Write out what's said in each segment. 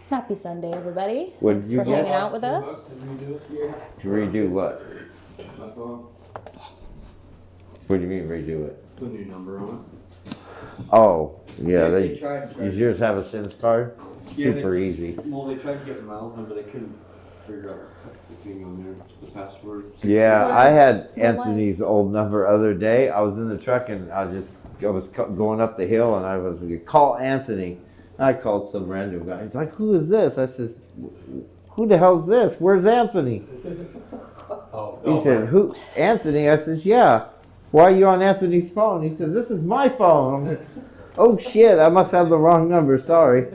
Happy Sunday, everybody. What Thanks did you for get? hanging out with us. To redo what? My phone. What do you mean redo it? Put a new number on Oh, yeah. They tried to Does yours have a SIMS card? Yeah, Super easy. Well, they tried to get them out, but they couldn't figure out the thing on there, the password. Yeah, I had What? Anthony's old number other day. I was in the truck and I was going up the hill and I was like, call Anthony. I called some random guy. He's like, who is this? I says, who the hell's this? Where's Anthony? He said, who? Anthony? I says, yeah. Why are you on Anthony's phone? He says, this is my phone. I'm like, oh shit, I must have the wrong number, sorry.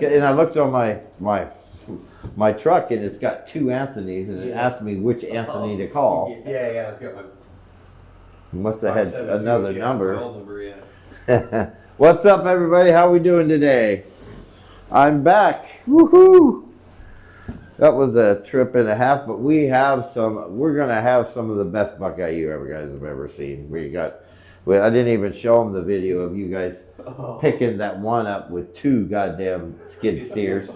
And I looked on my truck and it's got two Anthony's and it asked me which Anthony to call. Yeah, it's got my Must have had another number. Yeah. What's up, everybody? How we doing today? I'm back. Woohoo! That was a trip and a half, but we're gonna have some of the best Buckeye you guys have ever seen. I didn't even show them the video of you guys picking that one up with two goddamn skid steers.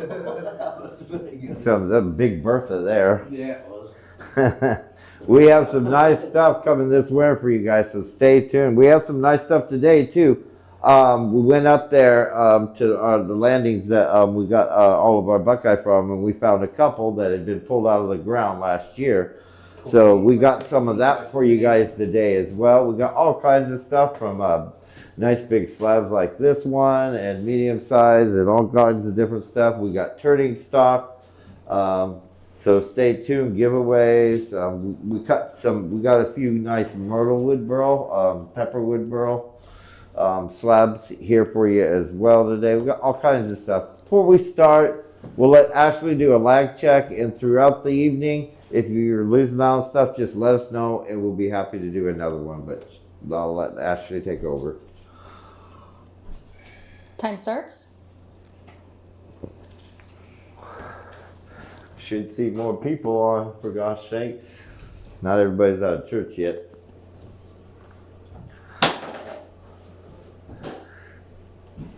Some big Bertha there. Yeah, it was. We have some nice stuff coming this winter for you guys, so stay tuned. We have some nice stuff today too. We went up there to the landings that we got all of our Buckeye from, and we found a couple that had been pulled out of the ground last year. So we got some of that for you guys today as well. We got all kinds of stuff from nice big slabs like this one and medium size and all kinds of different stuff. We got turning stock. So stay tuned, giveaways. We got a few nice Myrtlewood Burl, Pepperwood Burl slabs here for you as well today. We got all kinds of stuff. Before we start, we'll let Ashley do a lag check, and throughout the evening, if you're losing out on stuff, just let us know and we'll be happy to do another one, but I'll let Ashley take over. Time starts. Should see more people on, for gosh sakes. Not everybody's out of church yet.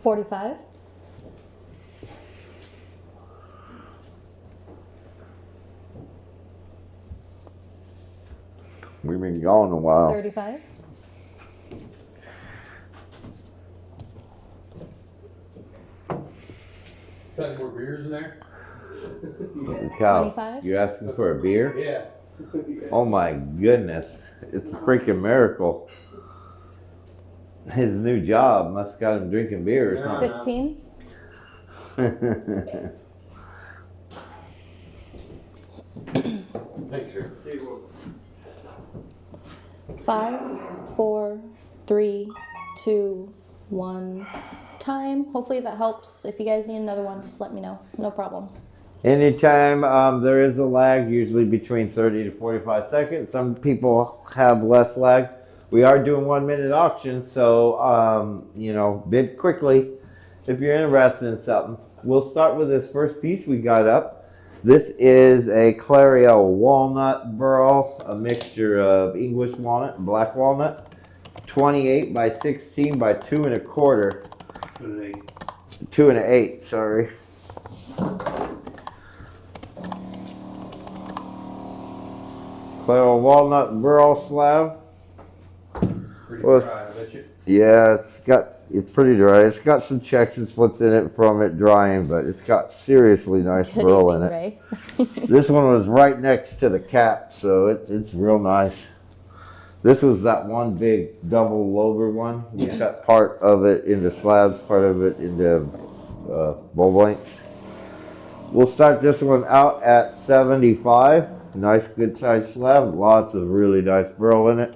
$45. We've been gone a while. $35. Got any more beers in there? Cow, 25? you asking for a beer? Yeah. Oh my goodness. It's a freaking miracle. His new job must have got him drinking beer or something. 15. Thanks, sir. 5, 4, 3, 2, 1. Time. Hopefully that helps. If you guys need another one, just let me know. No problem. Anytime there is a lag, usually between 30 to 45 seconds. Some people have less lag. We are doing 1 minute auctions, so bid quickly if you're interested in something. We'll start with this first piece we got up. This is a Clariel walnut burl, a mixture of English walnut and black walnut. 28 by 16 by 2 1/4. 2 1/8, sorry. Clariel walnut burl slab. Pretty Well, dry, I bet you. Yeah, it's pretty dry. It's got some checks and splits in it from it drying, but it's got seriously nice Good burl evening, in it. Ray. This one was right next to the cap, so it's real nice. This was that one big double lober one. We cut part of it into slabs, part of it into bowl blanks. We'll start this one out at 75. Nice good sized slab, lots of really nice burl in it.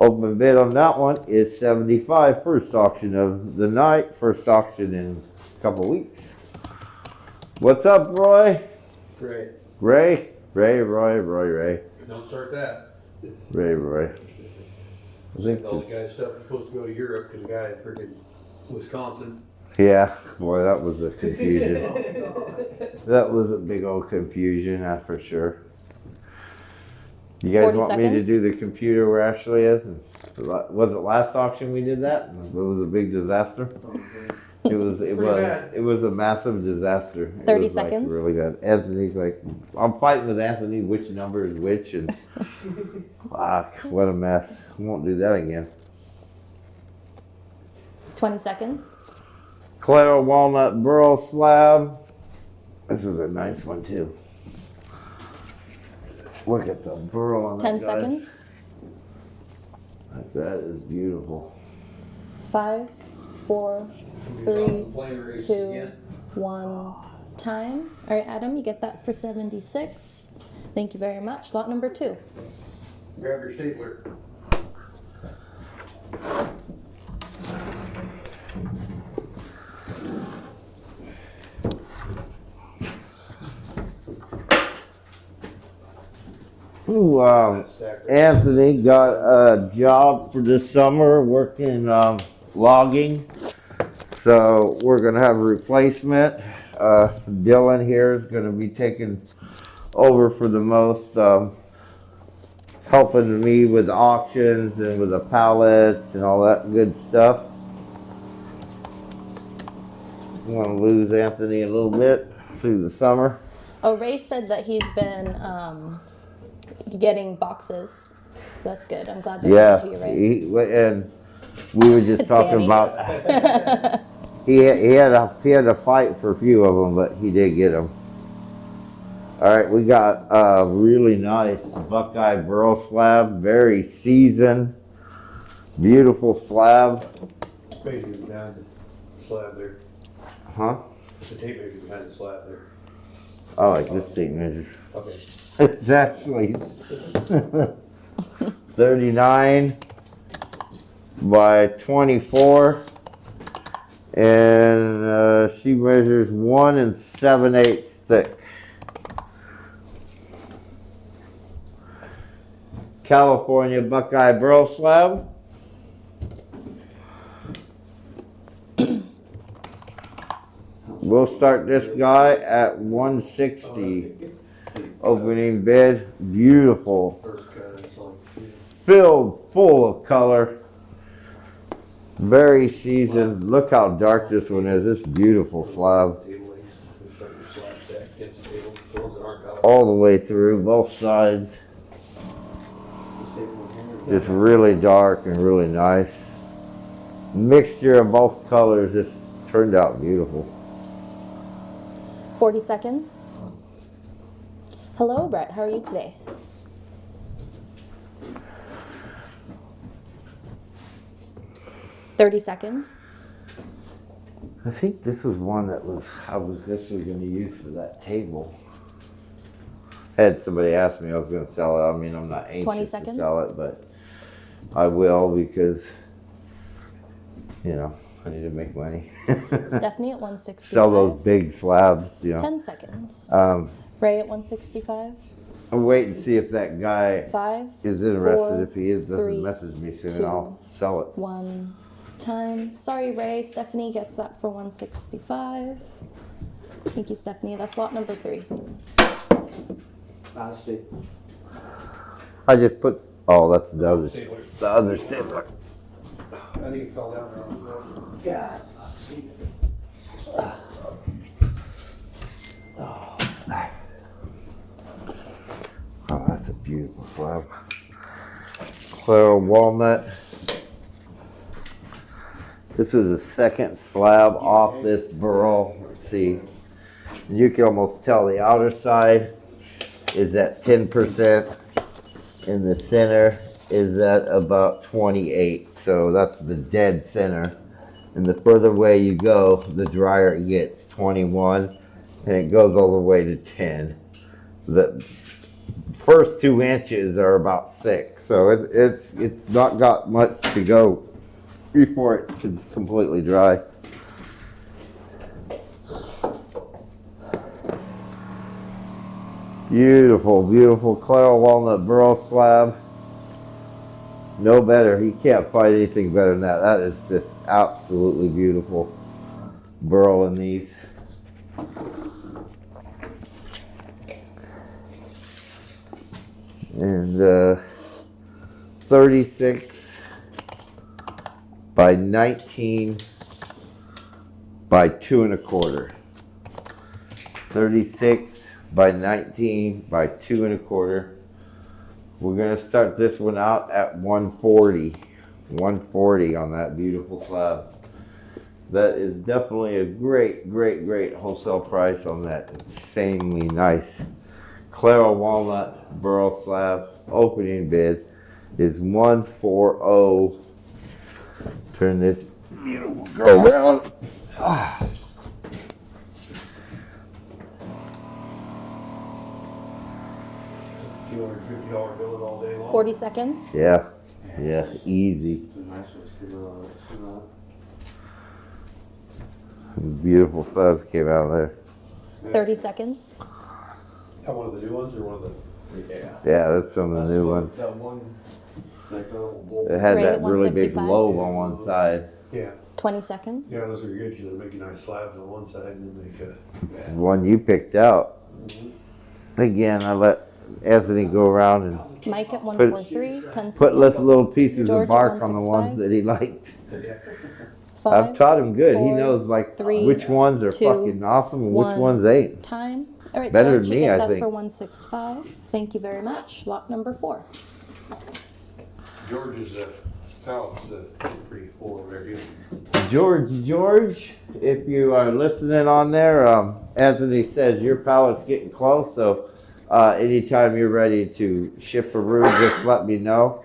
Open bid on that one is 75. First auction of the night. First auction in a couple weeks. What's up, Roy? Great. Ray? Ray. Don't start that. Ray. I think All the guy's stuff was supposed to go to Europe because the guy in freaking Wisconsin. yeah, boy, that was a confusion. That was a big old confusion, that's for sure. You guys 40 want me to seconds? do the computer where Ashleigh is? Was it last auction we did that? It was a big disaster. It was bad. it was a massive disaster. It 30 was, like, seconds? really bad. Anthony's like, I'm fighting with Anthony which number is which, and fuck, what a mess. Won't do that again. 20 seconds. Clara Walnut Burl Slab. This is a nice one too. Look at the burl on 10 that, guys. seconds. That is beautiful. 5, 4, He's 3, off the plane race 2, again. 1. Time. All right, Adam, you get that for 76. Thank you very much. Lot number 2. Grab your stapler. Ooh, Stack right. Anthony got a job for this summer working logging. So we're gonna have a replacement. Dylan here is gonna be taking over for the most, helping me with the auctions and with the pallets and all that good stuff. I'm gonna lose Anthony a little bit through the summer. Oh, Ray said that he's been getting boxes. So that's good. I'm glad they're Yeah, coming to you, Ray. and we were just talking Danny. about he had a fight for a few of them, but he did get them. All right, we got a really nice Buckeye Burl slab, very seasoned, beautiful slab. Measure behind the slab there. Huh? The tape measure behind the slab there. I like this tape measure. Okay. It's actually 39 by 24, and she measures 1 7/8 thick. California Buckeye Burl slab. We'll start this guy at 160. Opening bid, beautiful, First cut, it's like, filled full of color, very seasoned. Look how dark this one is. This beautiful slab table lace. We start your slab stack against the table. The ones that aren't valid. all the way through, both sides. Just really dark and really nice. Mixture of both colors just turned out beautiful. 40 seconds. Hello, Brett. How are you today? $30 seconds. I think this was one that I was actually going to use for that table. Had somebody ask me I was going to sell it. I mean, I'm not 20 anxious to seconds. sell it, but I will because, you know, I need to make money. Stephanie at 165. Sell those big slabs, you know. 10 seconds. Ray at 165. I'll wait and see if that guy 5, is interested. 4, If he is, doesn't 3, message me soon, 2, I'll sell it. 1. Time. Sorry, Ray. Stephanie gets that for 165. Thank you, Stephanie. That's lot number 3. I just put, oh, that's the other Stapler. stapler. I think it fell down there on the floor. God. Oh, that's a beautiful slab. Clara Walnut. This is the second slab off this burl. Let's see. You can almost tell the outer side is at 10%. In the center is at about 28. So that's the dead center. And the further away you go, the drier it gets, 21. And it goes all the way to 10. The first 2 inches are about 6. So it's not got much to go before it gets completely dry. Beautiful, beautiful Clara Walnut Burl slab. No better. You can't find anything better than that. That is just absolutely beautiful burl in these. And 36 by 19 by 2 1/4. 36 by 19 by 2 1/4. We're gonna start this one out at 140. 140 on that beautiful slab. That is definitely a great wholesale price on that insanely nice Clara Walnut Burl slab. Opening bid is 140. Turn this beautiful girl around. Ah. $250 bill it all day long. 40 seconds. Yeah, easy. It's a nice one, it's good, Beautiful slabs came out of there. 30 seconds. That one of the new ones or one of the? Yeah, that's some of the new ones. That one, like a little bowl. It had Right, that really big 155. lobe on one side. Yeah, 20 seconds. yeah, those are good because they make you nice slabs on one side and then make a. It's the one you picked out. Again, I let Anthony go around and Mike at 143. 10 seconds. put little pieces George of at bark on the ones 165. that he liked. Five, I've taught him good. He 4, knows like 3, which ones are 2, fucking awesome and which 1. ones ain't. Time. All right, Better George, than you me, get I that think. for 165. Thank you very much. Lot number 4. George is pallet's pretty full over there. George, if you are listening on there, Anthony says your pallet's getting close, so anytime you're ready to ship a room, just let me know.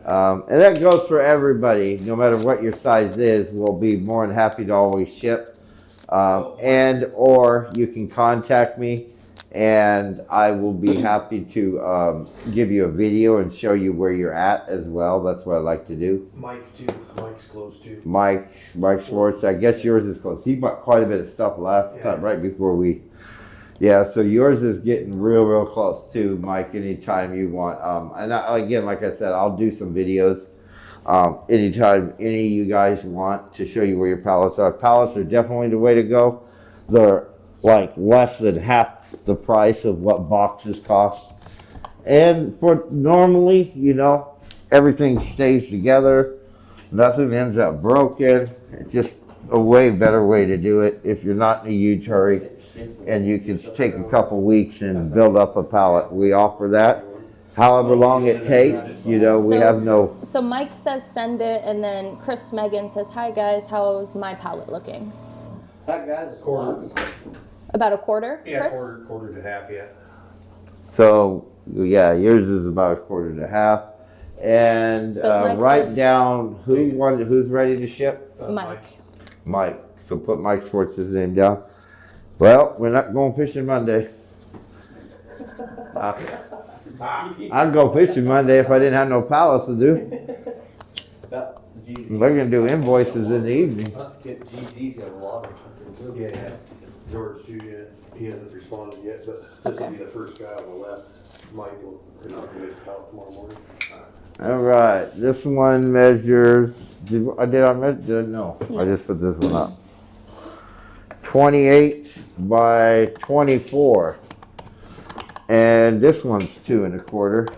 And that goes for everybody, no matter what your size is, we'll be more than happy to always ship. And or you can contact me and I will be happy to give you a video and show you where you're at as well. That's what I like to do. Mike too. Mike's close too. Mike Schwartz, I guess yours is close. He bought quite a bit of stuff last time, right before we. Yeah, so yours is getting real close too, Mike, anytime you want. And again, like I said, I'll do some videos anytime any of you guys want to show you where your pallets are. Pallets are definitely the way to go. They're like less than half the price of what boxes cost. And for normally, you know, everything stays together. Nothing ends up broken. It's just a way better way to do it if you're not in a huge hurry and you can take a couple weeks and build up a pallet. We offer that. However long it takes, you know, we have no. So Mike says send it, and then Chris Megan says, hi guys, how's my pallet looking? That guy's Quarter. About a quarter, Yeah, Chris? quarter to half, yeah. So, yeah, yours is about a quarter to half. And But Mike write says- down who's ready to ship. Mike. Mike. So put Mike Schwartz's name down. Well, we're not going fishing Monday. I'd go fishing Monday if I didn't have no pallets to do. We're gonna do invoices in the evening. GG's got a lot of. Yeah. George too, yeah. He hasn't responded yet, but this will be the first guy on the left. Mike will do his pallet tomorrow morning. All right, this one measures. Did I measure? No, I just put this one up. 28 by 24, and this one's 2 1/4.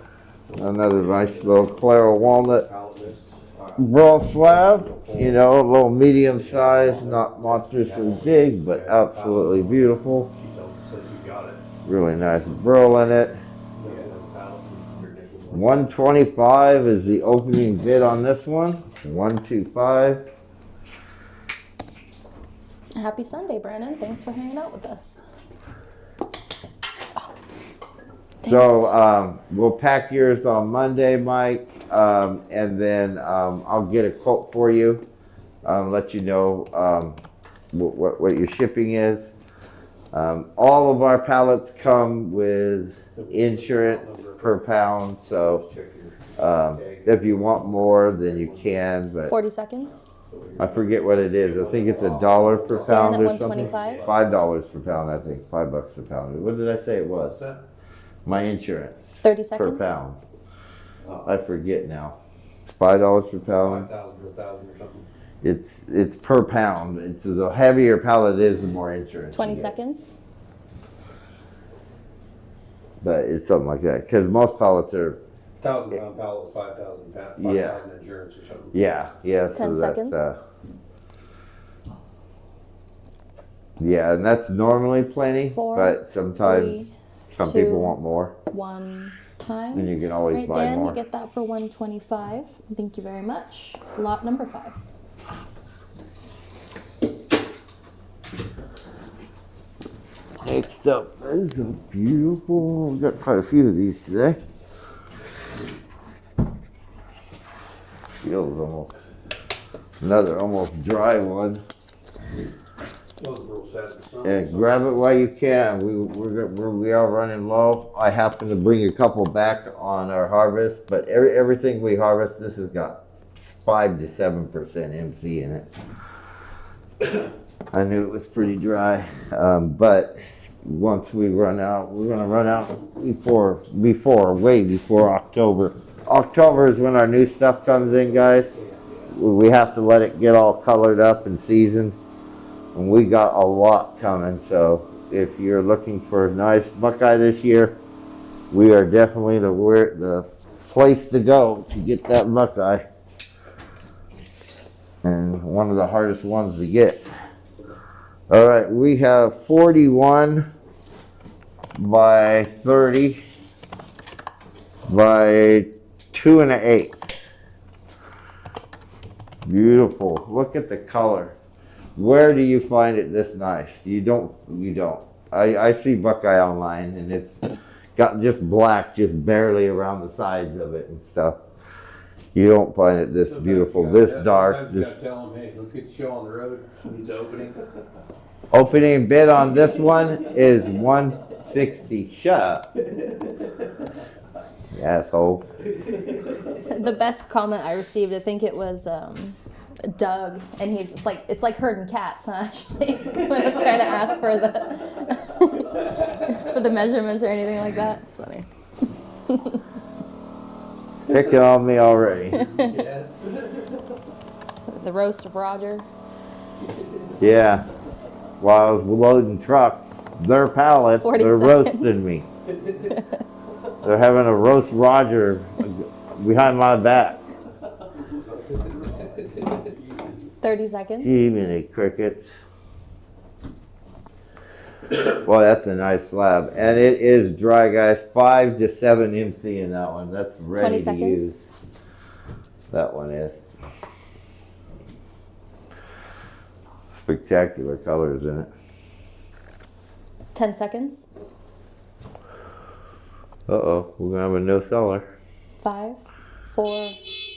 Another nice little Clara Walnut Pallet list. Burl slab. You know, a little medium size, not monstrously big, but absolutely beautiful. Says you got it. Really nice burl in it. 125 is the opening bid on this one. 125. Happy Sunday, Brandon. Thanks for hanging out with us. So we'll pack yours on Monday, Mike, and then I'll get a quote for you. Let you know what your shipping is. All of our pallets come with insurance per pound, so if you want more, then you can. But 40 seconds. I forget what it is. I think it's $1 per pound at or something. $1.25? $5 per pound, I think. $5 a pound. What did I say it was? What's that? My insurance 30 per seconds. pound. I forget now. It's $5 per pound. 5,000 to 1,000 or something. It's per pound. It's the heavier pallet is, the more insurance. 20 you get. seconds. but it's something like that. Because most pallets are, 1,000-pound pallet, 5,000 pound, Yeah. 5,000 insurance or something. yeah. 10 seconds. Yeah, and that's normally plenty, 4, but sometimes 3, some 2, people want more, 1 time. and you can always Right, buy Dan, more. you get that for 125. Thank you very much. Lot number 5. Next up is a beautiful, we've got quite a few of these today. Feels almost, another almost dry one. Well, it's real sad for some. Yeah, grab it while you can. We are running low. I happen to bring a couple back on our harvest, but everything we harvest, this has got 5 to 7% MC in it. I knew it was pretty dry, but once we run out, we're gonna run out way before October. October is when our new stuff comes in, guys. We have to let it get all colored up and seasoned. And we got a lot coming, so if you're looking for a nice Buckeye this year, we are definitely the place to go to get that Buckeye. And one of the hardest ones to get. All right, we have 41 by 30 by 2 1/8. Beautiful. Look at the color. Where do you find it this nice? You don't. I see Buckeye online and it's got just black, just barely around the sides of it and stuff. You don't find it this Sometimes beautiful, you gotta- this dark. sometimes you This gotta tell them, hey, let's get the show on the road. Needs opening. opening bid on this one is 160. Shut up. You asshole. The best comment I received, I think it was Doug, and he's just like, it's like herding cats, huh? Actually, when I'm trying to ask for the for the measurements or anything like that. It's funny. Picking on me already. Yes. The roast of Roger. Yeah. While I was loading trucks, their pallets, 40 they're seconds. roasting me. They're having a roast Roger behind my back. 30 seconds. Gee, many crickets. Well, that's a nice slab. And it is dry, guys. 5 to 7 MC in that one. That's 20 ready to seconds. use. That one is. Spectacular colors in it. 10 seconds. Uh-oh, we're gonna have a no seller. 5, 4,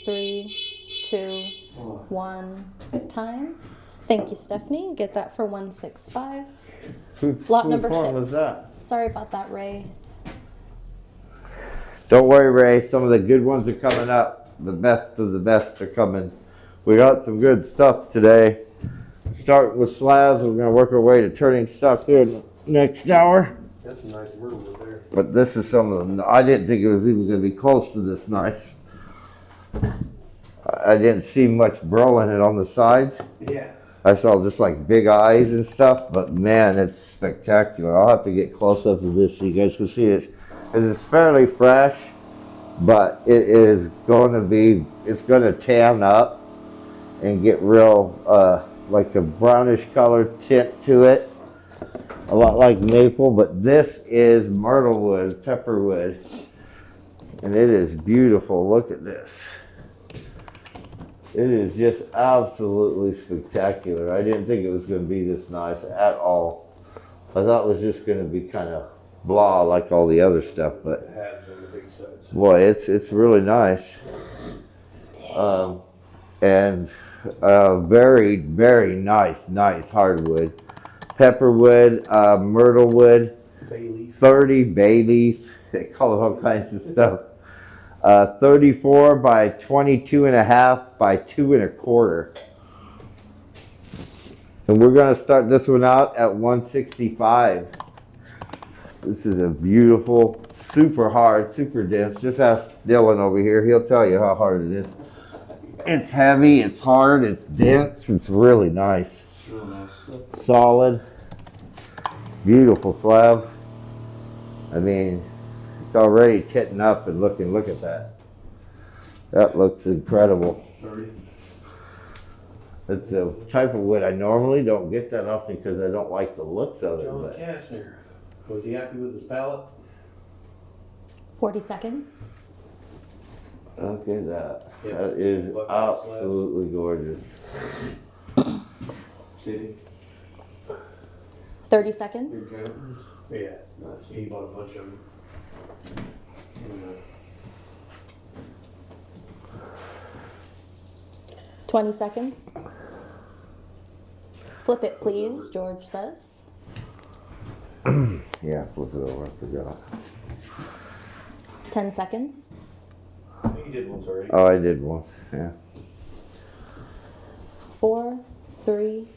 3, 2, 1. Time. Thank you, Stephanie. Get that for 165. Lot number 6. Was that? Sorry about that, Ray. Don't worry, Ray. Some of the good ones are coming up. The best of the best are coming. We got some good stuff today. Start with slabs. We're going to work our way to turning stuff here in the next hour. That's a nice Redwood there. But this is some of them. I didn't think it was even going to be close to this nice. I didn't see much burl in it on the sides. Yeah. I saw just like big eyes and stuff, but man, it's spectacular. I'll have to get close up to this so you guys can see it. It's fairly fresh, but it is going to be, it's going to tan up and get real, like a brownish color tint to it. A lot like maple, but this is myrtle wood, pepper wood. And it is beautiful. Look at this. It is just absolutely spectacular. I didn't think it was going to be this nice at all. I thought it was just going to be kind of blah like all the other stuff, but The halves on the big sides. boy, it's really nice. And very, very nice hardwood. Pepperwood, myrtle wood, Bay leaf. 30 bay leaf. They call it all kinds of stuff. 34 by 22.5 by 2 1/4. And we're going to start this one out at 165. This is a beautiful, super hard, super dense. Just ask Dylan over here. He'll tell you how hard it is. It's heavy, it's hard, it's dense, it's really nice. It's real nice. Solid, beautiful slab. I mean, It's already titting up and looking. Look at that. That looks incredible. 30. It's a type of wood I normally don't get that often because I don't like the looks of it. John But Kastner, was he happy with his pallet? 40 seconds. look at that. Yeah. That is Buckeye absolutely gorgeous. City. 30 seconds. Yeah, Nice. he bought a bunch of them. And, 20 seconds. Flip it, please, George says. Yeah, flip it over. I forgot. 10 seconds. I think he did once already. Oh, I did one. Yeah. 4, 3,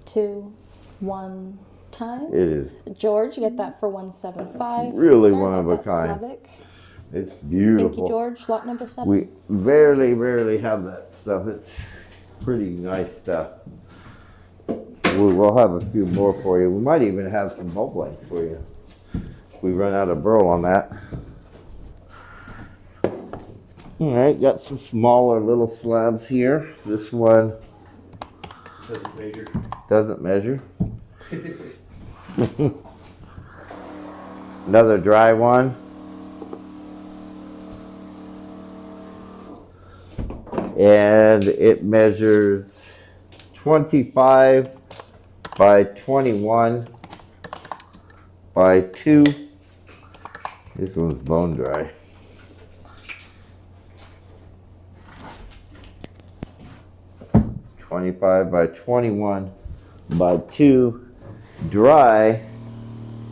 2, 1. Time. It is. George, you get that for 175. Really Sorry one of about a that, kind. Slavic. It's beautiful. Thank you, George. Lot number 7. We rarely have that stuff. It's pretty nice stuff. We'll have a few more for you. We might even have some bulb lengths for you. We run out of burl on that. All right, got some smaller little slabs here. This one Doesn't measure. doesn't measure. Another dry one. And it measures 25 by 21 by 2. This one's bone dry. $25 by 21 by 2 dry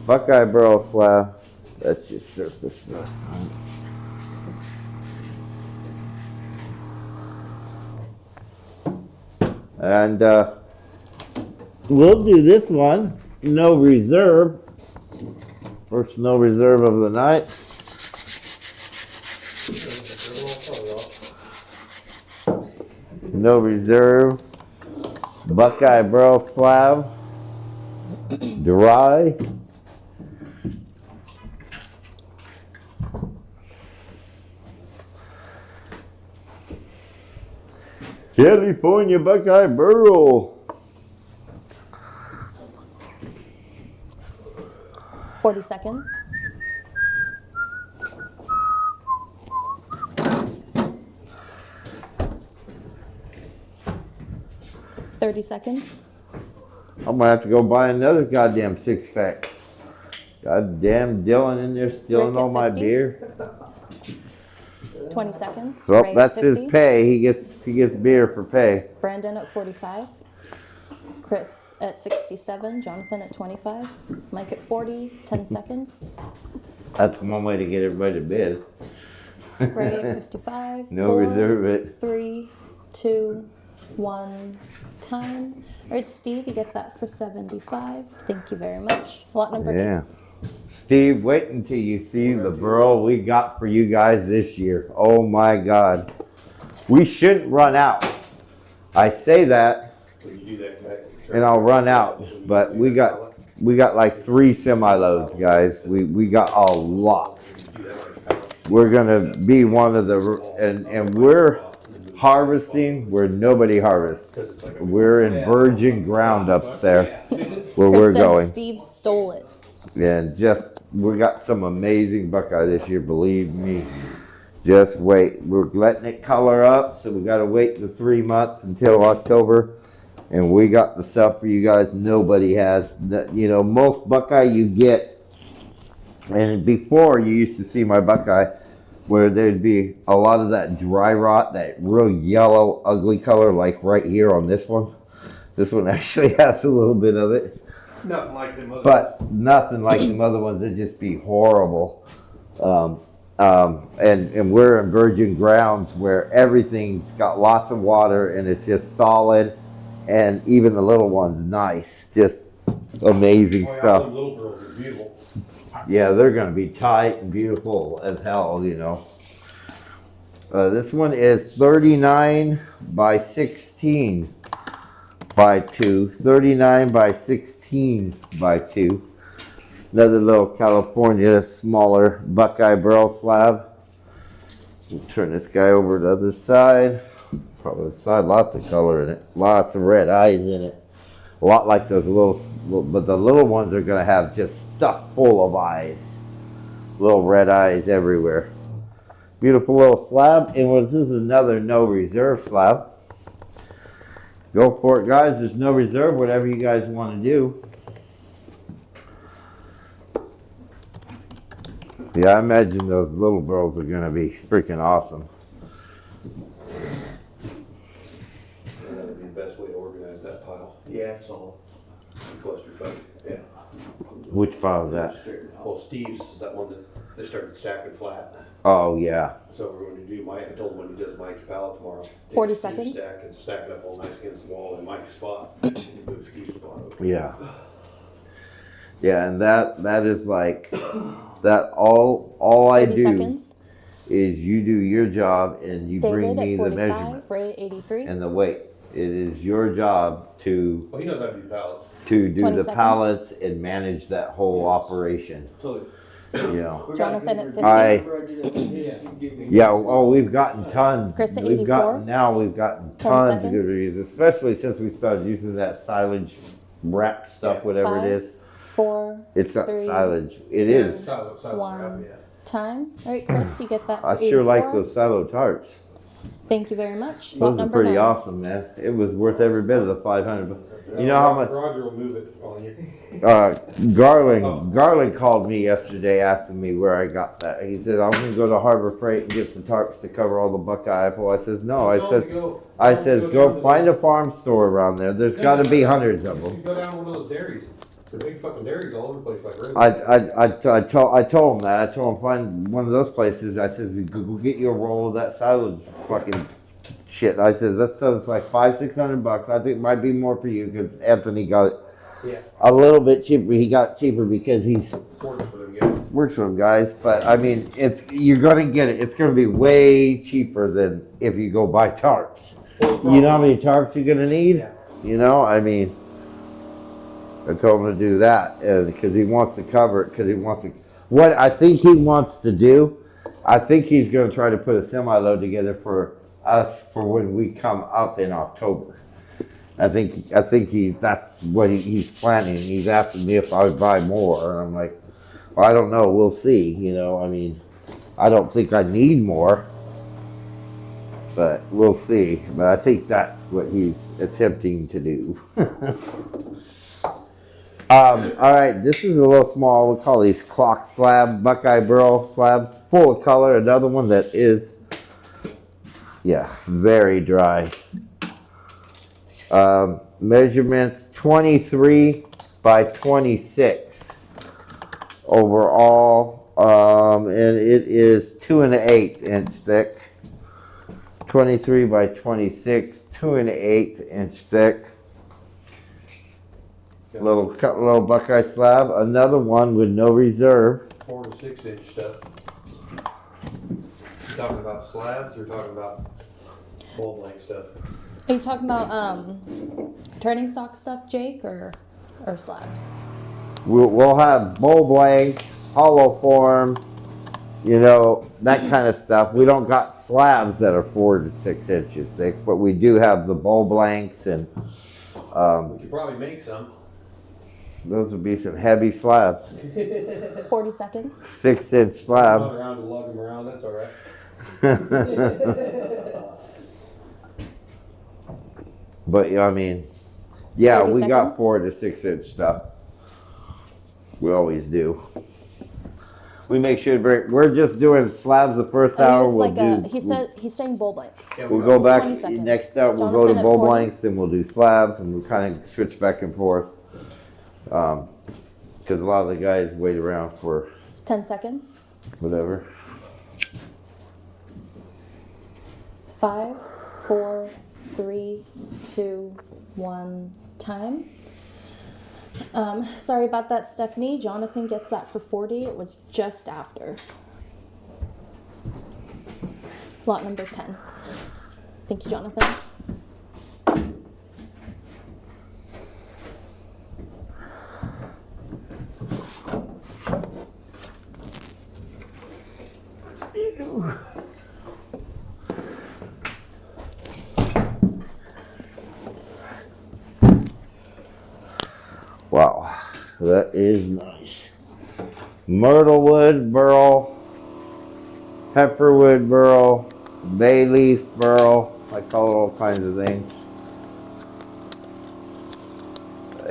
Buckeye burl slab. That's just surface dust. And we'll do this one, no reserve. First no reserve of the night. No reserve. Buckeye burl slab. Dry. California Buckeye burl. 40 seconds. $30 seconds. I'm gonna have to go buy another goddamn 6-pack. Goddamn Dylan in there stealing Rick at all my 50. beer. 20 seconds. So Ray at that's his 50. pay. He gets beer for pay. Brandon at 45. Chris at 67. Jonathan at 25. Mike at 40. 10 seconds. That's one way to get everybody to bid. Ray at 55. No 4, reserve it. 3, 2, 1. Time. All right, Steve, you get that for 75. Thank you very much. Lot number 8. Yeah. Steve, wait until you see the burl we got for you guys this year. Oh my God. We shouldn't run out. I say that When you do that, and I'll run out, but we got like 3 semi-loads, guys. We got a lot. We're gonna be one of the, and we're harvesting where nobody harvests. We're in virgin ground up there where Chris we're says going. Steve stole it. And we got some amazing Buckeye this year, believe me. Just wait. We're letting it color up, so we got to wait the 3 months until October. And we got the stuff for you guys nobody has. You know, most Buckeye you get, and before you used to see my Buckeye, where there'd be a lot of that dry rot, that real yellow, ugly color, like right here on this one. This one actually has a little bit of it. nothing like them other But nothing like them other ones that just be horrible. And we're in virgin grounds where everything's got lots of water and it's just solid, and even the little ones nice, just amazing ones. stuff. Little girls are beautiful. Yeah, they're gonna be tight and beautiful as hell, you know. This one is 39 by 16 by 2, 39 by 16 by 2. Another little California smaller Buckeye Burl slab. We'll turn this guy over to the other side. Probably the side, lots of color in it. Lots of red eyes in it. A lot like those little, but the little ones are gonna have just stuck full of eyes. Little red eyes everywhere. Beautiful little slab. And this is another no reserve slab. Go for it, guys. There's no reserve, whatever you guys want to do. Yeah, I imagine those little burls are going to be freaking awesome. That would be the best way to organize that pile. Yeah, it's all. Clusterfuck. Yeah. Which pile is that? Well, Steve's is that one that they started stacking flat. Oh, yeah. So we're going to do Mike. I told him when he does Mike's pallet tomorrow. 40 Steve's seconds. Stack it up all nice against the wall in Mike's spot. Move Steve's spot over. Yeah. Yeah, and that is like, that all I 30 do seconds. is you do your job and you bring David me at the 45, measurements Ray 83. and the weight. It is your job to Well, he knows how to do pallets. do 20 the seconds. pallets and manage that whole operation. So, You know. Jonathan at 50. Yeah, oh, we've gotten tons. Chris at We've 84. gotten tons 10 of good seconds. reviews, especially since we started using that silage wrap stuff, Yeah. whatever 5, it is. 4, It's not 3, silage. It 2, is. Silent, One. wrap, yeah. time. All right, Chris, you get that for I sure like 84. those silo tarps. Thank you very much. Lot Those are number pretty 9. awesome, man. It was worth every bit of the 500. But you know how much? Roger will move it on you. Garland called me yesterday asking me where I got that. He said, I'm going to go to Harbor Freight and get some tarps to cover all the Buckeye apple. I says, no. I says, go find a farm store around there. There's got to be hundreds of You them. go down one of those dairies. The big fucking dairies all over the place like Redwood. I told him that. I told him find one of those places. I says, go get you a roll of that silage fucking shit. I says, that stuff's like $500-600. I think it might be more for you because Anthony got it Yeah. a little bit cheaper. He got it cheaper because he's Works for them guys. works for them guys. But I mean, you're gonna get it. It's gonna be way cheaper than if you go buy tarps. You know how many tarps you're gonna need? Yeah. You know, I mean, I told him to do that because he wants to cover it. Because he wants to. What I think he wants to do, I think he's gonna try to put a semi-load together for us for when we come up in October. I think that's what he's planning. He's asking me if I would buy more, and I'm like, well, I don't know. We'll see. You know, I mean, I don't think I need more, but we'll see. But I think that's what he's attempting to do. All right, this is a little small. We'll call these clock slab, Buckeye Burl slabs, full of color. Another one that is, yeah, very dry. Measurements 23 by 26 overall, and it is 2 1/8 inch thick. 23 by 26, 2 1/8 inch thick. Little Buckeye slab. Another one with no reserve. 4 to 6 inch stuff. You talking about slabs or talking about bowl blank stuff? Are you talking about turning stock stuff, Jake, or slabs? We'll have bowl blanks, hollow form, you know, that kind of stuff. We don't got slabs that are 4 to 6 inches thick, but we do have the bowl blanks, and We could probably make some. those would be some heavy slabs. 40 seconds. 6-inch I'm slab. not around to lug them around, that's all right. But I mean, yeah, 30 we got seconds. 4 to 6 inch stuff. We always do. We make sure to break. We're just doing slabs the first hour. He's saying bowl blanks. Yeah, We'll go back 20 seconds. next hour. We'll go Jonathan to at bowl 40. blanks, then we'll do slabs, and we'll kind of switch back and forth. Because a lot of the guys wait around for 10 seconds. whatever. 5, 4, 3, 2, 1, time. Sorry about that, Stephanie. Jonathan gets that for 40. It was just after. Lot number 10. Thank you, Jonathan. Wow, that is nice. Myrtlewood burl, pepperwood burl, bay leaf burl. I call it all kinds of things.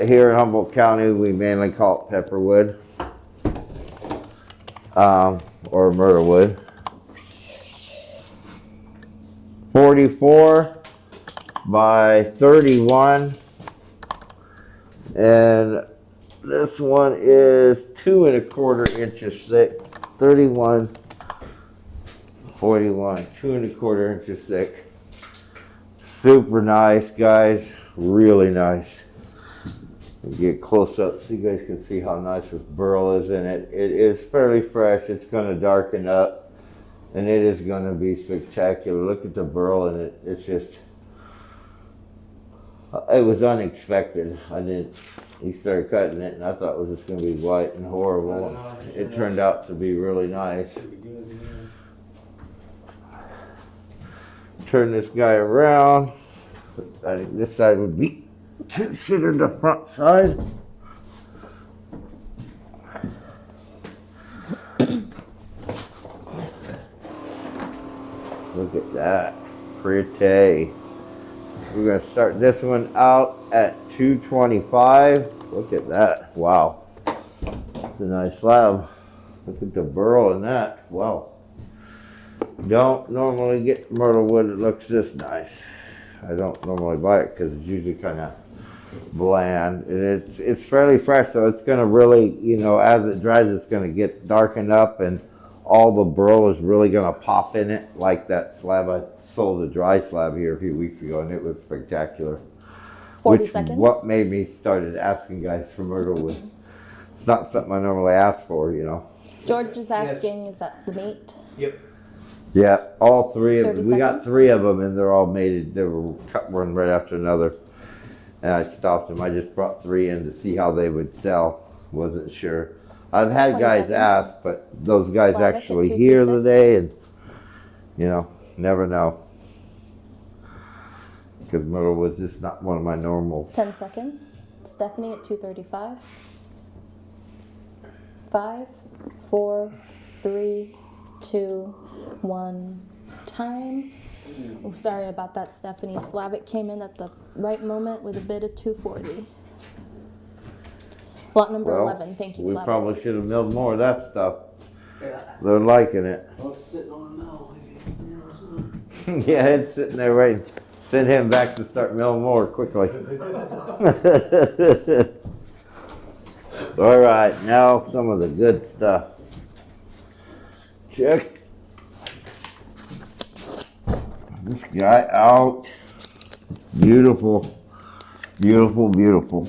Here in Humboldt County, we mainly call it pepperwood, or myrtlewood. 44 by 31, and this one is 2 1/4 inches thick. 31, 41, 2 1/4 inches thick. Super nice, guys. Really nice. Get close up so you guys can see how nice this burl is in it. It is fairly fresh. It's going to darken up, and it is going to be spectacular. Look at the burl in it. It's just, it was unexpected. He started cutting it, and I thought it was just going to be white and horrible. It turned out to be really nice. Turn this guy around. I think this side would be considered the front side. Look at that. Pretty. We're going to start this one out at 225. Look at that. Wow. It's a nice slab. Look at the burl in that. Wow. Don't normally get myrtle wood that looks this nice. I don't normally buy it because it's usually kind of bland, and it's fairly fresh, so it's going to really, you know, as it dries, it's going to get darkened up, and all the burl is really going to pop in it, like that slab I sold a dry slab here a few weeks ago, and it was spectacular. 40 seconds. What made me started asking guys for myrtle wood. It's not something I normally ask for, you know. George is asking, is that the mate? Yep. Yeah, all 3 of them. 30 We got seconds? 3 of them, and they're all mated. They were cut one right after another. And I stopped them. I just brought 3 in to see how they would sell. Wasn't sure. I've had 20 guys seconds. ask, but those guys Slavic at actually hear 226. today, and you know, never know. Because myrtle was just not one of my normals. 10 seconds. Stephanie at 235. 5, 4, 3, 2, 1. Time. Oh, sorry about that, Stephanie. Slavic came in at the right moment with a bid of 240. Lot number Well, 11. Thank you, we Slavic. probably should have milled more of that stuff. Yeah. They're liking it. Well, it's sitting on the mill. Yeah, it's sitting there waiting. Send him back to start milling more quickly. All right, now some of the good stuff. Check this guy out. Beautiful, beautiful, beautiful.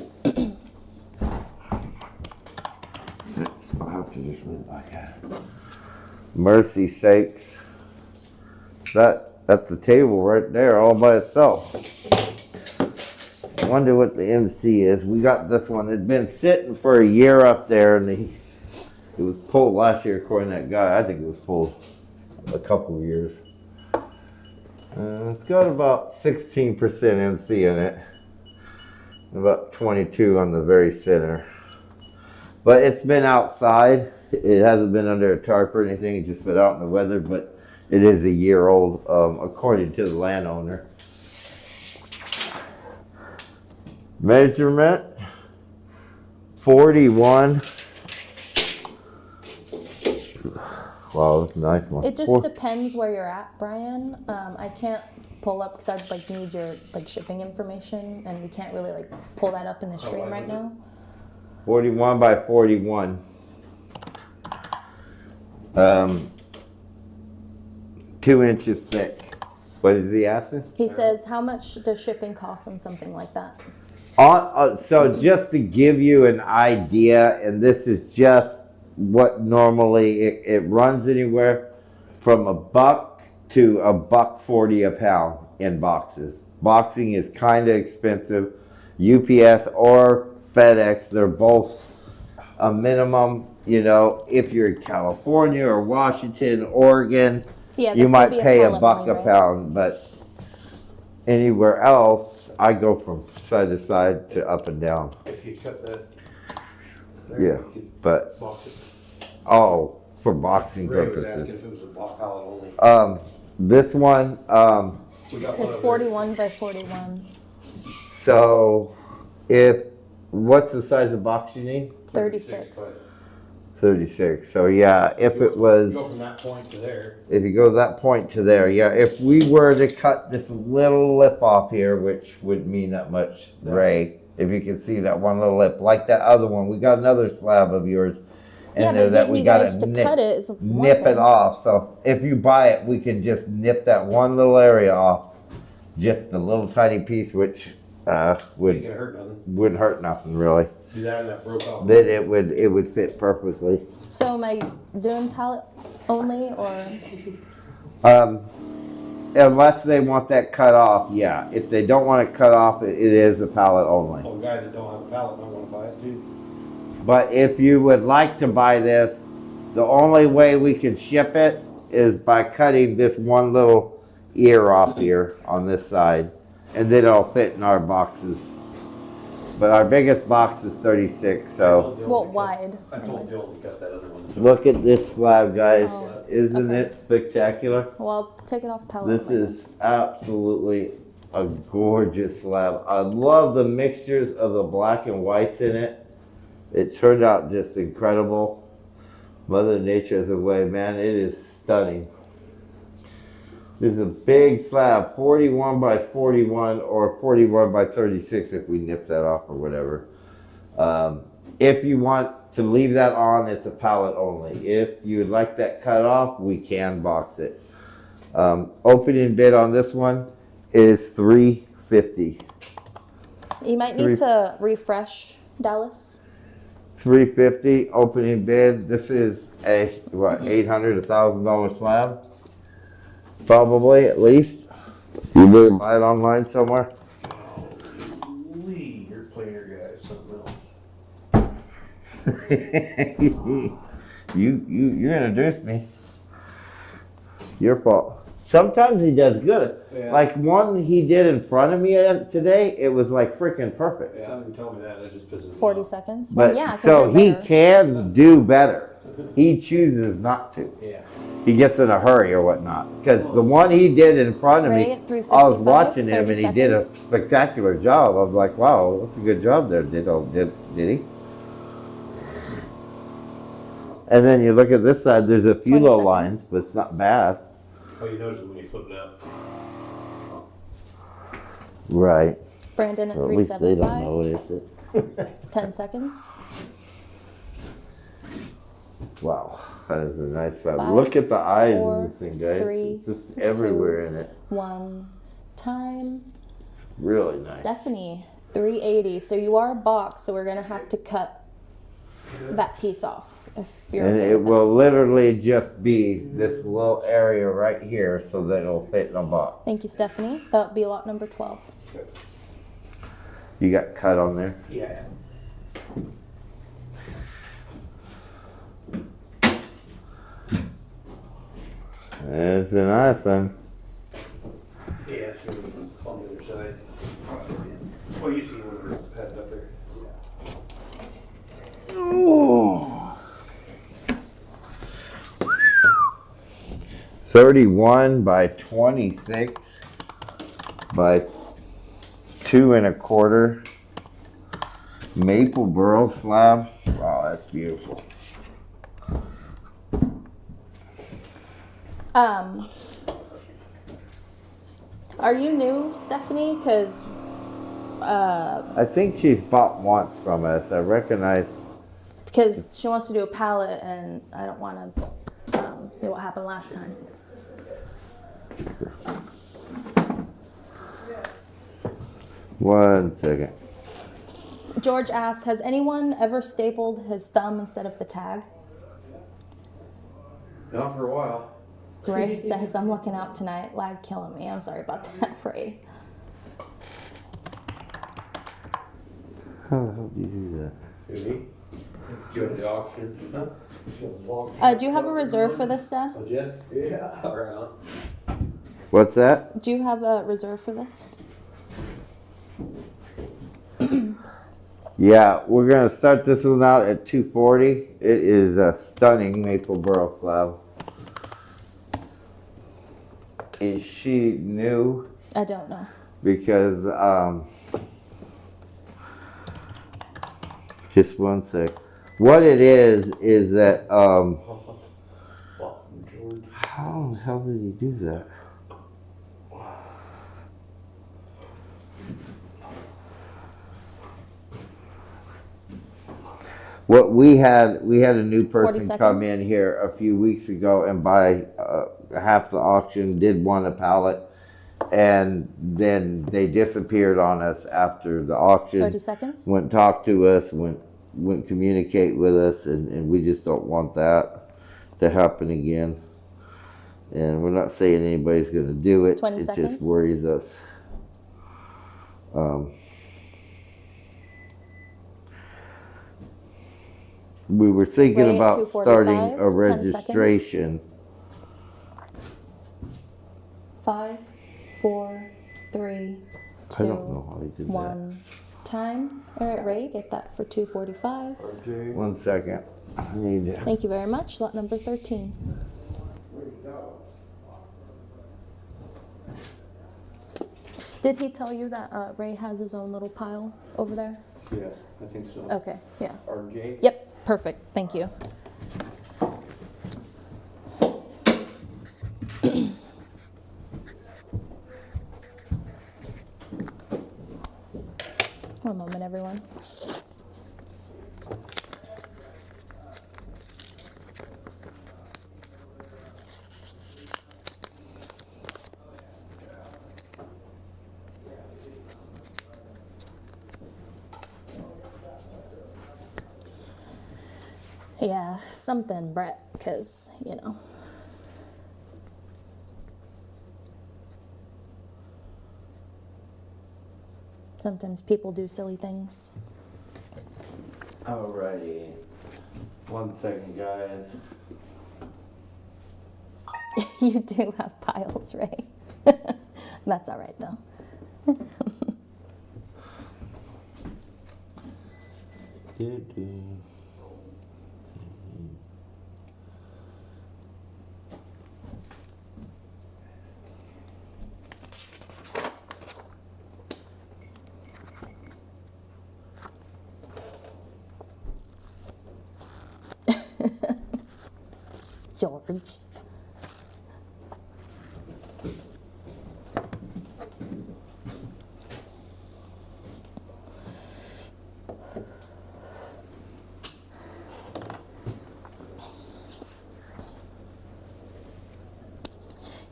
I'll have to just leave it like that. Mercy sakes. That's the table right there all by itself. I wonder what the MC is. We got this one. It'd been sitting for a year up there, and it was pulled last year according to that guy. I think it was pulled a couple of years. It's got about 16% MC in it. About 22 on the very center. But it's been outside. It hasn't been under a tarp or anything. It's just been out in the weather, but it is a year old, according to the landowner. Measurement, 41. Wow, that's a nice one. It just depends where you're at, Brian. I can't pull up because I'd like need your like shipping information, and we can't really like pull that up in the stream right now. 41 by 41. 2 inches thick. What is he asking? He says, how much does shipping cost on something like that? So just to give you an idea, and this is just what normally it runs anywhere from $1 to $1.40 a pound in boxes. Boxing is kind of expensive. UPS or FedEx, they're both a minimum. You know, if you're in California or Washington, Oregon, Yeah, you this might would be a pay pallet $1 only, a right? pound, but anywhere else, I go from side to side to up and down. If you cut that there. Yeah, You could but box it. oh, for boxing Ray was purposes. asking if it was a pallet only. This one, We got one It's of those. 41 by 41. so what's the size of box you need? 36. 36. So yeah, if it was, Go from that point to there. if you go that point to there, yeah, if we were to cut this little lip off here, which would mean that much, Ray, if you can see that one little lip, like that other one, we got another slab of yours. Yeah, And there but that getting we you gotta guys to nip, cut it is one nip it thing. off. So if you buy it, we can just nip that one little area off, just a little tiny piece, which Ain't gonna hurt nothing. wouldn't hurt nothing really. Do that and that broke off. Then it would fit perfectly. So am I doing pallet only or? Unless they want that cut off, yeah. If they don't want it cut off, it is a pallet only. Oh, guy that don't have a pallet don't wanna buy it too. But if you would like to buy this, the only way we can ship it is by cutting this one little ear off here on this side, and then it'll fit in our boxes. But our biggest box is 36, so Well, wide. I told anyways. Bill to cut that other one. look at this slab, guys. Oh, Isn't okay. it spectacular? Well, I'll take it off pallet. This only. is absolutely a gorgeous slab. I love the mixtures of the black and whites in it. It turned out just incredible. Mother Nature has a way, man. It is stunning. There's a big slab, 41 by 41 or 41 by 36 if we nip that off or whatever. If you want to leave that on, it's a pallet only. If you would like that cut off, we can box it. Opening bid on this one is $350. You might need to refresh, Dallas. $350 opening bid. This is a what, $800, $1,000 slab, probably at least. You better buy it online somewhere. Lee, your planer guy is something else. you introduced me. Your fault. Sometimes he does good. Yeah. Like one he did in front of me today, it was like freaking perfect. Yeah, don't even tell me that. That just pisses me 40 off. seconds. But Well, yeah. 'cause so you're he there. can do better. He chooses not to. Yeah. He gets in a hurry or whatnot. Because the one he did in front of Ray me, at 3:55, I was watching him 30 and he did a seconds. spectacular job. I was like, wow, that's a good job there. Did he? And then you look at this side, there's a few 20 low seconds. lines, but it's not bad. Oh, you notice it when you flip it up. Right. Brandon at Well, at least they don't 375. know it, is it? 10 seconds. Wow. That is a nice slab. 5, Look at the eyes 4, in this thing, guys. 3, It's just everywhere in it. 1 time. Really nice. Stephanie, 380. So you are a box, so we're gonna have to cut that piece off if you're And okay it with that. will literally just be this little area right here so that it'll fit in a box. Thank you, Stephanie. That would be lot number 12. You got cut on there? Yeah. It's a nice one. Yeah, so on the other side. Well, you see when we're heading up there. Ooh. 31 by 26 by 2 1/4 maple burl slab. Wow, that's beautiful. Are you new, Stephanie? Because I think she's bought once from us. I recognize. she wants to do a pallet, and I don't want to do what happened last time. One second. George asks, has anyone ever stapled his thumb instead of the tag? Not for a while. Ray says, I'm looking out tonight. Lag killing me. I'm sorry about that, Ray. How the hell do you do that? Who, me? Go to the auction. Huh? Do you have a reserve for this, Dad? Oh, Jess? Yeah. All right on. What's that? Do you have a reserve for this? Yeah, we're gonna start this one out at 240. It is a stunning maple burl slab. Is she new? I don't know. Because just one sec. What it is that Well, George. how the hell did he do that? What we had a new 40 person come seconds. in here a few weeks ago and buy half the auction, did want a pallet, and then they disappeared on us after the auction. 30 seconds. Went talk to us, went communicate with us, and we just don't want that to happen again. And we're not saying anybody's going to do it. 20 it seconds. just worries us. We were thinking Ray at about 2:45, starting 10 a seconds. registration. 5, 4, 3, 2, I don't know how he did 1. Time. All right, Ray, get that for 2:45. RJ. that. One second. I need to. Thank you very much. Lot number 13. Did he tell you that Ray has his own little pile over there? Yeah, I think so. Okay, yeah. RJ? Yep, perfect. Thank you. One moment, everyone. Yeah, something, Brett, because, you know. Sometimes people do silly things. Alrighty. One second, guys. You do have piles, Ray. That's all right, though. George.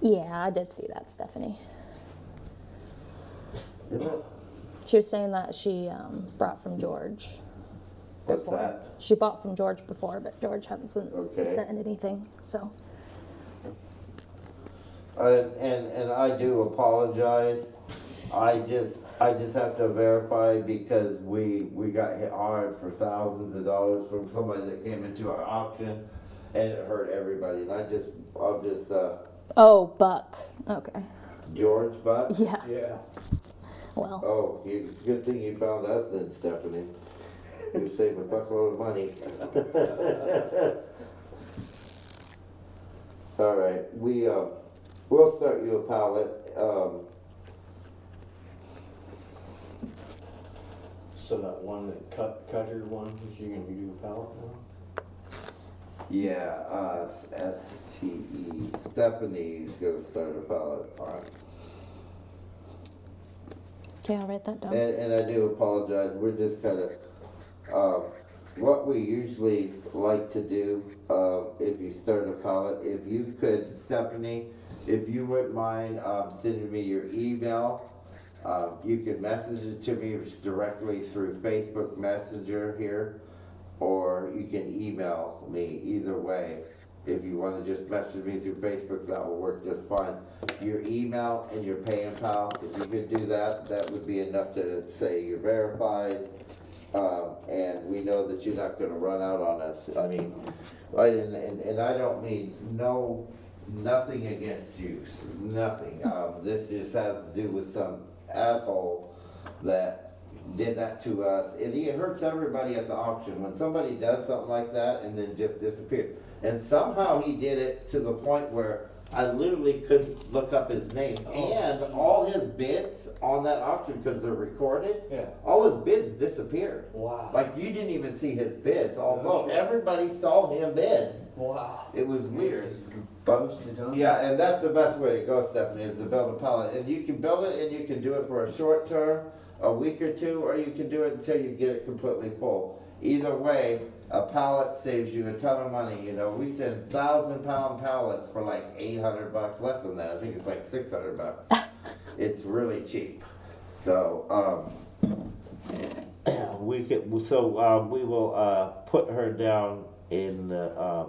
Yeah, I did see that, Stephanie. Is it? She was saying that she brought from George. What's before. that? She bought from George before, but George hasn't Okay. sent anything, so. And I do apologize. I just have to verify because we got hit hard for thousands of dollars from somebody that came into our auction, and it hurt everybody. And I'll just Oh, Buck. Okay. George Buck. Yeah. Yeah. Well, Oh, good thing you found us then, Stephanie. You saved a buckload of money. All right, we'll start you a pallet. So that one that cutter one, is you gonna do a pallet now? Yeah, STE. Stephanie gonna start a pallet. okay, I'll write that down. And I do apologize. We're just kind of what we usually like to do. If you start a pallet, if you could, Stephanie, if you wouldn't mind sending me your email. You can message it to me directly through Facebook Messenger here, or you can email me. Either way, if you want to just message me through Facebook, that will work just fine. Your email and your PayPal, if you could do that, that would be enough to say you're verified, and we know that you're not going to run out on us. I mean, and I don't mean nothing against you, nothing. This just has to do with some asshole that did that to us, and it hurts everybody at the auction when somebody does something like that and then just disappears. And somehow he did it to the point where I literally couldn't look up his name, and all his bids on that auction, because they're recorded, Yeah. all his bids disappeared. Wow. Like you didn't even see his bids, although everybody saw him bid. Wow. It was weird. Ghosted, huh? Yeah, and that's the best way to go, Stephanie, is to build a pallet. And you can build it and you can do it for a short term, a week or two, or you can do it until you get it completely full. Either way, a pallet saves you a ton of money. You know, we send 1,000-pound pallets for like $800, less than that. I think it's like $600. It's really cheap. So, we will put her down in the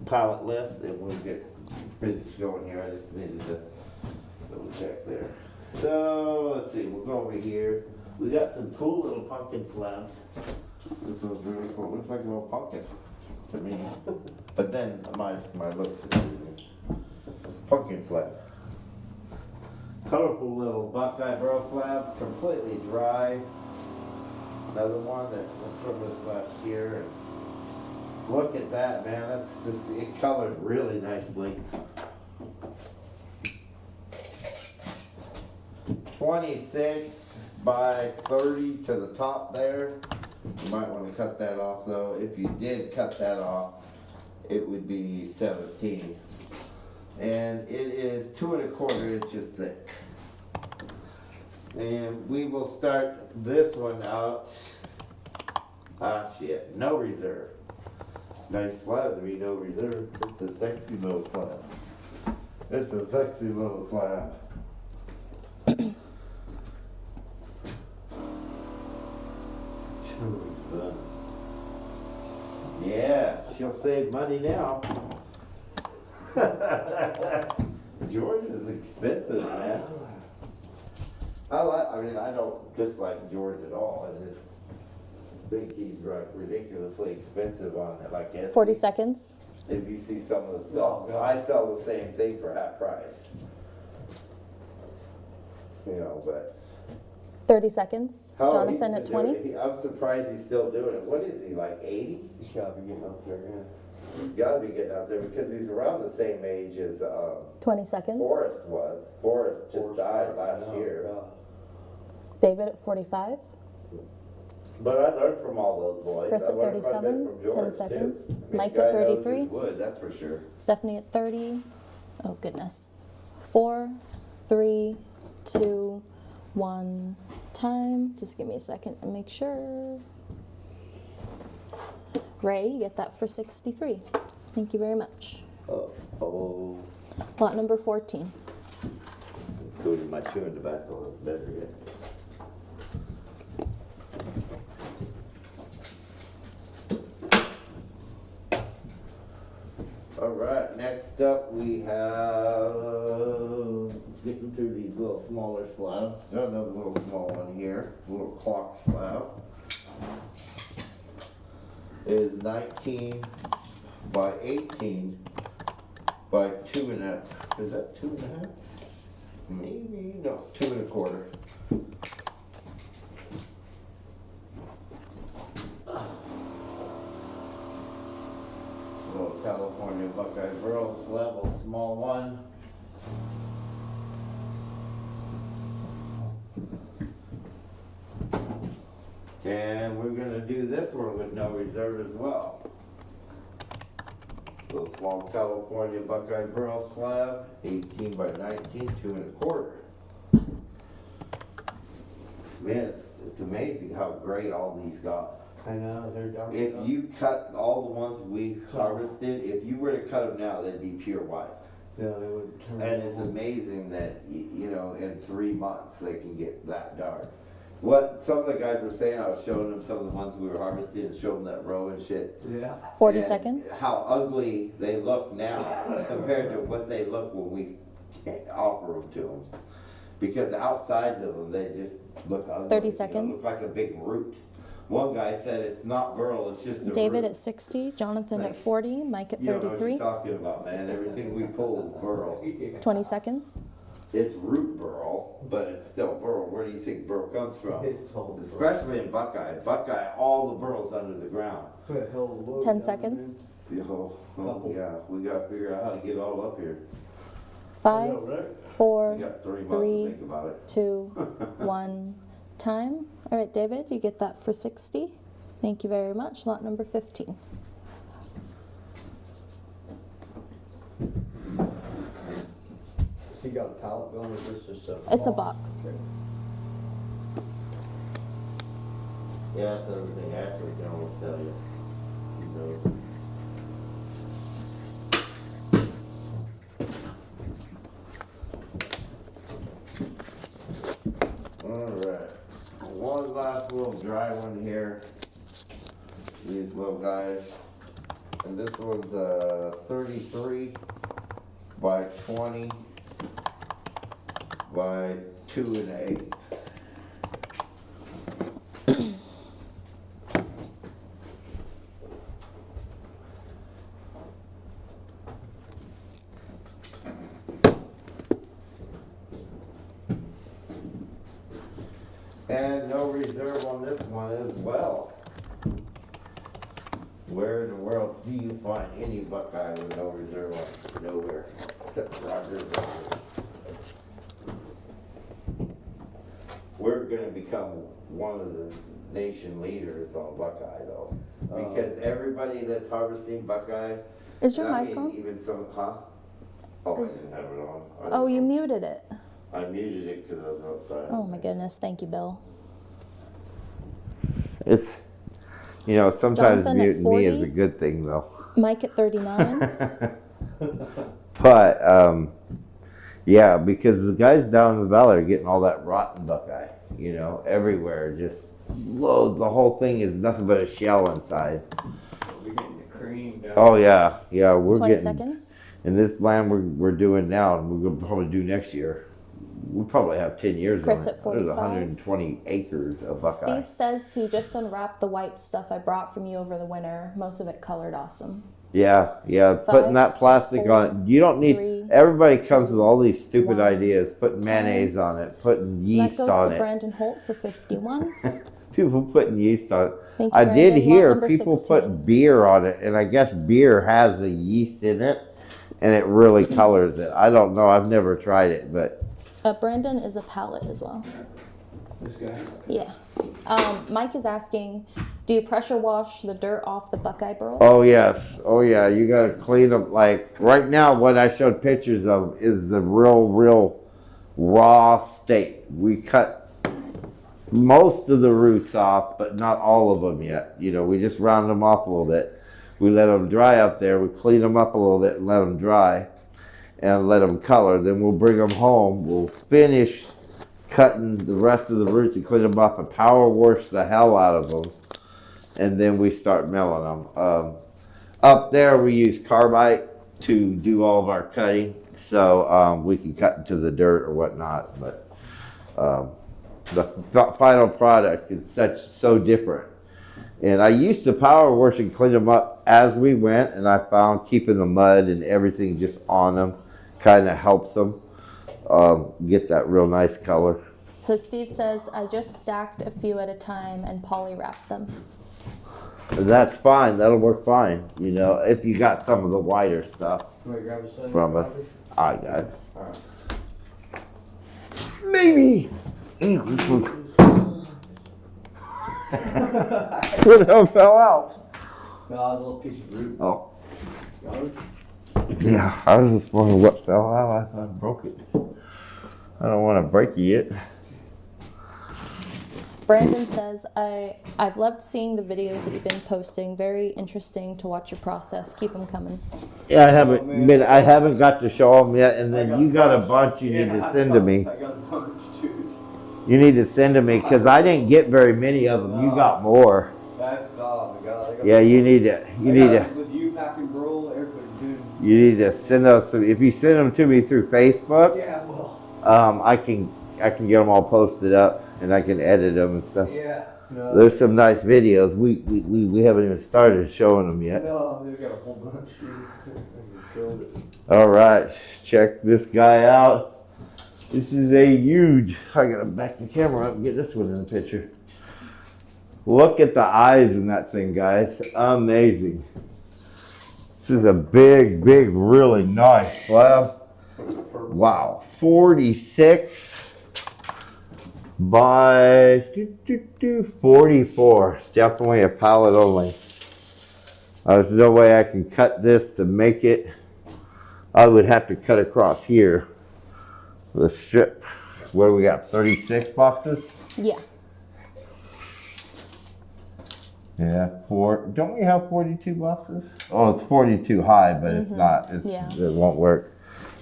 pilot list, and we'll get finished going here. I just needed to double check there. So let's see, we'll go over here. We got some cool little pumpkin slabs. This one's really cool. Looks like a little pumpkin to me. But then my looks is pumpkin slab. Colorful little Buckeye burl slab, completely dry. Another one that's from this last year. And look at that, man. It colored really nicely. 26 by 30 to the top there. You might want to cut that off though. If you did cut that off, it would be 17. And it is 2 1/4 inches thick. And we will start this one out. Shit, no reserve. Nice slab to be no reserve. It's a sexy little slab. It's a sexy little slab. Yeah, she'll save money now. George is expensive, man. I don't dislike George at all. I just think he's ridiculously expensive on it. Like Etsy. 40 seconds. If you see some of the stuff, I sell the same thing for half price. You know, but 30 seconds. how Jonathan he's at been doing 20. it, I'm surprised he's still doing it. What is he, like 80? He's gotta be getting up there, yeah. He's gotta be getting out there because he's around the same age as 20 seconds. Forrest was. Forrest just died last Oh, year. God. David at 45. But I learned from all those boys. Chris I at learned quite a bit 37, from George, 10 too. seconds. I mean, Mike guy at knows his 33. wood, that's for sure. Stephanie at 30. Oh, goodness. 4, 3, 2, 1. Time. Just give me a second to make sure. Ray, you get that for 63. Thank you very much. Oh, Lot number 14. go to my chewing tobacco, it's better yet. All right, next up we have, getting through these little smaller slabs. Got another little small one here, a little clock slab. It is 19 by 18 by 2 1/2. Is that 2 1/2? Maybe, no, 2 1/4. Little California Buckeye Burl slab, a small one. And we're gonna do this one with no reserve as well. Little small California Buckeye Burl slab, 18 by 19, 2 1/4. Man, it's amazing how great all these got. I know, they're dark. If you cut all the ones we harvested, if you were to cut them now, they'd be pure white. Yeah, they would turn. And it's amazing that, you know, in 3 months, they can get that dark. What some of the guys were saying, I was showing them some of the ones we were harvesting and showing them that row and shit. Yeah. 40 And seconds. how ugly they look now compared to what they look when we offer them to them. Because the outsides of them, they just look ugly. 30 you know, seconds. look like a big root. One guy said it's not burl, it's just a David root. at 60. Jonathan at Thanks. 40. Mike at You don't know what 33. you're talking about, man. Everything we pull is burl. 20 seconds. It's root burl, but it's still burl. Where do you think burl comes from? It's all Especially in Buckeye. Buckeye, all the burl's under the ground. 10 seconds. Yeah, we gotta figure out how to get all up here. 5, We 4, got 3 months Three. to think about it. 2, 1, time. All right, David, you get that for 60. Thank you very much. Lot number 15. You got a pallet going with this, just a. It's a box. Yeah, that's everything Ashley can almost tell you. She knows. Alright, one last little dry one here. These little guys. And this one's 33 by 20 by 2 1/8. And no reserve on this one as well. Where in the world do you find any Buckeye with no reserve on? Nowhere, except Roger. We're gonna become one of the nation leaders on Buckeye though. Because everybody that's harvesting Buckeye. Is your and I mic mean, on? even some, huh? Oh, I didn't have it on. Oh, you muted it. I muted it because I was outside. Oh my goodness. Thank you, Bill. It's, you know, sometimes Jonathan at muting me is 40? a good thing though. Mike at 39. But, yeah, because the guys down in the valley are getting all that rotten Buckeye, you know, everywhere. Just loads. The whole thing is nothing but a shell inside. We're getting the cream down. Oh yeah, yeah. We're 20 getting seconds. in this land we're doing now, and we're gonna probably do next year. We probably have 10 years Chris on it. at There's 45. 120 acres of Buckeye. Steve says he just unwrapped the white stuff I brought from you over the winter. Most of it colored awesome. Yeah, yeah. 5, Putting that plastic 4, on it. You don't need. 3, Everybody comes with all these stupid 1, ideas. Putting mayonnaise on it. Putting So yeast that goes on to it. Brandon Holt for 51. People putting yeast on it. Thank you, I Brandon. did Lot hear number people 16. put beer on it, and I guess beer has a yeast in it, and it really colors it. I don't know. I've never tried it, but Brandon is a pallet as well. This guy. Yeah. Mike is asking, do you pressure wash the dirt off the Buckeye burls? oh yes, oh yeah. You gotta clean them. Like right now, what I showed pictures of is the real raw state. We cut most of the roots off, but not all of them yet. You know, we just round them off a little bit. We let them dry up there. We clean them up a little bit and let them dry and let them color. Then we'll bring them home. We'll finish cutting the rest of the roots and clean them up and power wash the hell out of them. And then we start milling them. Up there we use carbide to do all of our cutting. So we can cut into the dirt or whatnot. But the final product is so different. And I used to power wash and clean them up as we went, and I found keeping the mud and everything just on them kind of helps them get that real nice color. So Steve says, I just stacked a few at a time and poly wrapped them. And that's fine. That'll work fine. You know, if you got some of the whiter stuff You want to grab a son? from us. I got it. Alright. Maybe. Ew, this was. What the hell fell out? No, a little piece of root. Oh. Got it? Yeah, I was just wondering what fell out. I thought I broke it. I don't want to break it. Brandon says, I've loved seeing the videos that you've been posting. Very interesting to watch your process. Keep them coming. Yeah, I haven't man. I haven't got to show them yet, and then I got you got a a bunch you need to send to me. I got a bunch too. You need to send to me because I didn't get very many of them. You got more. That's oh my god. I got Yeah, you need to. with you packing burl, everybody too. You need to send those. If you send them to me through Facebook, Yeah, well. I can get them all posted up, and I can edit them and stuff. Yeah. No, There's some nice videos. We haven't even started showing them yet. No, they've got a whole bunch too. Killed it. All right, check this guy out. This is a huge, I gotta back the camera up and get this one in the picture. Look at the eyes in that thing, guys. Amazing. This is a big, big, really nice slab. Wow, 46 by 44. It's definitely a pallet only. There's no way I can cut this to make it. I would have to cut across here. The strip. What do we got? 36 boxes? Yeah. Yeah, don't we have 42 boxes? Oh, it's 42 high, but it's not. It won't work.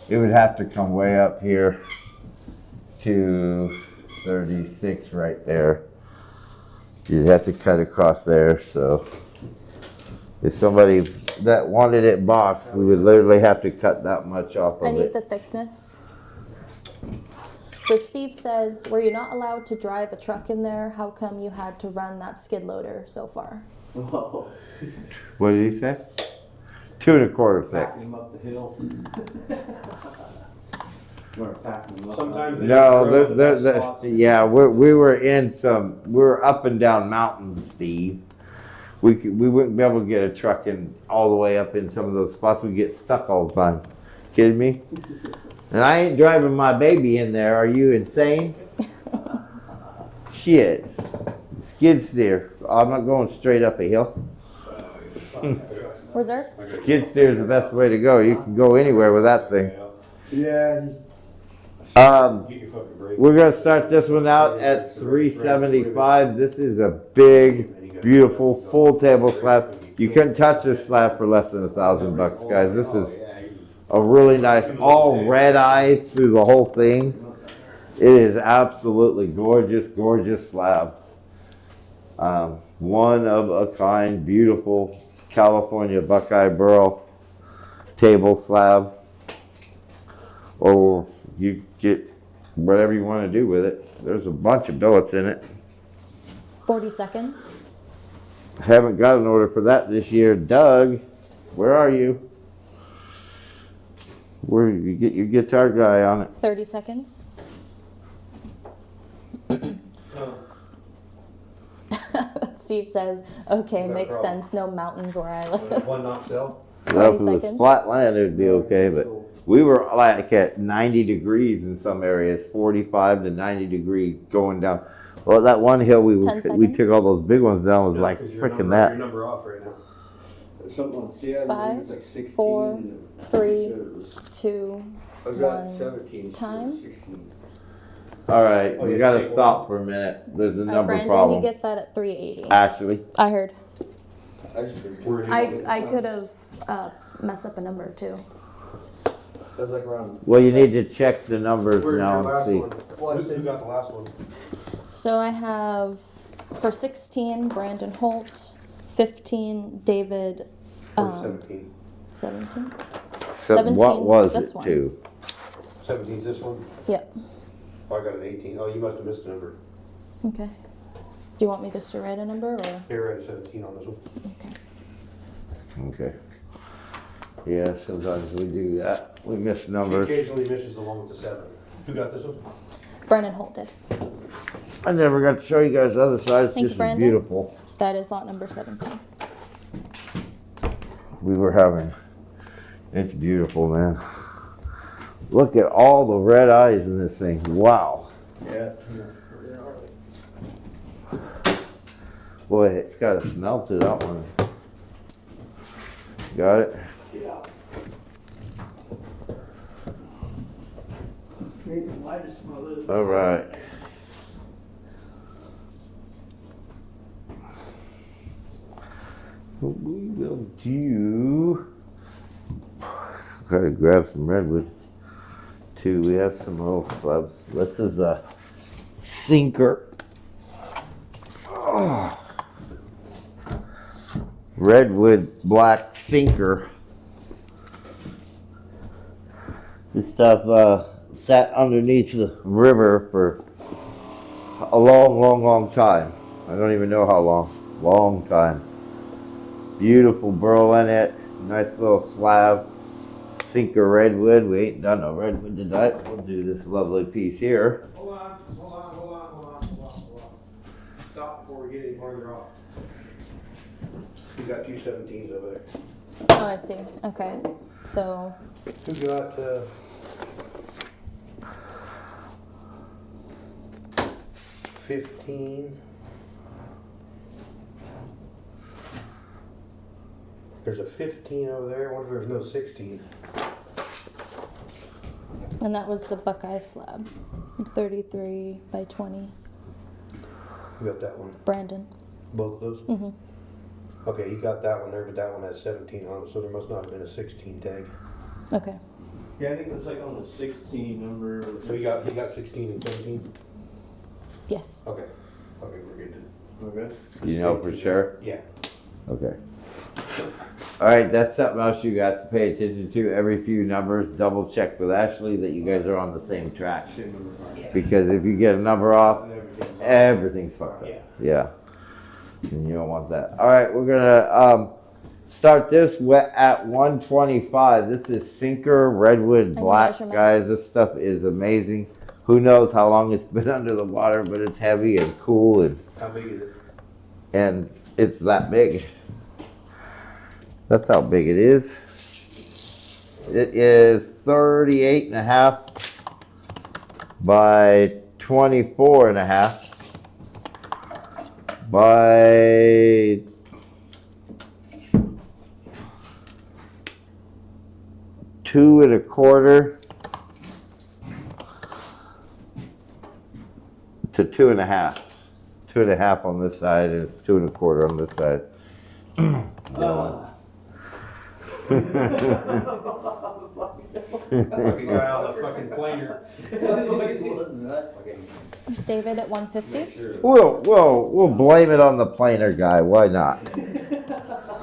It would have to come way up here to 36 right there. You'd have to cut across there. So if somebody that wanted it boxed, we would literally have to cut that much off of it. I need the thickness. So Steve says, were you not allowed to drive a truck in there? How come you had to run that skid loader so far? Whoa. What did he say? 2 1/4 thick. Packing him up the hill. We're packing him up. Sometimes they No, grow in the best spots. yeah, we were up and down mountains, Steve. We wouldn't be able to get a truck in all the way up in some of those spots. We get stuck all the time. Kidding me? And I ain't driving my baby in there. Are you insane? Shit. Skid steer. I'm not going straight up a hill. Reserve? Skid steer is the best way to go. You can go anywhere with that thing. Yeah. Get your fucking brakes. We're gonna start this one out at 375. This is a big, beautiful, full table slab. You couldn't touch this slab for less than $1,000, guys. This is a really nice, all red eyes through the whole thing. It is absolutely gorgeous, gorgeous slab. One of a kind, beautiful California Buckeye Burl table slab. Or you get whatever you want to do with it. There's a bunch of billets in it. 40 seconds. Haven't got an order for that this year. Doug, where are you? Where you get your guitar guy on it? 30 seconds. Steve says, okay, No makes problem. sense. No mountains where I live. One not sell? Well, if it 30 was seconds. flat land, it would be okay, but we were like at 90 degrees in some areas, 45 to 90 degree going down. Well, that one hill 10 we seconds. took all those big ones down was like Is your freaking number- that. Your number off right now. Something on Seattle, 5, it's like 16. 4, and 3, it was- 2, I was at 1. 17. time. 16. All right, Oh, we yeah, gotta take stop for a minute. There's a number Brandon, problem. you get that at 380. Ashley, I heard. I just been Where do you- I could have messed up a number too. That's like around. well, you need to check the numbers Where's now your and last see. one? Well, I Who said- got the last one? So I have for 16 Brandon Holt, 15 David, Or 17? 17. So 17's what was this it one. too? 17's this one? Yep. Oh, I got an 18. Oh, you must have missed a number. Okay. Do you want me just to write a number or? Here, write a 17 on this one. Okay. Okay. Yeah, sometimes we do that. We miss She numbers. occasionally misses the one with the 7. Who got this one? Brandon Holt did. I never got to show you guys the other side. It's Thank you, just as Brandon. beautiful. That is lot number 17. We were having. It's beautiful, man. Look at all the red eyes in this thing. Wow. Yeah. Boy, it's got a smell to that one. Got it? Yeah. Maybe the lightest one of those. All right. What we will do. Gotta grab some redwood too. We have some little slabs. This is a sinker. Oh. Redwood black sinker. This stuff sat underneath the river for a long time. I don't even know how long. Long time. Beautiful burl in it. Nice little slab. Sinker Redwood. We ain't done no Redwood tonight. We'll do this lovely piece here. Hold on. Stop before we get any farther off. You got 2 17s over there. Oh, I see. Okay. So, Who got, 15? There's a 15 over there. I wonder if there's no 16. and that was the Buckeye slab. 33 by 20. Who got that one? Brandon. Both of those? Mm-hmm. Okay, he got that one there, but that one has 17 on it, so there must not have been a 16 tag. Okay. Yeah, I think it's like on the 16 number. So he got 16 and 17? Yes. Okay. Okay, we're good then. Okay. You know for sure? Yeah. Okay. All right, that's something else you got to pay attention to. Every few numbers, double check with Ashleigh that you guys are on the same track. Same number. Because if you get a number off, Everything's everything's fucked up. Yeah. Yeah. And you don't want that. All right, we're gonna start this at 125. This is Sinker Redwood Any Black, measurements? guys. This stuff is amazing. Who knows how long it's been under the water, but it's heavy and cool, How big is it? and it's that big. That's how big it is. It is 38 and a half by 24 and a half by 2 1/4 to 2 1/2. 2 1/2 on this side, and it's 2 1/4 on this side. Fucking guy on the fucking planer. David at 150. We'll blame it on the planer guy. Why not?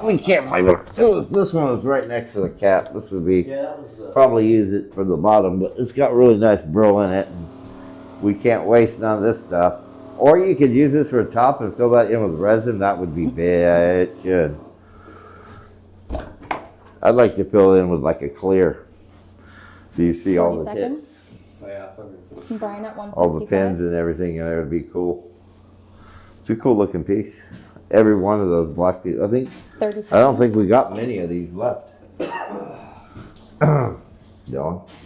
We can't blame it. This one was right next to the cap. This would be Yeah, that was. probably use it for the bottom, but it's got really nice burl in it. And we can't waste none of this stuff. Or you could use this for a top and fill that in with resin. That would be good. I'd like to fill it in with like a clear. Do you see all 40 the seconds. hits? Oh, yeah, Brian at 155. All the pins and everything in there would be cool. It's a cool looking piece. Every one of those black pieces. 30 seconds. I don't think we got many of these left. Dylan,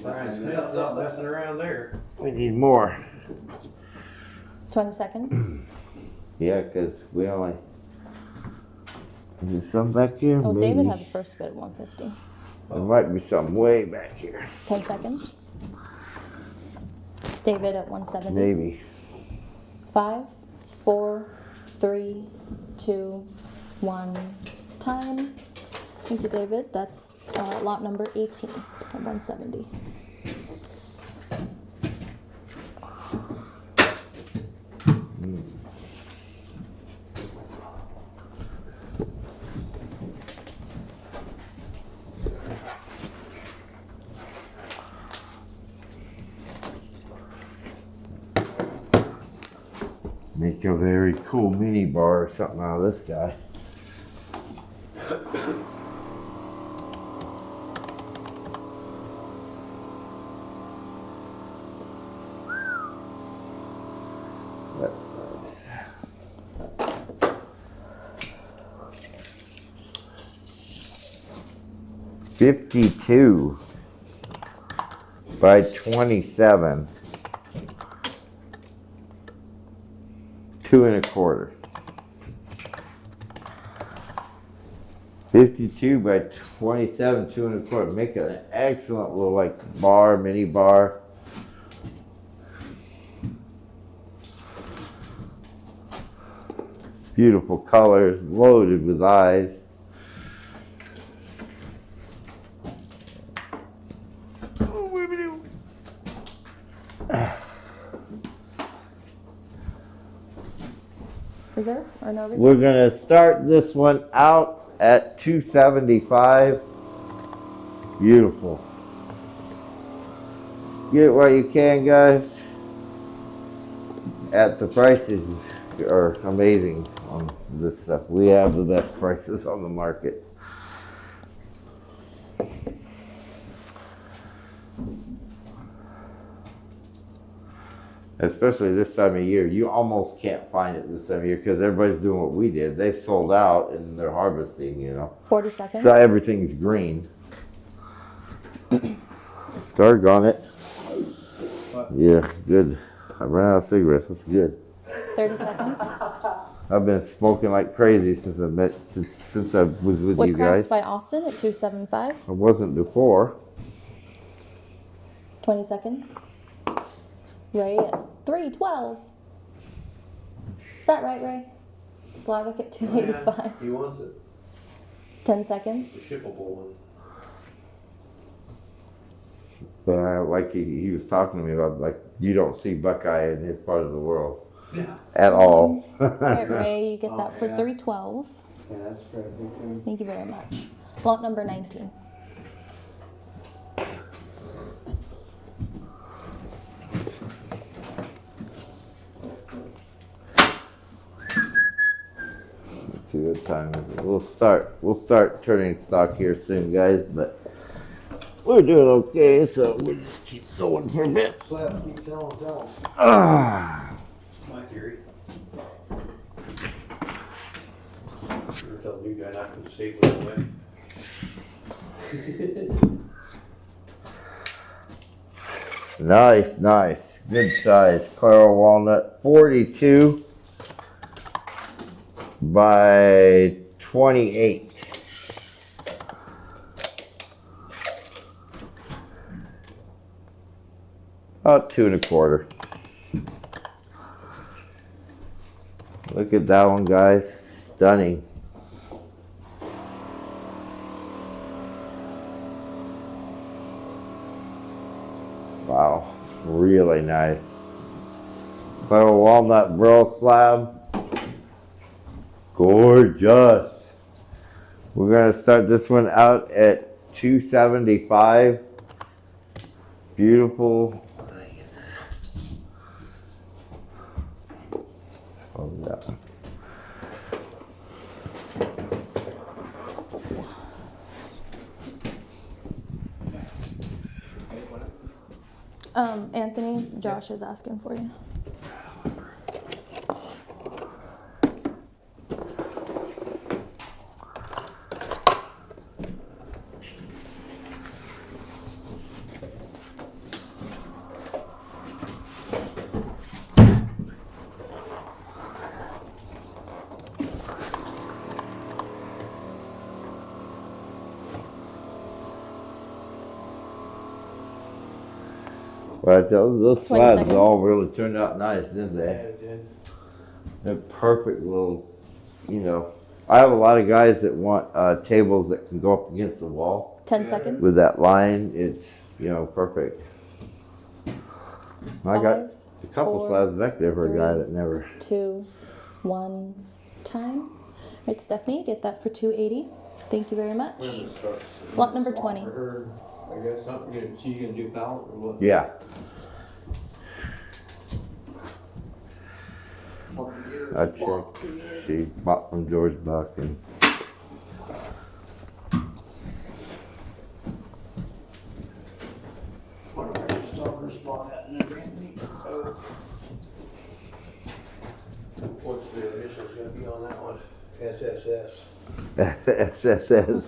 Brian Smith's not messing around there. we need more. 20 seconds. Yeah, because we only. Is there some back here? Oh, Maybe. David had the first bid at 150. There might be some way back here. 10 seconds. David at 170. Maybe. 5, 4, 3, 2, 1. Time. Thank you, David. That's lot number 18 at 170. Make a very cool mini bar or something out of this guy. That's nice. $52 by 27. 2 1/4. 52 by 27, 2 1/4. Make it an excellent little like bar, mini bar. Beautiful colors, loaded with eyes. Reserve or no reserve? We're gonna start this one out at 275. Beautiful. Get what you can, guys. At the prices are amazing on this stuff. We have the best prices on the market. Especially this time of year, you almost can't find it this time of year because everybody's doing what we did. They've sold out and they're harvesting, you know. 40 seconds. So everything's green. Doggone it. Yeah, good. I ran out of cigarettes. That's good. 30 seconds. I've been smoking like crazy since I was with you guys. Woodcrafts by Austin at 275. I wasn't before. 20 seconds. Ray at 312. Is that right, Ray? Slavic at 285. He wants it. 10 seconds. It's a shippable one. But like he was talking to me about, like, you don't see Buckeye in his part of the world at all. All right, Ray, you get that for yeah. 312. Yeah, that's fair. Thank you very much. Lot number 19. Let's see what time is it. We'll start turning stock here soon, guys, but we're doing okay, so we'll just keep going for a bit. Slabs, keep selling. Ah. My theory. Sure, tell the new guy not to staple it away. Nice. Good size. Carl walnut, 42 by 28. About 2 1/4. Look at that one, guys. Stunning. Wow, really nice. Little walnut burl slab. Gorgeous. We're gonna start this one out at 275. Beautiful. Oh, yeah. Anthony, Josh is asking for you. But those 20 slabs seconds. all really turned out nice, didn't Yeah, they? it did. They're perfect little, you know. I have a lot of guys that want tables that can go up against the wall 10 seconds. with that line. It's, you know, perfect. I got a couple 4, slabs back there for a guy 3, that never. 2, 1, time. Right, Stephanie, get that for 280. Thank you very much. Lot number 20. For her, I guess something, she's gonna do pallet or what? Yeah. I checked. She bought from George Buck and What's the initials gonna be on that one? SSS. SSS.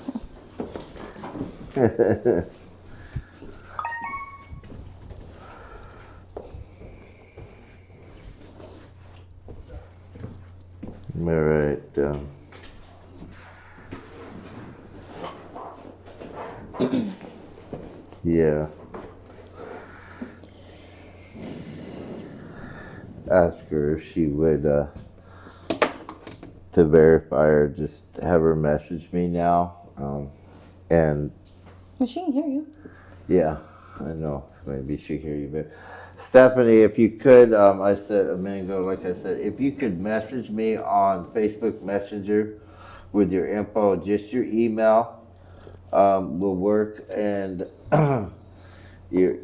All right. Yeah. Ask her if she would, to verify her, just have her message me now. And Well, she can hear you. yeah, I know. Maybe she can hear you, but Stephanie, if you could, I said a minute ago, like I said, if you could message me on Facebook Messenger with your info, just your email, will work. And if you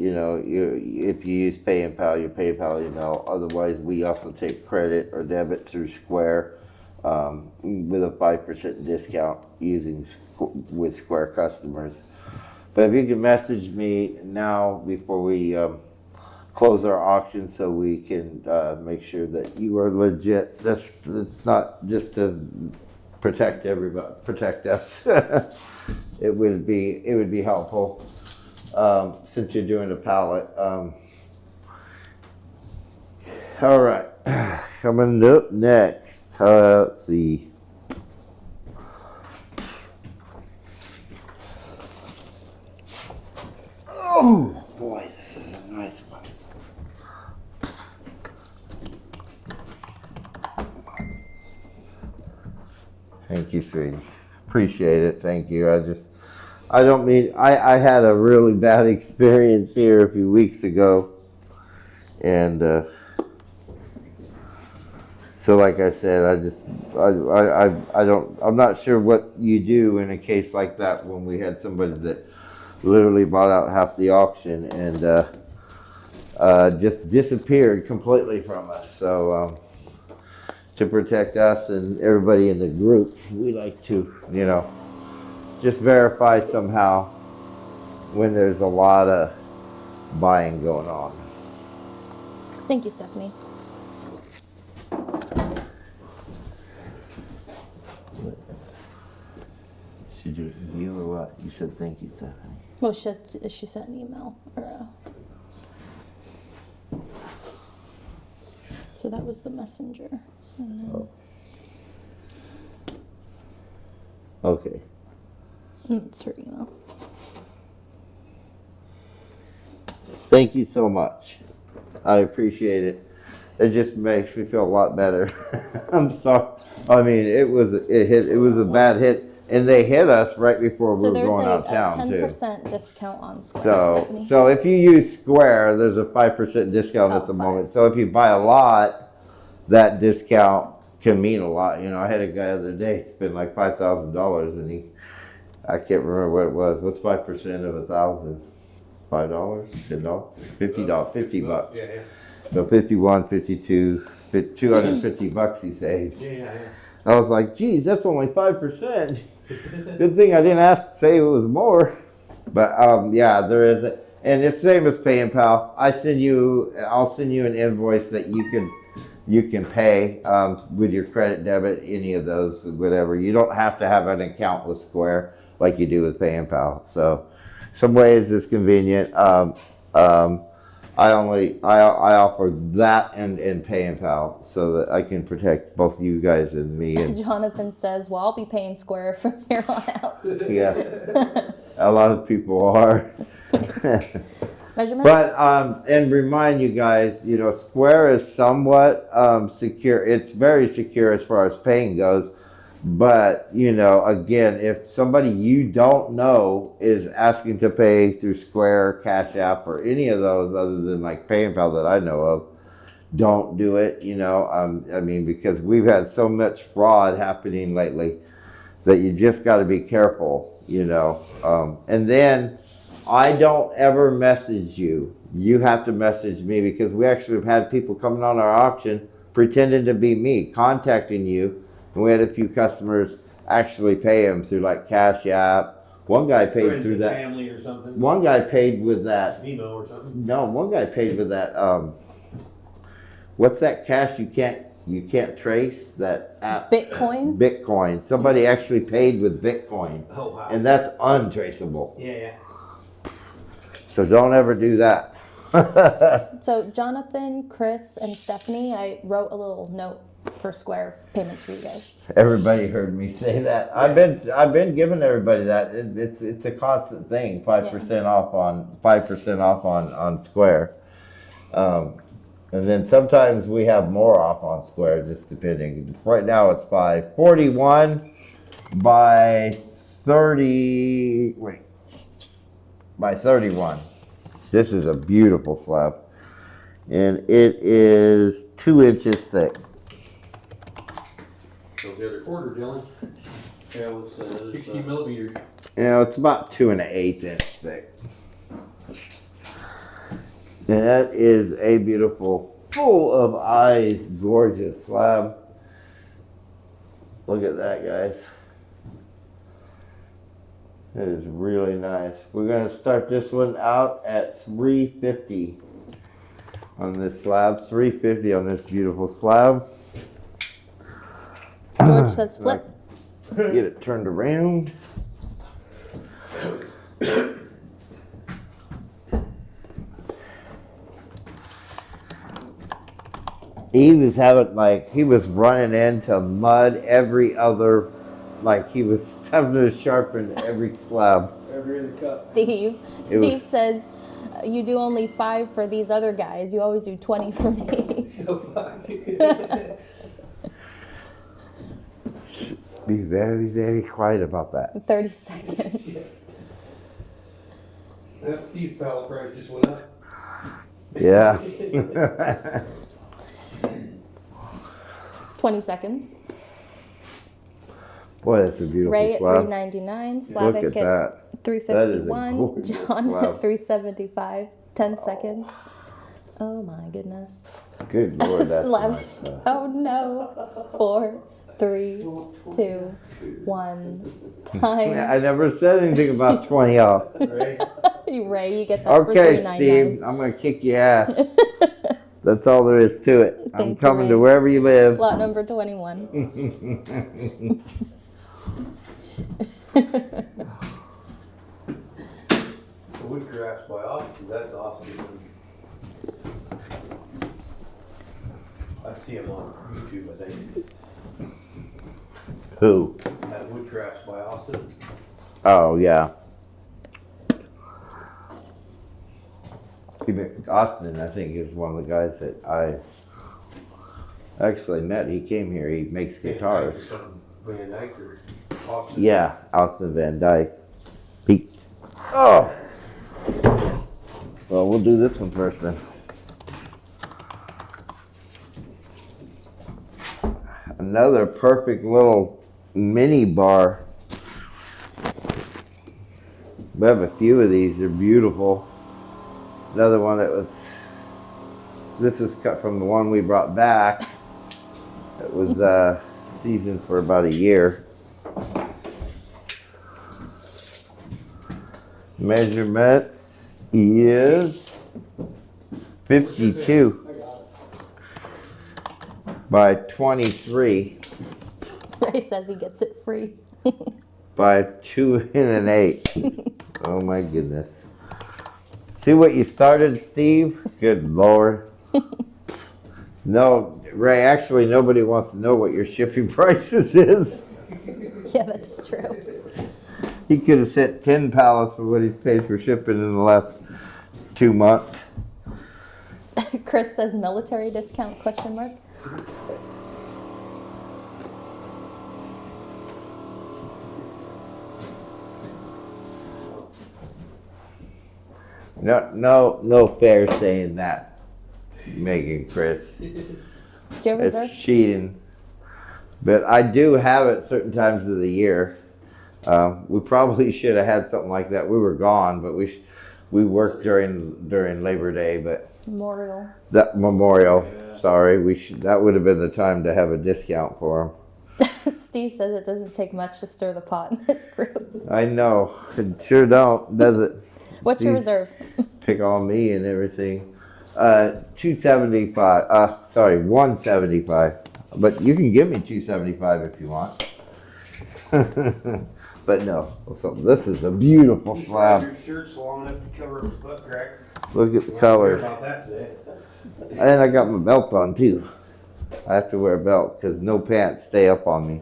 use PayPal, your PayPal email. Otherwise, we also take credit or debit through Square with a 5% discount with Square customers. But if you can message me now before we close our auction so we can make sure that you are legit. That's not just to protect everybody, protect us. It would be helpful since you're doing a pallet. All right, coming up next. Let's see. Oh boy, this is a nice one. Thank you, sweetie. Appreciate it. Thank you. I had a really bad experience here a few weeks ago. And so like I said, I'm not sure what you do in a case like that when we had somebody that literally bought out half the auction and just disappeared completely from us. So to protect us and everybody in the group, we like to, just verify somehow when there's a lot of buying going on. Thank you, Stephanie. Should you or what? You said thank you, Stephanie. Well, she sent an email. So that was the messenger. Oh. Okay. It's her email. Thank you so much. I appreciate it. It just makes me feel a lot better. I'm sorry. I mean, it was a bad hit, and they hit us right before we were going out of town too. So there's a 10% discount on Square, Stephanie. So if you use Square, there's a 5% discount at the moment. So if you buy a lot, that discount can mean a lot. I had a guy the other day spend like $5,000, and I can't remember what it was. What's 5% of 1,000? $5? $10? $50? $50. Yeah. So 51, 52, $250 he saved. Yeah. I was like, geez, that's only 5%. Good thing I didn't ask to say it was more. But yeah, there is and it's the same as Pay and Pal. I'll send you an invoice that you can pay with your credit, debit, any of those, whatever. You don't have to have an account with Square like you do with Pay and Pal. So some ways it's convenient. I offer that and Pay and Pal so that I can protect both you guys and me. And Jonathan says, well, I'll be paying Square from here on out. yeah, a lot of people are. Measurements? But and remind you guys, Square is somewhat secure. It's very secure as far as paying goes. But, again, if somebody you don't know is asking to pay through Square, Cash App, or any of those other than like Pay and Pal that I know of, don't do it, I mean, because we've had so much fraud happening lately that you just got to be careful, And then I don't ever message you. You have to message me because we actually have had people coming on our auction pretending to be me, contacting you. And we had a few customers actually pay them through like Cash App. One guy paid Friends through and that. family or something. One guy paid with that. Venmo or something. No, one guy paid with that. What's that cash you can't trace? That app. Bitcoin? Bitcoin. Somebody actually paid with Bitcoin. Oh wow. And that's untraceable. Yeah. So don't ever do that. So Jonathan, Chris, and Stephanie, I wrote a little note for Square payments for you guys. Everybody heard me say that. I've been giving everybody that. It's a constant thing. 5% off on Square. And then sometimes we have more off on Square, just depending. Right now it's by 41 by 30. Wait, by 31. This is a beautiful slab, and it is 2 inches thick. So the other quarter, Dylan. Yeah, what's 60 millimeters. It's about 2 1/8 inch thick. And that is a beautiful, full of eyes, gorgeous slab. Look at that, guys. It is really nice. We're going to start this one out at $350. on this slab. 350 on this beautiful slab. George says flip. Get it turned around. He was having he was running into mud every other, he was having to sharpen every slab. Every other cut. Steve says you do only 5 for these other guys. You always do 20 for me. Be very, very quiet about that. 30 seconds. That Steve's pallet price just went up. Yeah. 20 seconds. Boy, that's a beautiful Ray at slab. $3.99. Look Slavic at that. at That is a $3.51. gorgeous John slab. at $3.75. 10 seconds. Oh my goodness. Good Lord, that's Slab. nice stuff. Oh no. 4, 3, 2, 1. Time. I never said anything about 20 off. Right? Ray, you get that for Okay, $3.99. Steve, I'm going to kick your ass. That's all there is to it. I'm Thank you, coming to Ray. wherever you live. Lot number 21. The wood crafts by Austin, that's awesome. I see him on YouTube, I think. Who? That wood crafts by Austin. Oh, yeah. Austin, I think, is one of the guys that I actually met. He came here. He makes guitars. Van Dyke or Austin. Yeah, Austin Van Dyke. Oh! Well, we'll do this one first then. Another perfect little mini bar. We have a few of these. They're beautiful. Another one that was, this was cut from the one we brought back. It was seasoned for about a year. Measurements is 52 by 23 Ray says he gets it free. by 2 1/8. Oh my goodness. See what you started, Steve? Good Lord. No, Ray, actually nobody wants to know what your shipping prices is. Yeah, that's true. He could have sent 10 pallets for what he's paid for shipping in the last 2 months. Chris says military discount, question mark. No fair saying that, Megan, Chris. Do you reserve? It's cheating. But I do have it certain times of the year. We probably should have had something like that. We were gone, but we worked during Labor Day, but Memorial. that Memorial. Sorry, that would have been the time to have a discount for Steve says it doesn't take much to stir the pot in this group. them. I know, it sure don't, does it? What's your These- reserve? Pick on me and everything. 275. Sorry, 175. But you can give me 275 if you want. But no. So this is a beautiful slab. Your shirt's long enough to cover a butt crack. Look at the We'll color. hear about that today. And I got my belt on too. I have to wear a belt because no pants stay up on me.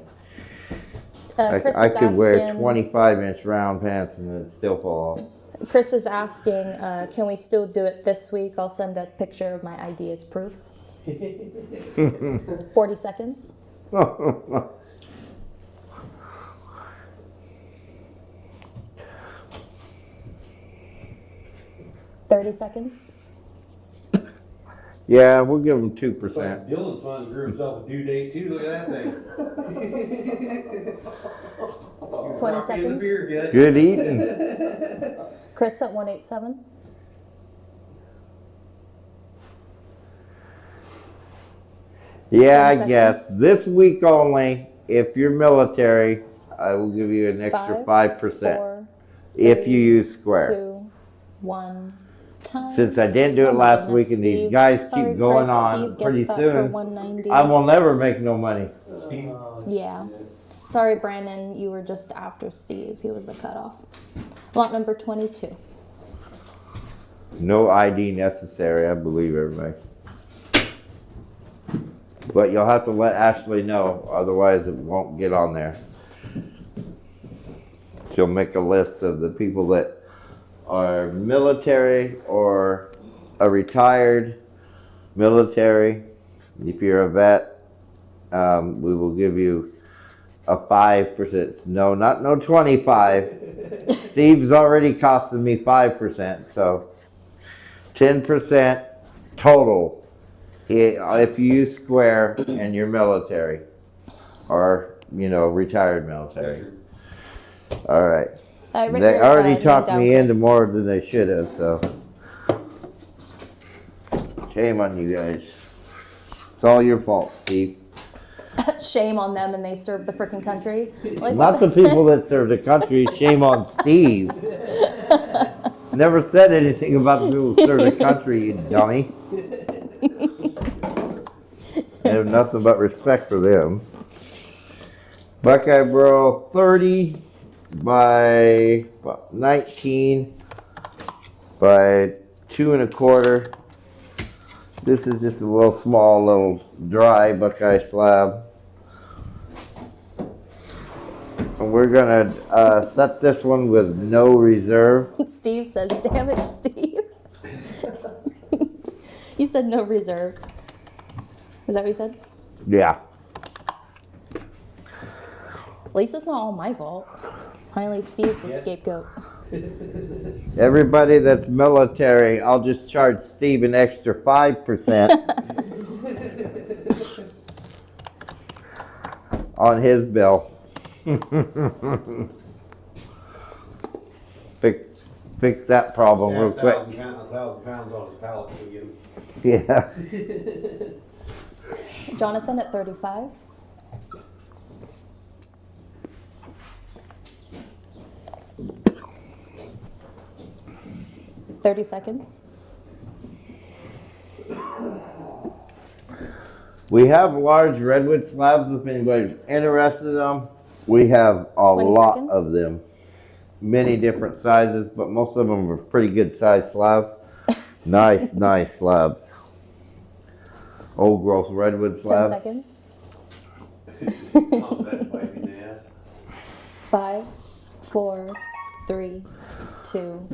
Chris I is could wear asking- 25-inch round pants and it'd still fall Chris is asking, can we still do it this week? I'll send a picture of my ID as proof. 40 seconds. off. 30 seconds. Yeah, we'll give them 2%. Dylan's fun to grew himself a due date too. Look at that thing. 20 Rocky in the seconds. beer, good. Good eating. Chris at 187. Yeah, 10 I guess. seconds. This week only, if you're military, I will give you an extra 5%. 4, If 3, you use square. 2, 1. time. Since I didn't do Oh it my last goodness, week and these Steve. guys Sorry, keep going Chris, on, Steve gets pretty that for soon 190. I will never make no money. Steve? Yeah. Sorry, Brandon, you were just after Steve. He was the cutoff. Lot number 22. No ID necessary, I believe everybody. But you'll have to let Ashleigh know, otherwise it won't get on there. She'll make a list of the people that are military or a retired military. If you're a vet, we will give you a 5%. No, no 25. Steve's already costing me 5%, so 10% total if you use square and you're military or, retired military. All right. They already talked me into more than they should have, so shame on you guys. It's all your fault, Steve. Shame on them, and they serve the freaking country. Like, Not the people that serve the country. Shame on Steve. Never said anything about the people who serve the country, you dummy. I have nothing but respect for them. Buckeye Burl 30 by 19 by 2 1/4. This is just a little small, little dry Buckeye slab. And we're gonna set this one with no reserve. Steve says, "Damn it, Steve." You said no reserve. Is that what you said? Yeah. At least it's not all my fault. Finally, Steve's the scapegoat. Everybody that's military, I'll just charge Steve an extra 5% on his bill. Fix that problem real quick. 1,000 pounds on his pallet to get him. Yeah. Jonathan at 35. $30 seconds. We have large redwood slabs if anybody's interested in them. We have a 20 lot seconds. of them. Many different sizes, but most of them are pretty good sized slabs. Nice slabs. Old growth redwood 10 slabs. seconds. Not bad, bite me in the ass. 5, 4, 3, 2,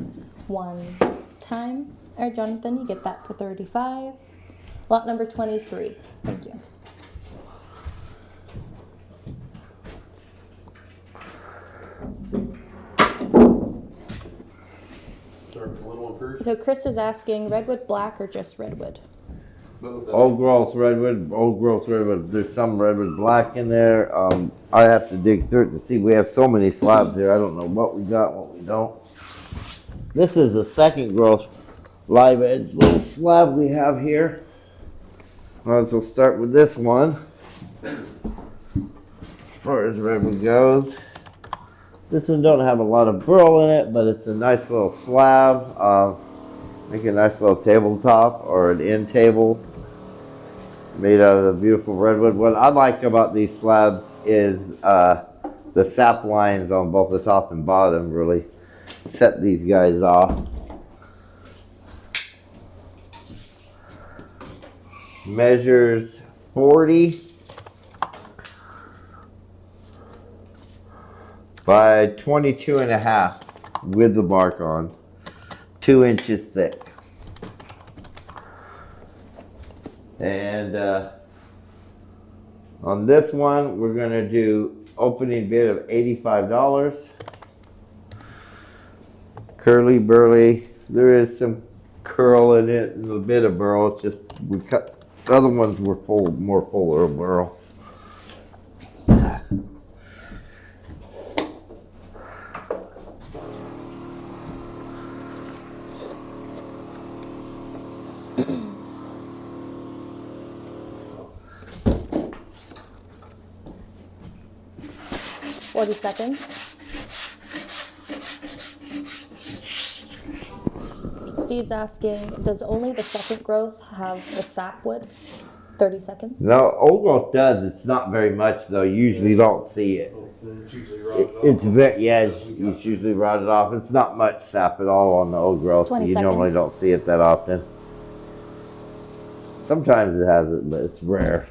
1. Time. All right, Jonathan, you get that for 35. Lot number 23. Thank you. Start with the little one first. So Chris is asking, redwood black or just redwood? Both. Old growth redwood. There's some redwood black in there. I have to dig through it to see. We have so many slabs here. I don't know what we got, what we don't. This is the second growth live edge little slab we have here. Might as well start with this one. As far as redwood goes. This one don't have a lot of burl in it, but it's a nice little slab. Make a nice little tabletop or an end table made out of the beautiful redwood. What I like about these slabs is the sap lines on both the top and bottom really set these guys off. Measures 40 by 22.5 with the bark on. 2 inches thick. And on this one, we're going to do opening bid of $85. Curly burly. There is some curl in it and a bit of burl. It's just we cut. The other ones were more fuller of burl. $40 seconds. Steve's asking, does only the second growth have the sapwood? 30 seconds. No, old growth does. It's not very much though. You usually don't see it. It's usually rotted off. It's very, yeah, it's usually rotted off. It's not much sap at all on the old growth, so 20 you normally seconds. don't see it that often. Sometimes it has it, but it's rare.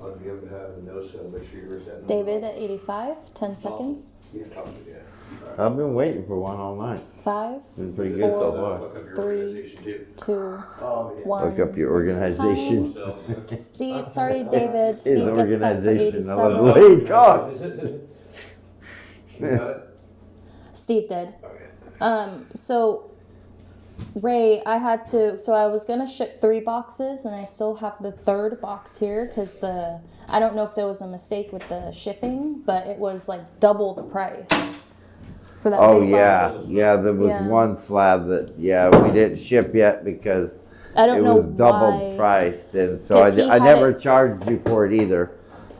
I'll be able to have a no sale, make sure you write that number. David at 85, 10 seconds. Yeah, talk to you. I've been waiting for one all night. 5, Been pretty good so Four. far. Fuck up your 3, organization too. 2, Oh, yeah. 1. Look up your organization. So, Steve, sorry, David. His Steve gets that for organization. I love 87. the way he talks. You got it? Steve did. Okay. So Ray, I had to, so I was gonna ship 3 boxes, and I still have the 3rd box here because I don't know if there was a mistake with the shipping, but it was like double the price for that. Oh big yeah, box. yeah. There was Yeah. one slab that we didn't ship yet because I don't it know was double why. priced, and so 'Cause he I had never it- charged you for it either.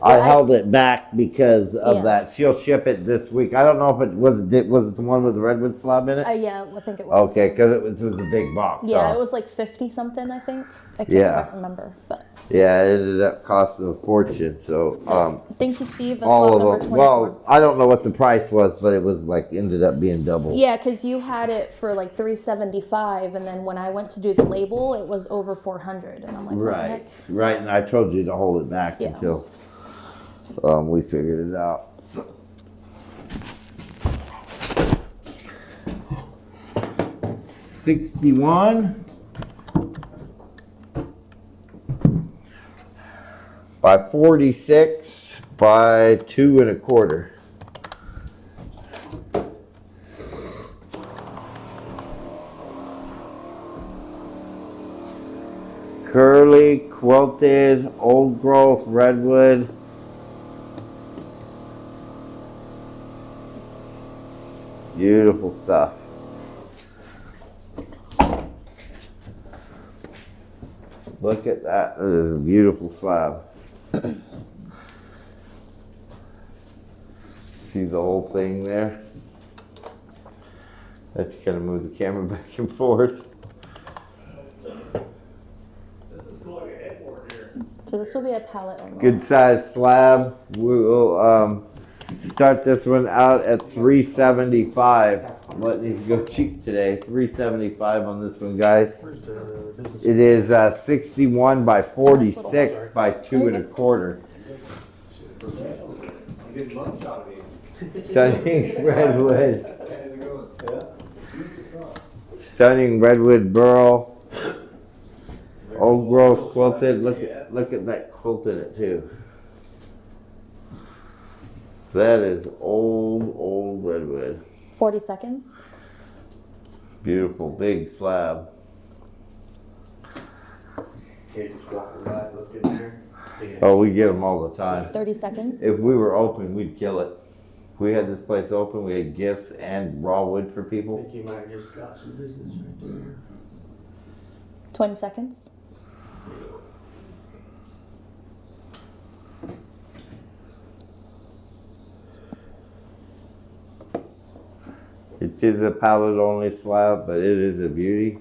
Yeah, I held it back because of Yeah. that. She'll ship it this week. I don't know if it was it the one with the redwood slab in it. Yeah, I think it was. Okay, because it was a big box. Yeah, so. it was like 50 something, I think. I can't Yeah. remember, but Yeah, it ended up costing a fortune. So thank you, Steve. That's all lot of number them. 24. Well, I don't know what the price was, but it was like ended up being double. Yeah, because you had it for like $375, and then when I went to do the label, it was over $400, and I'm like, what the Right, heck? right. And I told you to hold it back Yeah. until we figured it out. So. $61 by 46 by 2 1/4. Curly, quilted, old growth, redwood. Beautiful stuff. Look at that. That is a beautiful slab. See the whole thing there? I have to kind of move the camera back and forth. This is cool, like a headboard here. So this will be a pallet only. Good size slab. We'll start this one out at $375. I'm letting these go cheap today. $375 on this one, guys. Where's the business? It is 61 by 46 by 2 1/4. I'm getting lunch out of me. Stunning redwood. Yeah? Stunning redwood burl. Old growth quilted. Look at that quilt in it too. That is old redwood. 40 seconds. Beautiful big slab. Can't just walk around, look in there. Oh, we get them all the time. 30 seconds. If we were open, we'd kill it. If we had this place open, we had gifts and raw wood for I people. think you might have just got some business right there. 20 seconds. It is a pallet only slab, but it is a beauty.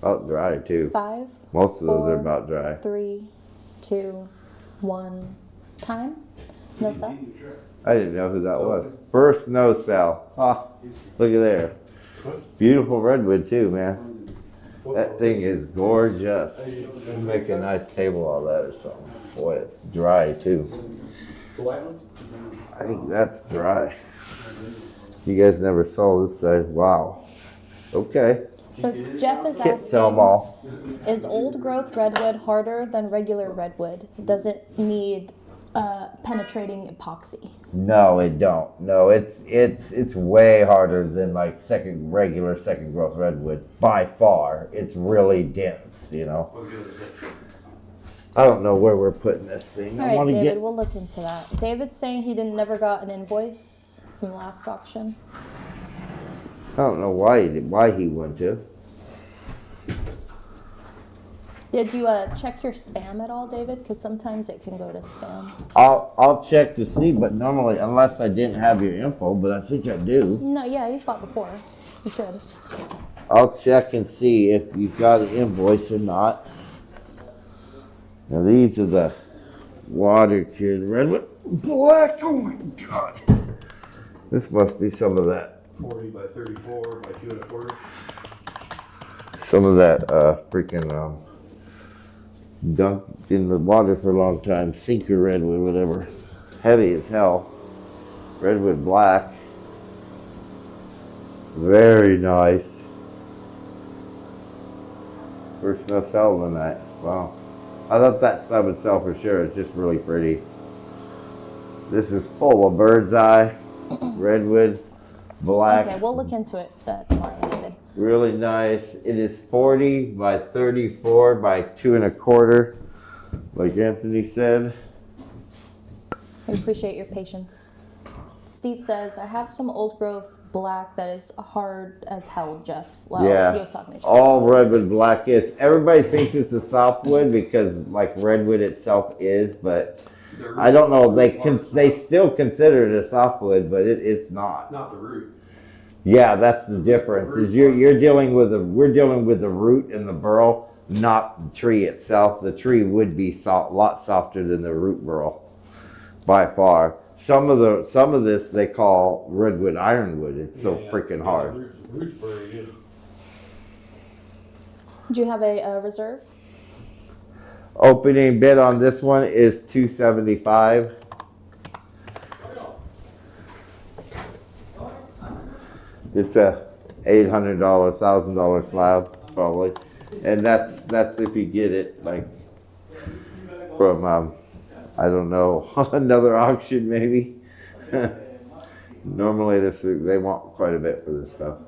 About dry too. 5, Most of those are 4, about dry. 3, 2, 1. Time. No sell. I didn't know who that was. First no sell. Ah, look at there. Beautiful redwood too, man. That thing is gorgeous. We'll make a nice table out of that or something. Boy, it's dry too. The white one? I think that's dry. You guys never saw this side. Wow. Okay. So Jeff is Can't sell them asking, all. is old growth redwood harder than regular redwood? Does it need penetrating epoxy? No, it don't. No, it's way harder than like regular second growth redwood by far. It's really dense, you know. What good is it? I don't know where we're putting this thing. All I right, want to David, get. we'll look into that. David's saying he never got an invoice from the last auction. I don't know why he went to. Did you check your spam at all, David? Because sometimes it can go to spam. I'll check to see, but normally unless I didn't have your info, but I think I do. No, yeah, he's bought before. You should. I'll check and see if you've got an invoice or not. Now these are the water kid Redwood Black. Oh my God. This must be some of that. 40 by 34 by 2 1/4. Some of that freaking dunked in the water for a long time. Sinker redwood, whatever. Heavy as hell. Redwood Black. Very nice. First no sell tonight. Wow. I thought that slab would sell for sure. It's just really pretty. This is full of bird's eye. Redwood Black. Okay, we'll look into it tomorrow, David. Really nice. It is 40 by 34 by 2 1/4, like Anthony said. We appreciate your patience. Steve says, I have some old growth black that is hard as hell, Jeff. Well, he Yeah, was talking to Jeff. all Redwood Black is. Everybody thinks it's a softwood because like Redwood itself is, but I don't know. They still consider it a softwood, but it's not. Not the root. Yeah, that's the difference. Is we're dealing with the root and the burl, not the tree itself. The tree would be a lot softer than the root burl, by far. Some of this they call redwood ironwood. It's so freaking hard. Root's very good. Do you have a reserve? Opening bid on this one is $275. It's a $800, $1,000 slab probably, and that's if you get it like from I don't know, another auction maybe. Normally they want quite a bit for this stuff.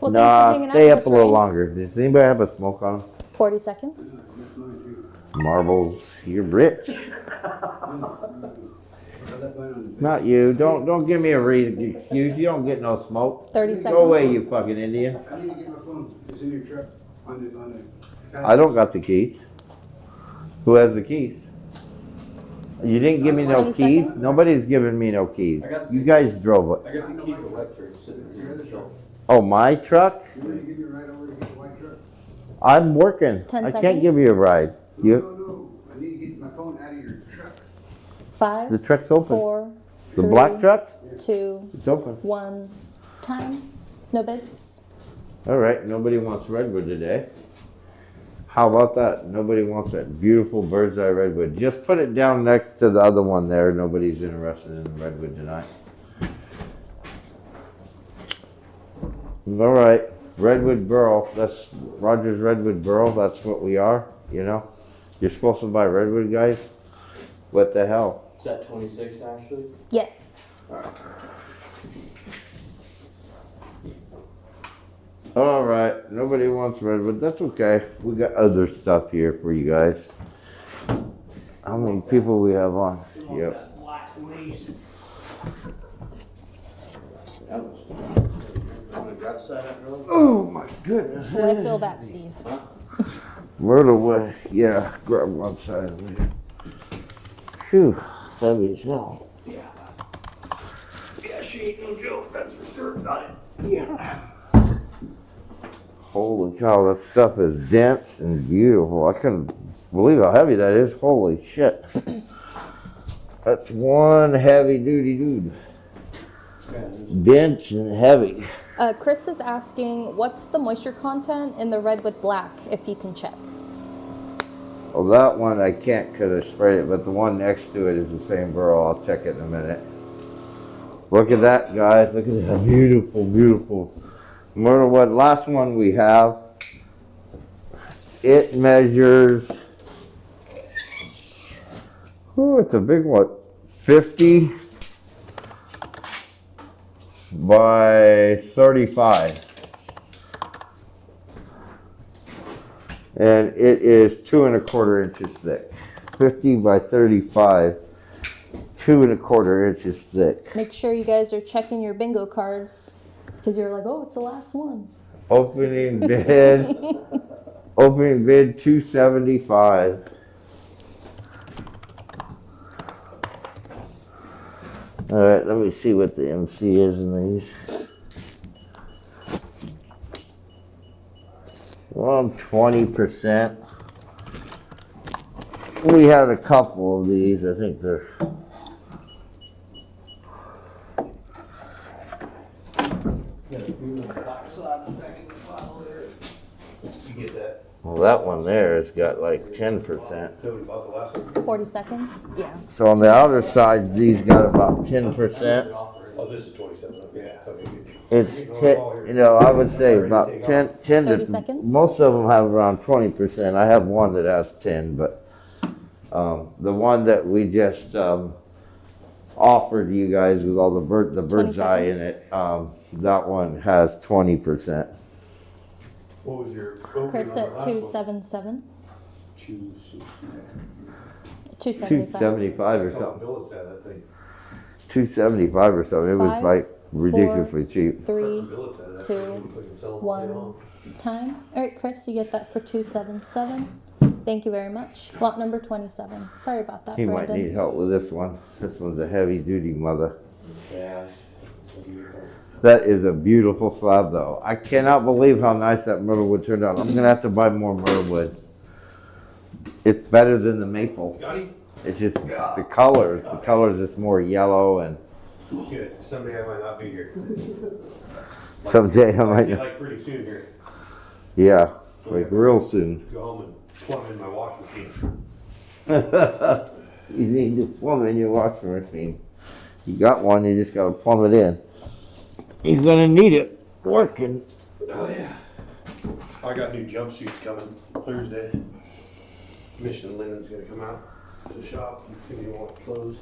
Well, Nah, thanks for hanging stay out up with a us, little Ray. longer. Does anybody have a smoke on them? 40 seconds. Marbles, you're rich. Not you. Don't give me a excuse. You don't get no smoke. 30 seconds. Go away, you fucking Indian. I need to get my phone. It's in your truck. On the. I don't got the keys. Who has the keys? You didn't give me no 20 keys. seconds. Nobody's giving me no keys. I got the You guys drove it. I got the key to electric sitting here on the shelf. Oh, my truck? You want to give me a ride over to get the white truck? I'm working. 10 I can't seconds. give you a ride. You? No. I need to get my phone out of your truck. 5, The truck's open. 4, The 3, black truck? 2, It's open. 1. Time. No bids. All right. Nobody wants redwood today. How about that? Nobody wants that beautiful bird's eye redwood. Just put it down next to the other one there. Nobody's interested in the redwood tonight. All right. Redwood Burl. That's Roger's Redwood Burl. That's what we are. You know, you're supposed to buy redwood, guys. What the hell? Is that 26, Ashley? Yes. All right. Nobody wants redwood. That's okay. We got other stuff here for you guys. How many people we have on? Yep. Oh my goodness. I feel that, Steve. Right away. Yeah, grab one side of it. Phew, heavy as hell. Yeah, she ain't no joke, that's for sure. Got it. Yeah. Holy cow, that stuff is dense and beautiful. I couldn't believe how heavy that is. Holy shit. That's one heavy duty dude. Dense and heavy. Chris is asking, what's the moisture content in the Redwood Black, if you can check? Well, that one I can't because I sprayed it, but the one next to it is the same burl. I'll check it in a minute. Look at that, guys. Look at that beautiful, beautiful. Remember what last one we have? It measures, oh, it's a big one, 50 by 35. And it is 2 1/4 inches thick. 50 by 35, 2 1/4 inches thick. Make sure you guys are checking your bingo cards, because you're like, oh, it's the last one. Opening bid, opening bid 275. All right, let me see what the MC is in these. Well, 20%. We had a couple of these. I think they're. You get that? Well, that one there has got like 10%. Nobody bought the last one? 40 seconds? Yeah. So on the outer side, these got about 10%. Oh, this is 27, okay. Okay, good. It's 10, you know, I would say about 10 30 to, seconds? most of them have around 20%. I have one that has 10, but the one that we just offered you guys with all the bird's eye in seconds? it, that one has 20%. What was your opening Chris on the at last one? 277. 275. 275 or Couple something. billets out of that thing. 275 or something. It was 5, like ridiculously cheap. 3, Couple billets out of that thing. 2, You can sell them all day 1 long. time. All right, Chris, you get that for 277. Thank you very much. Lot number 27. Sorry about that, He might Brandon. need help with this one. This one's a heavy duty mother. Yeah. That is a beautiful slab though. I cannot believe how nice that myrtle wood turned out. I'm gonna have to buy more myrtle wood. It's better than the maple. Got him? It's just the colors. The colors is more yellow and Good. Someday I might not be here. someday I might Be not. like pretty soon here. Yeah, like real soon. Go home and plumb in my washing machine. You need to plumb in your washing machine. You got one, you just gotta plumb it in. You're gonna need it working. Oh yeah. I got new jumpsuits coming Thursday. Mission Linen's gonna come out to the shop and see me want clothes.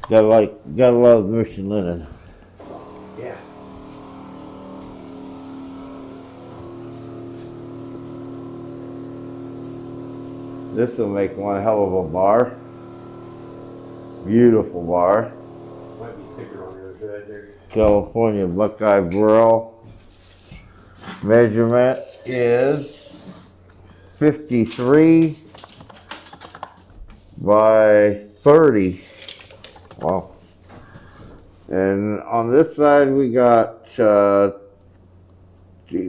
Gotta love Mission Linen. Yeah. This will make one hell of a bar. Beautiful bar. Might be thicker on the other side there. California Buckeye Burl. Measurement is 53 by 30. Wow. And on this side we got, gee,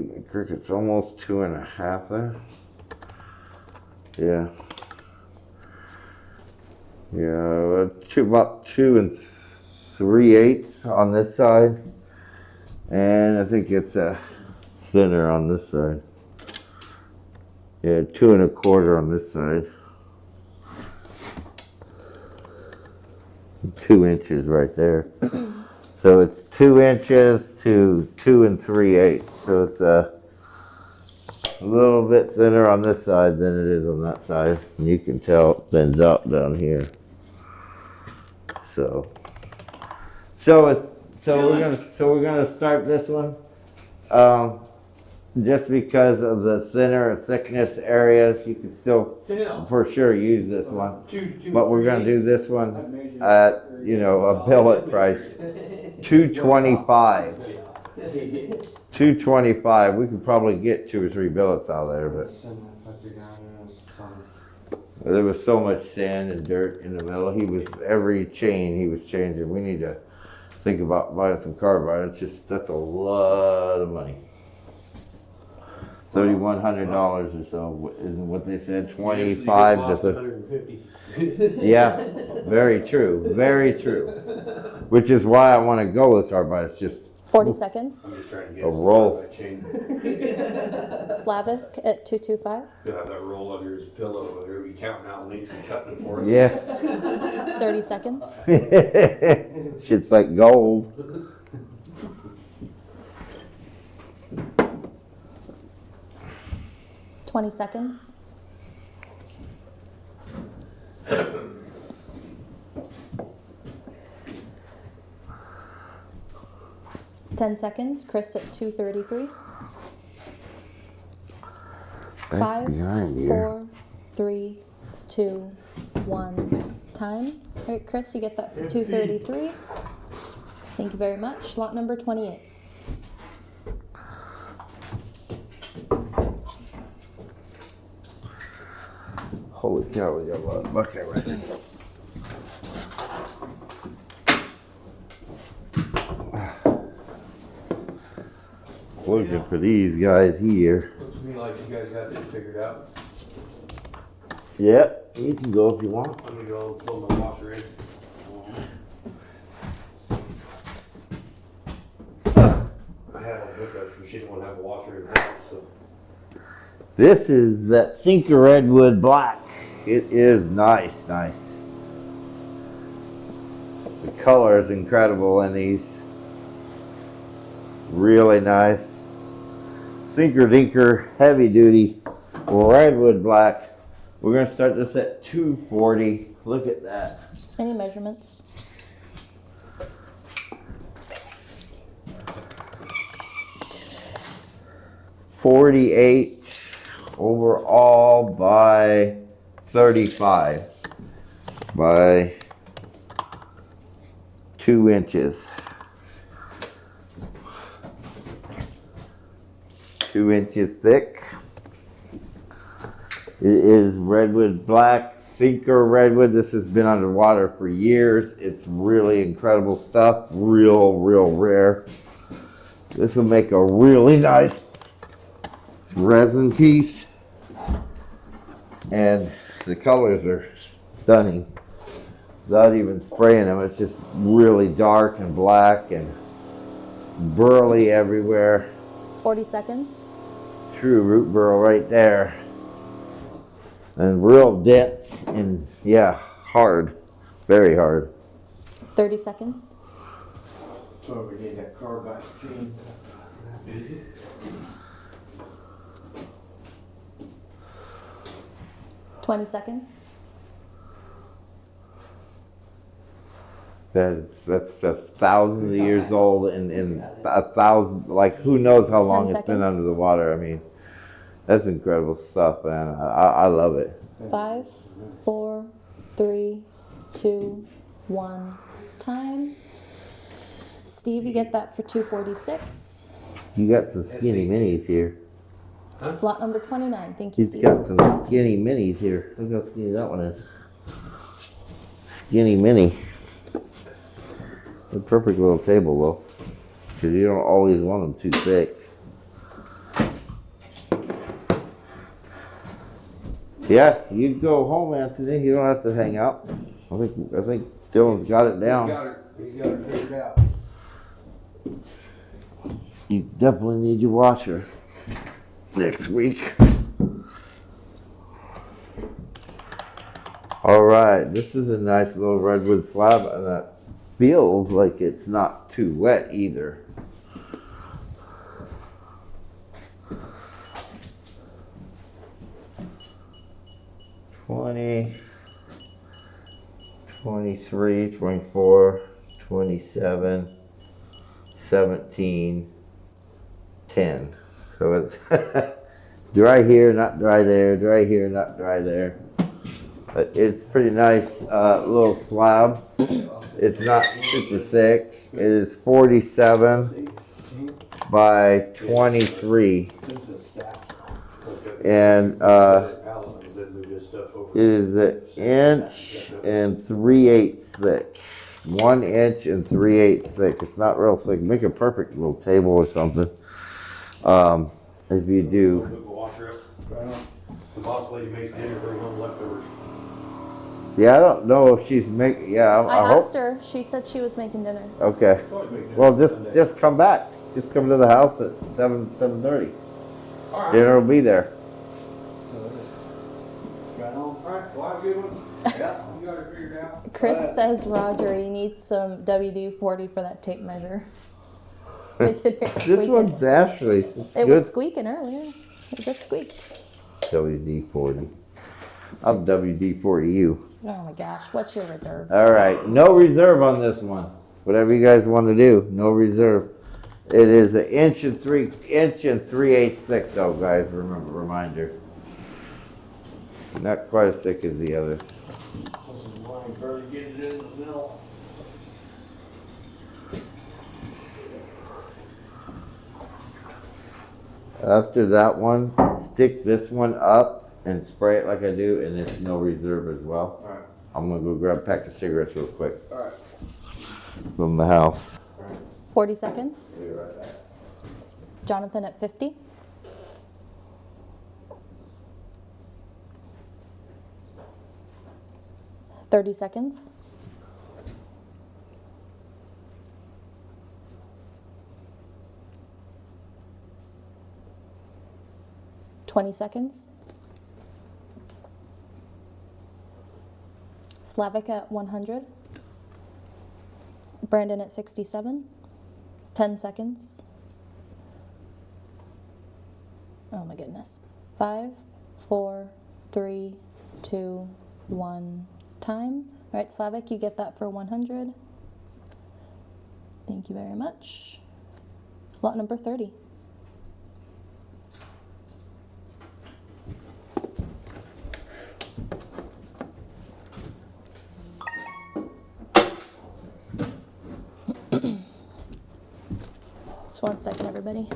my cricket's almost 2.5 there. Yeah. Yeah, about 2 3/8 on this side. And I think it's thinner on this side. Yeah, 2 1/4 on this side. 2 inches right there. So it's 2 inches to 2 3/8. So it's a little bit thinner on this side than it is on that side. And you can tell it thins out down here. So we're gonna start this one. Just because of the thinner thickness areas, you can still for sure use this one. But we're gonna do this one at, you know, a billet price, $225. $225. We could probably get 2 or 3 billets out of there, but there was so much sand and dirt in the middle. Every chain he was changing. We need to think about buying some carbide. That's a lot of money. $3,100 or so isn't what they said. 25 to 150. Yeah, very true, very true. Which is why I want to go with carbide. It's just 40 seconds. I'm just trying to get A roll. that chain. Slavic at 225. You'll have that roll under his pillow, where he'll be counting out links and cutting it for us. yeah. 30 seconds. Shit's like gold. $20 seconds. $10 seconds. Chris at 233. That's behind you. 4, 3, 2, 1. Time. All right, Chris, you get that for 233. Thank you very much. Lot number 28. Holy cow, we got a lot of Buckeye right now. Looking for these guys here. Looks to me like you guys got this figured out. Yep, you can go if you want. I'm gonna go plug my washer in. I have a hookup, so she didn't want to have a washer in the house, so. This is that Sinker Redwood Black. It is nice, nice. The color is incredible in these. Really nice. Sinker Dinker Heavy Duty Redwood Black. We're going to start this at 240. Look at that. Any measurements? $48 overall by 35 by 2 inches. 2 inches thick. It is Redwood Black, Sinker Redwood. This has been underwater for years. It's really incredible stuff. Real rare. This will make a really nice resin piece. And the colors are stunning. Without even spraying them, it's just really dark and black and burly everywhere. 40 seconds. True root burl right there. And real dense and yeah, hard. Very hard. 30 seconds. So we need that car back machine. 20 seconds. That's thousands of years old and a thousand, like who knows how long 10 it's been seconds. under the water. I mean, that's incredible stuff, man. I love it. 5, 4, 3, 2, 1. Time. Steve, you get that for 246. You got some skinny minis here. Lot number 29. Thank you, He's Steve. got some skinny minis here. Look how skinny that one is. Skinny mini. A perfect little table though, because you don't always want them too thick. Yeah, you go home, Anthony. You don't have to hang out. I think Dylan's got it down. He's got it figured out. You definitely need your washer next week. All right, this is a nice little redwood slab, and it feels like it's not too wet either. $20, $23, $24, $27, $17, $10. So it's dry here, not dry there, dry here, not dry there. But it's pretty nice little slab. It's not super thick. It is 47 by 23. And it is an inch and 3/8 thick. 1 inch and 3/8 thick. It's not real thick. Make a perfect little table or something. If you do. Put the washer up. The boss lady makes dinner, bring home leftovers. Yeah, I don't know if she's making. Yeah, I I hope. asked her. She said she was making dinner. Okay. Always make dinner. Well, just come back. Just come to the house at 7:30. All right. Dinner will be there. Right on. All right, well, have a good one. Yeah, you got it figured out. Chris says, Roger, you need some WD-40 for that tape measure. They could hear it This squeaking. one's Ashley. It's It good. was squeaking earlier. It just squeaked. WD-40. I'm WD-40 you. Oh my gosh, what's your reserve? All right, no reserve on this one. Whatever you guys want to do, no reserve. It is an inch and 3/8 thick, though, guys. Remember, reminder. Not quite as thick as the other. This is mine, barely getting it in the middle. After that one, stick this one up and spray it like I do, and it's no reserve as well. All right. I'm gonna go grab a pack of cigarettes real quick All right. from the house. 40 seconds. Be right back. Jonathan at 50. $30. 20. Slavic at 100. Brandon at 67. 10 seconds. Oh my goodness. 5, 4, 3, 2, 1. Time. All right, Slavic, you get that for 100. Thank you very much. Lot number 30. Just 1 second, everybody.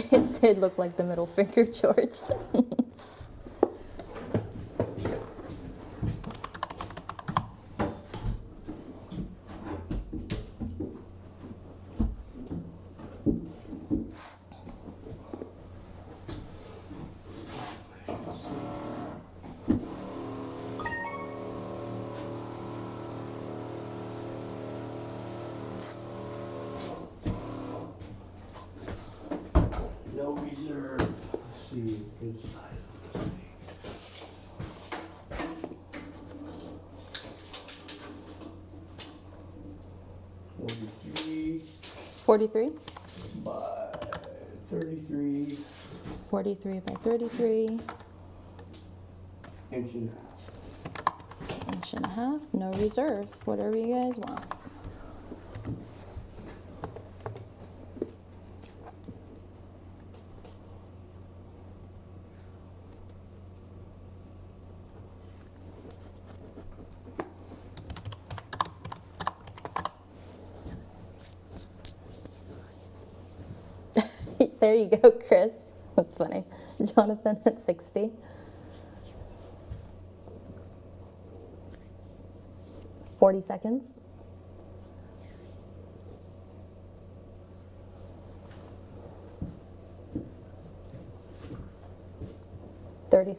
It did look like the middle finger, George. No reserve. Let's see. Good size. 43 43. by 33. 43 by 33. Inch and a half. Inch and a half. No reserve. Whatever you guys want. There you go, Chris. That's funny. Jonathan at 60. $40. 30.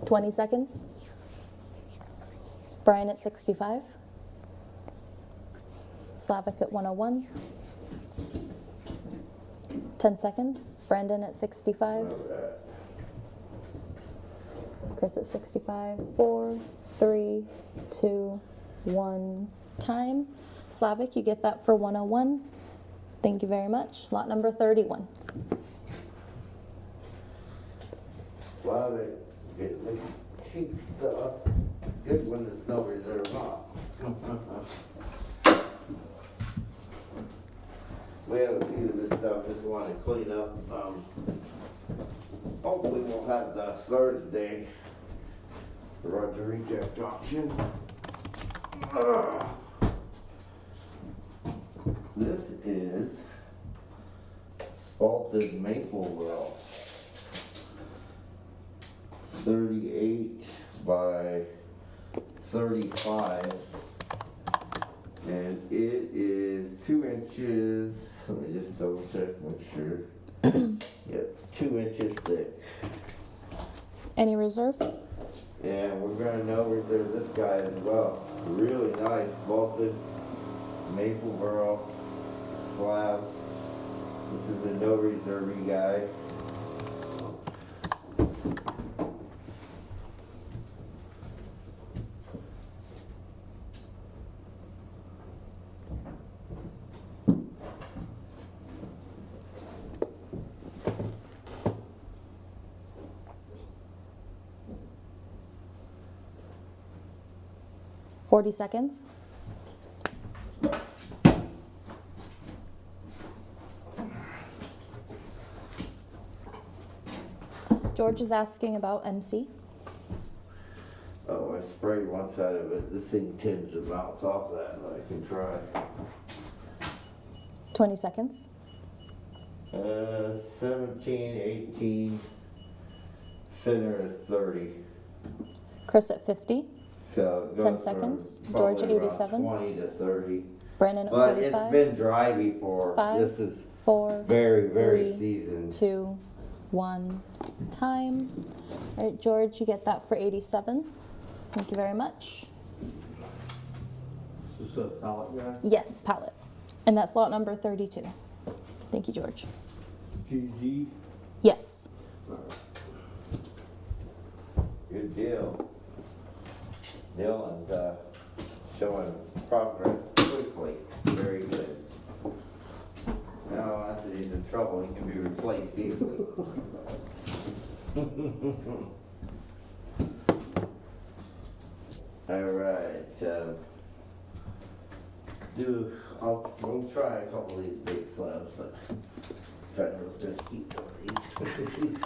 20. Brian at 65. Slavic at 101. 10 seconds. Brandon at 65. Chris at 65. 4, 3, 2, 1. Time. Slavic, you get that for 101. Thank you very much. Lot number 31. Slavic, get the cheap stuff. Good when there's no reserve on. We have a few of this stuff, just want to clean up. Hopefully we'll have the Thursday for the reject auction. This is salted maple burl. 38 by 35, and it is 2 inches. Let me just double check, make sure. Yep, 2 inches thick. Any reserve? And we're gonna know reserve this guy as well. Really nice vaulted maple burl slab. This is a no reserve guy. $40. George is asking about MC. Oh, I sprayed one side of it. This thing tends to bounce off that, but I can try. 20 seconds. 17, 18, center is 30. Chris at 50. So it 10 goes seconds. from George, probably around 87. 20 to 30. Brandon at But 45. it's been dry before. 5, This is 4, very, very 3, seasoned. 2, 1. Time. All right, George, you get that for 87. Thank you very much. Is this a pallet guy? Yes, pallet. And that's lot number 32. Thank you, George. GZ. Yes. Good deal. Dylan's showing progress quickly. Very good. Now, after he's in trouble, he can be replaced easily. All right. We'll try a couple of these big slabs, but trying to just keep some of these.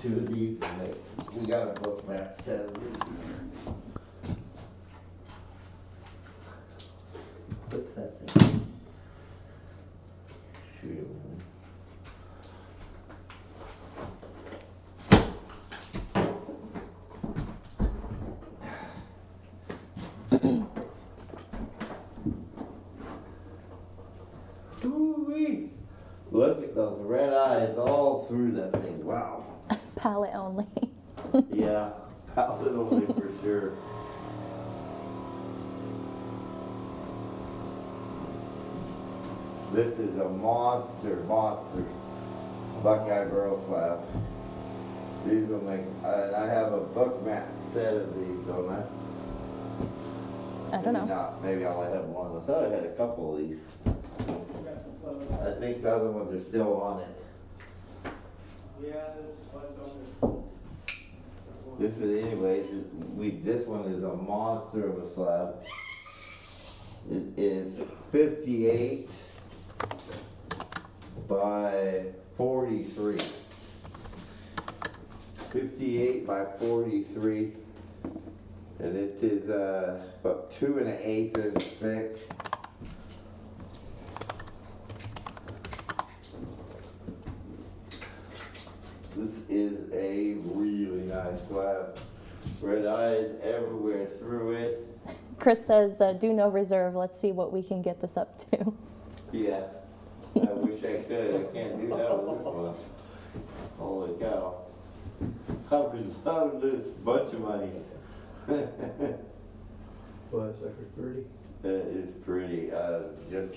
2 of these, and we got a book map set of these. What's that thing? Shoot. Ooh-wee. Look at those red eyes all through that thing. Wow. Pallet only. Yeah, pallet only for sure. This is a monster Buckeye Burl slab. These will make, and I have a book mat set of these, don't I? I don't Maybe know. not. Maybe I only have one. I thought I had a couple of these. I think the other ones are still on it. This is, anyways, this one is a monster of a slab. It is 58 by 43. 58 by 43. And it is about 2 1/8 inches thick. This is a really nice slab. Red eyes everywhere through it. Chris says, do no reserve. Let's see what we can get this up to. Yeah. I wish I could. I can't do that with this one. Holy cow. How did this bunch of monies? Well, that's like pretty. It is pretty. Just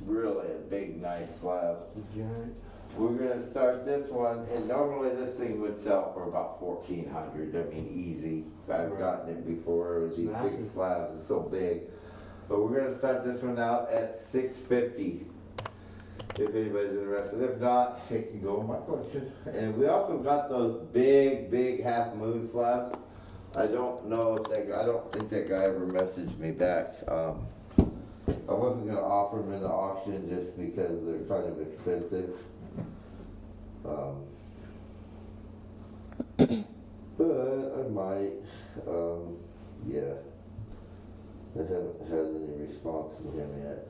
really a big, nice slab. Giant. We're gonna start this one, and normally this thing would sell for about 1,400. I mean, easy. I've gotten it before with these big Massive. slabs. It's so big. But we're gonna start this one out at $650. If anybody's interested. If not, it can go in my collection. And we also got those big half moon slabs. I don't know if that guy, I don't think that guy ever messaged me back. I wasn't gonna offer them in the auction just because they're kind of expensive. But I might, yeah. I haven't had any response from him yet.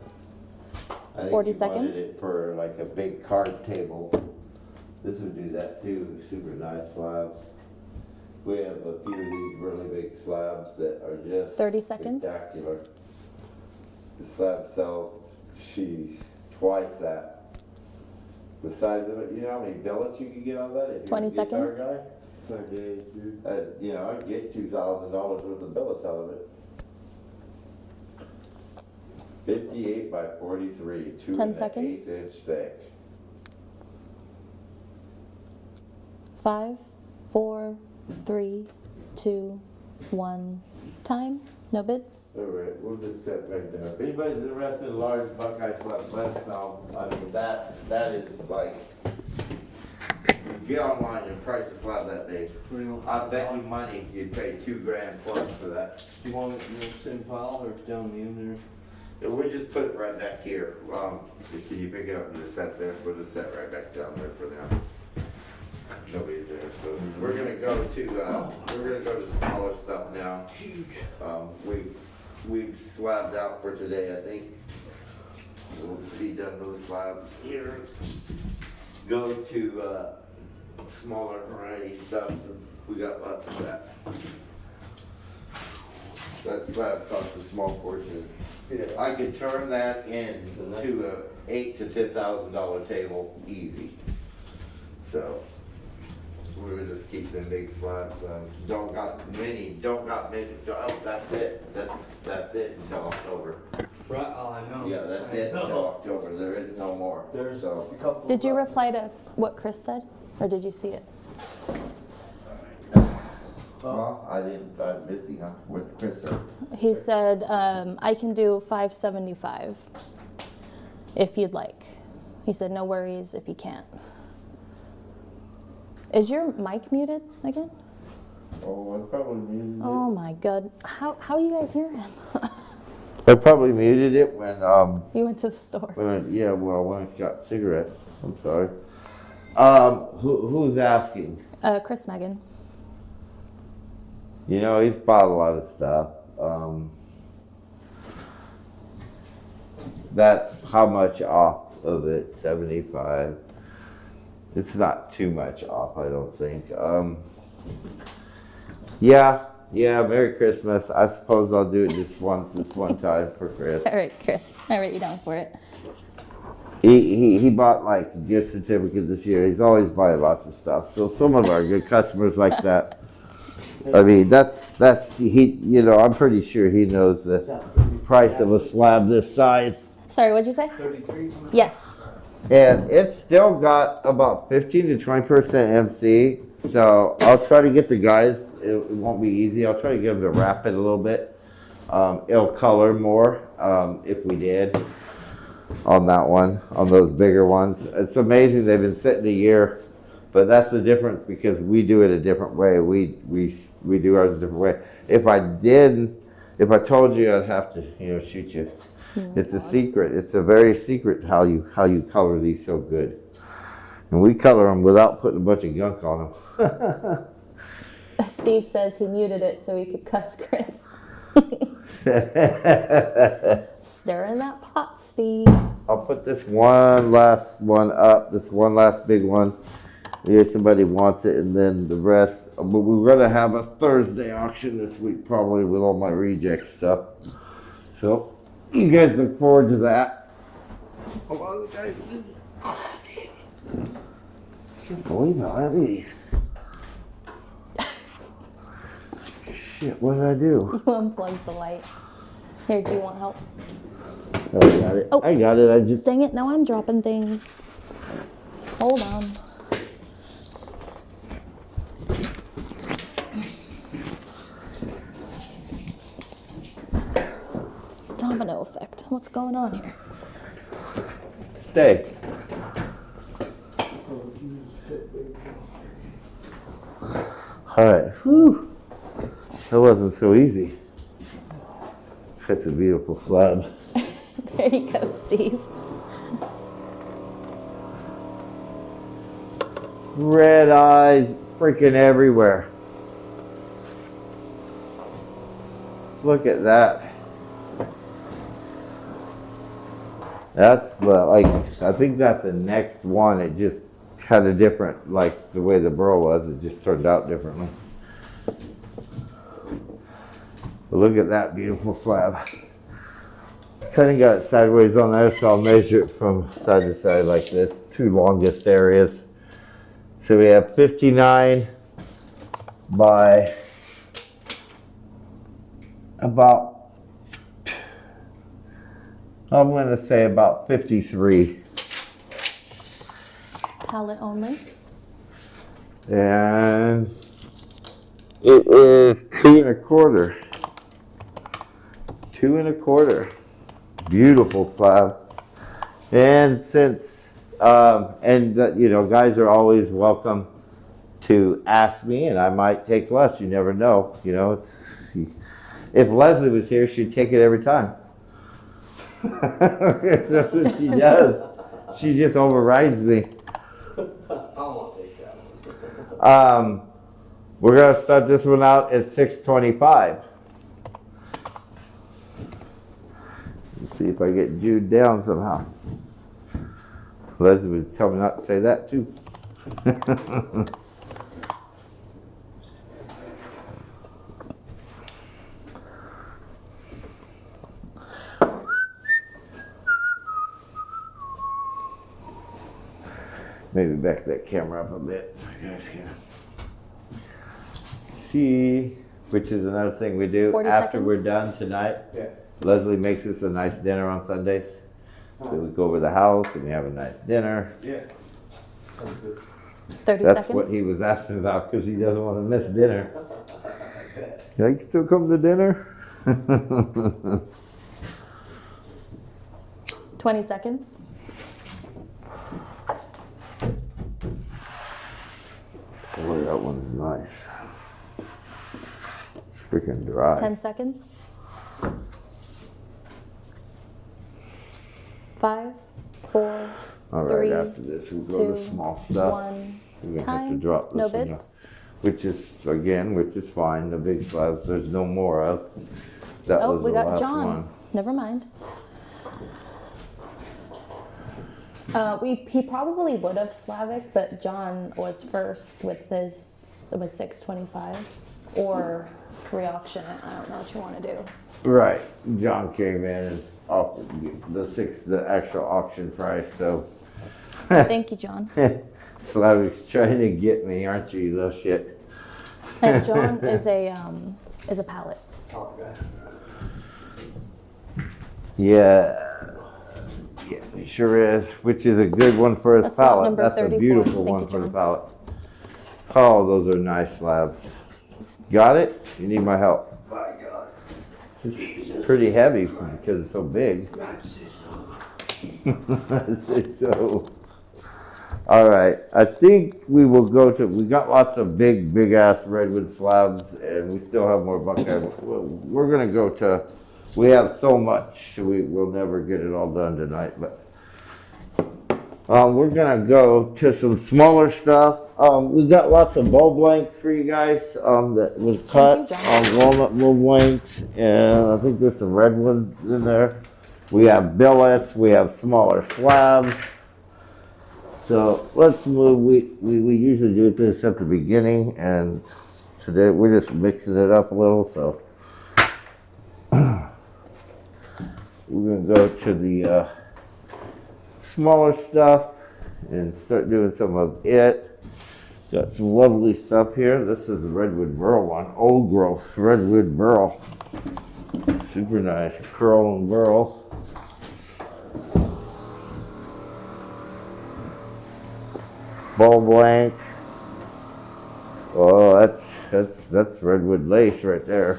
I think 40 he wanted seconds. it for like a big card table. This would do that too, super nice slabs. We have a few of these really big slabs that are just 30 seconds. spectacular. The slab sells, twice that. The size of it, you know how many billets you could get on that if you're 20 a guitar seconds. guy? Per day, dude. You know, I'd get $2,000 worth of billets out of it. 58 by 43, 2 10 1/8 seconds. inch thick. 5, 4, 3, 2, 1. Time. No bids. All right, we'll just set right there. If anybody's interested in large Buckeye slabs, let us know. I mean, that is like, get online and price a slab that big. I bet you money you'd pay $2,000 plus for that. You want it in the same pile or down the end Yeah, we'll just put it right back here. Can you pick it up and just set there? We'll just set right back down there for now. Nobody's there, so we're gonna go to smaller stuff now. We've slabbed out for today, I think. We'll be done those slabs here. Go to smaller variety stuff. We got lots of that. That slab costs a small fortune. Yeah. I could turn that into a $8,000 to $10,000 table easy. So we would just keep them big slabs. Don't got many. Oh, that's it. That's it until October. Right, oh, I know. Yeah, that's it until October. There is no more. There's So. a couple. Did you reply to what Chris said, or did you see it? Well, I'm busy, huh? What Chris said. He said, I can do 575 if you'd like. He said, no worries if you can't. Is your mic muted again? Oh, I probably muted it. Oh my God. How do you guys hear him? I probably muted it when You went to the store. when I got cigarettes. I'm sorry. Who's asking? Chris Megan. You know, he's bought a lot of stuff. That's how much off of it? 75. It's not too much off, I don't think. Yeah, Merry Christmas. I suppose I'll do it this one time for Chris. All right, Chris. I write you down for it. He bought like gift certificates this year. He's always buying lots of stuff. So some of our good customers like that. I mean, that's he. You know, I'm pretty sure he knows the price of a slab this size, Sorry, what'd you say? 33? Yes. and it's still got about 15 to 20% MC. So I'll try to get the guys. It won't be easy. I'll try to get them to wrap it a little bit. It'll color more if we did on that one, on those bigger ones. It's amazing they've been sitting a year. But that's the difference because we do it a different way. We do ours a different way. If I told you, I'd have to, shoot you. It's a secret. It's a very secret how you color these so good. And we color them without putting a bunch of gunk on them. Steve says he muted it so he could cuss Chris. Stir in that pot, Steve. I'll put this one last one up. This one last big one. If somebody wants it, and then the rest. But we're gonna have a Thursday auction this week, probably with all my reject stuff. So you guys look forward to that. A lot of the guys. Can't believe how heavy these. Shit, what did I do? You unplugged the light. Here, do you want help? Oh, I got it. Oh. I got it. I just. Dang it, now I'm dropping things. Hold on. Domino effect. What's going on here? Stay. All right. Whew. That wasn't so easy. That's a beautiful slab. There you go, Steve. Red eyes freaking everywhere. Look at that. That's I think that's the next one. It just had a different, like the way the burl was, it just turned out differently. But look at that beautiful slab. Kind of got it sideways on there, so I'll measure it from side to side like this. Two longest areas. So we have 59 by about, I'm going to say about 53. Palette only. And it is 2 1/4. 2 1/4. Beautiful slab. And since, guys are always welcome to ask me, and I might take less. You never know. If Leslie was here, she'd take it every time. That's what she does. She just overrides me. I won't take that one. We're gonna start this one out at $625. Let's see if I get Jude down somehow. Leslie would tell me not to say that too. Maybe back that camera up a bit so you guys can see, which is another thing we do 40 after seconds. we're done tonight. Yeah. Leslie makes us a nice dinner on Sundays. So we go over the house and we have a nice dinner. Yeah. Sounds good. 30 That's seconds. what he was asking about because he doesn't want to miss dinner. I can still come to dinner? 20 seconds. Boy, that one's nice. It's freaking dry. 10 seconds. 5, 4, All right, 3, after this, we'll go to 2, small stuff. 1. We're gonna have to Time. drop this No one, bits. which is fine. The big slabs, there's no more of. That Oh, was we the got last John. one. Never mind. He probably would have Slavic, but John was first with his, it was 625, or re-auction it. I don't know what you want to do. Right, John came in and offered the actual auction price. So Thank you, John. Slavic's trying to get me, aren't you, you little shit? And John is a pallet. Top guy. Yeah, he sure is. Which is a good one for his That's lot pallet. number That's a 34. beautiful Thank one you, for the John. pallet. Oh, those are nice slabs. Got it? You need my help. My God. It's pretty heavy because it's so big. God, say so. I say so. All right, I think we will go to. We got lots of big ass redwood slabs, and we still have more Buckeye. We're gonna go to. We have so much, we'll never get it all done tonight. But we're gonna go to some smaller stuff. We got lots of bulb lengths for you guys. That was cut John. on walnut bulb lengths, and I think there's some redwoods in there. We have billets. We have smaller slabs. So let's move. We usually do this at the beginning, and today we're just mixing it up a little. So we're gonna go to the smaller stuff and start doing some of it. Got some lovely stuff here. This is the Redwood Burl one, old growth Redwood Burl. Super nice, curl and burl. Bulb length. Oh, that's redwood lace right there.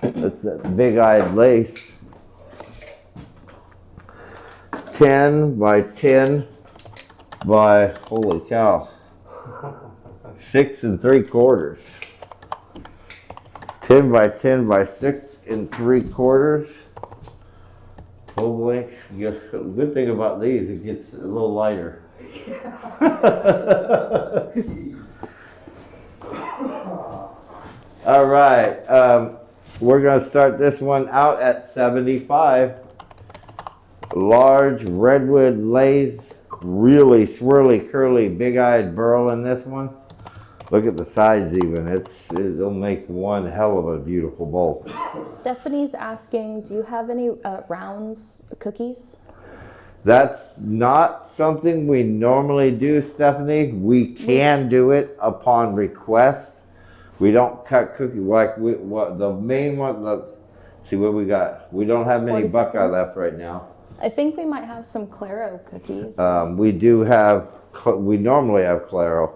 That's that big-eyed lace. 10 by 10 by, holy cow, 6 3/4. 10 by 10 by 6 3/4. Bulb length. The good thing about these, it gets a little lighter. All right, we're gonna start this one out at 75. Large redwood lace, really swirly, curly, big-eyed burl in this one. Look at the sides even. It'll make one hell of a beautiful bowl. Stephanie's asking, do you have any rounds cookies? That's not something we normally do, Stephanie. We can do it upon request. We don't cut cookies like the main one. Let's see what we got. We don't have many 40 Buckeye seconds. left right now. I think we might have some Claro cookies. We do have. We normally have Claro,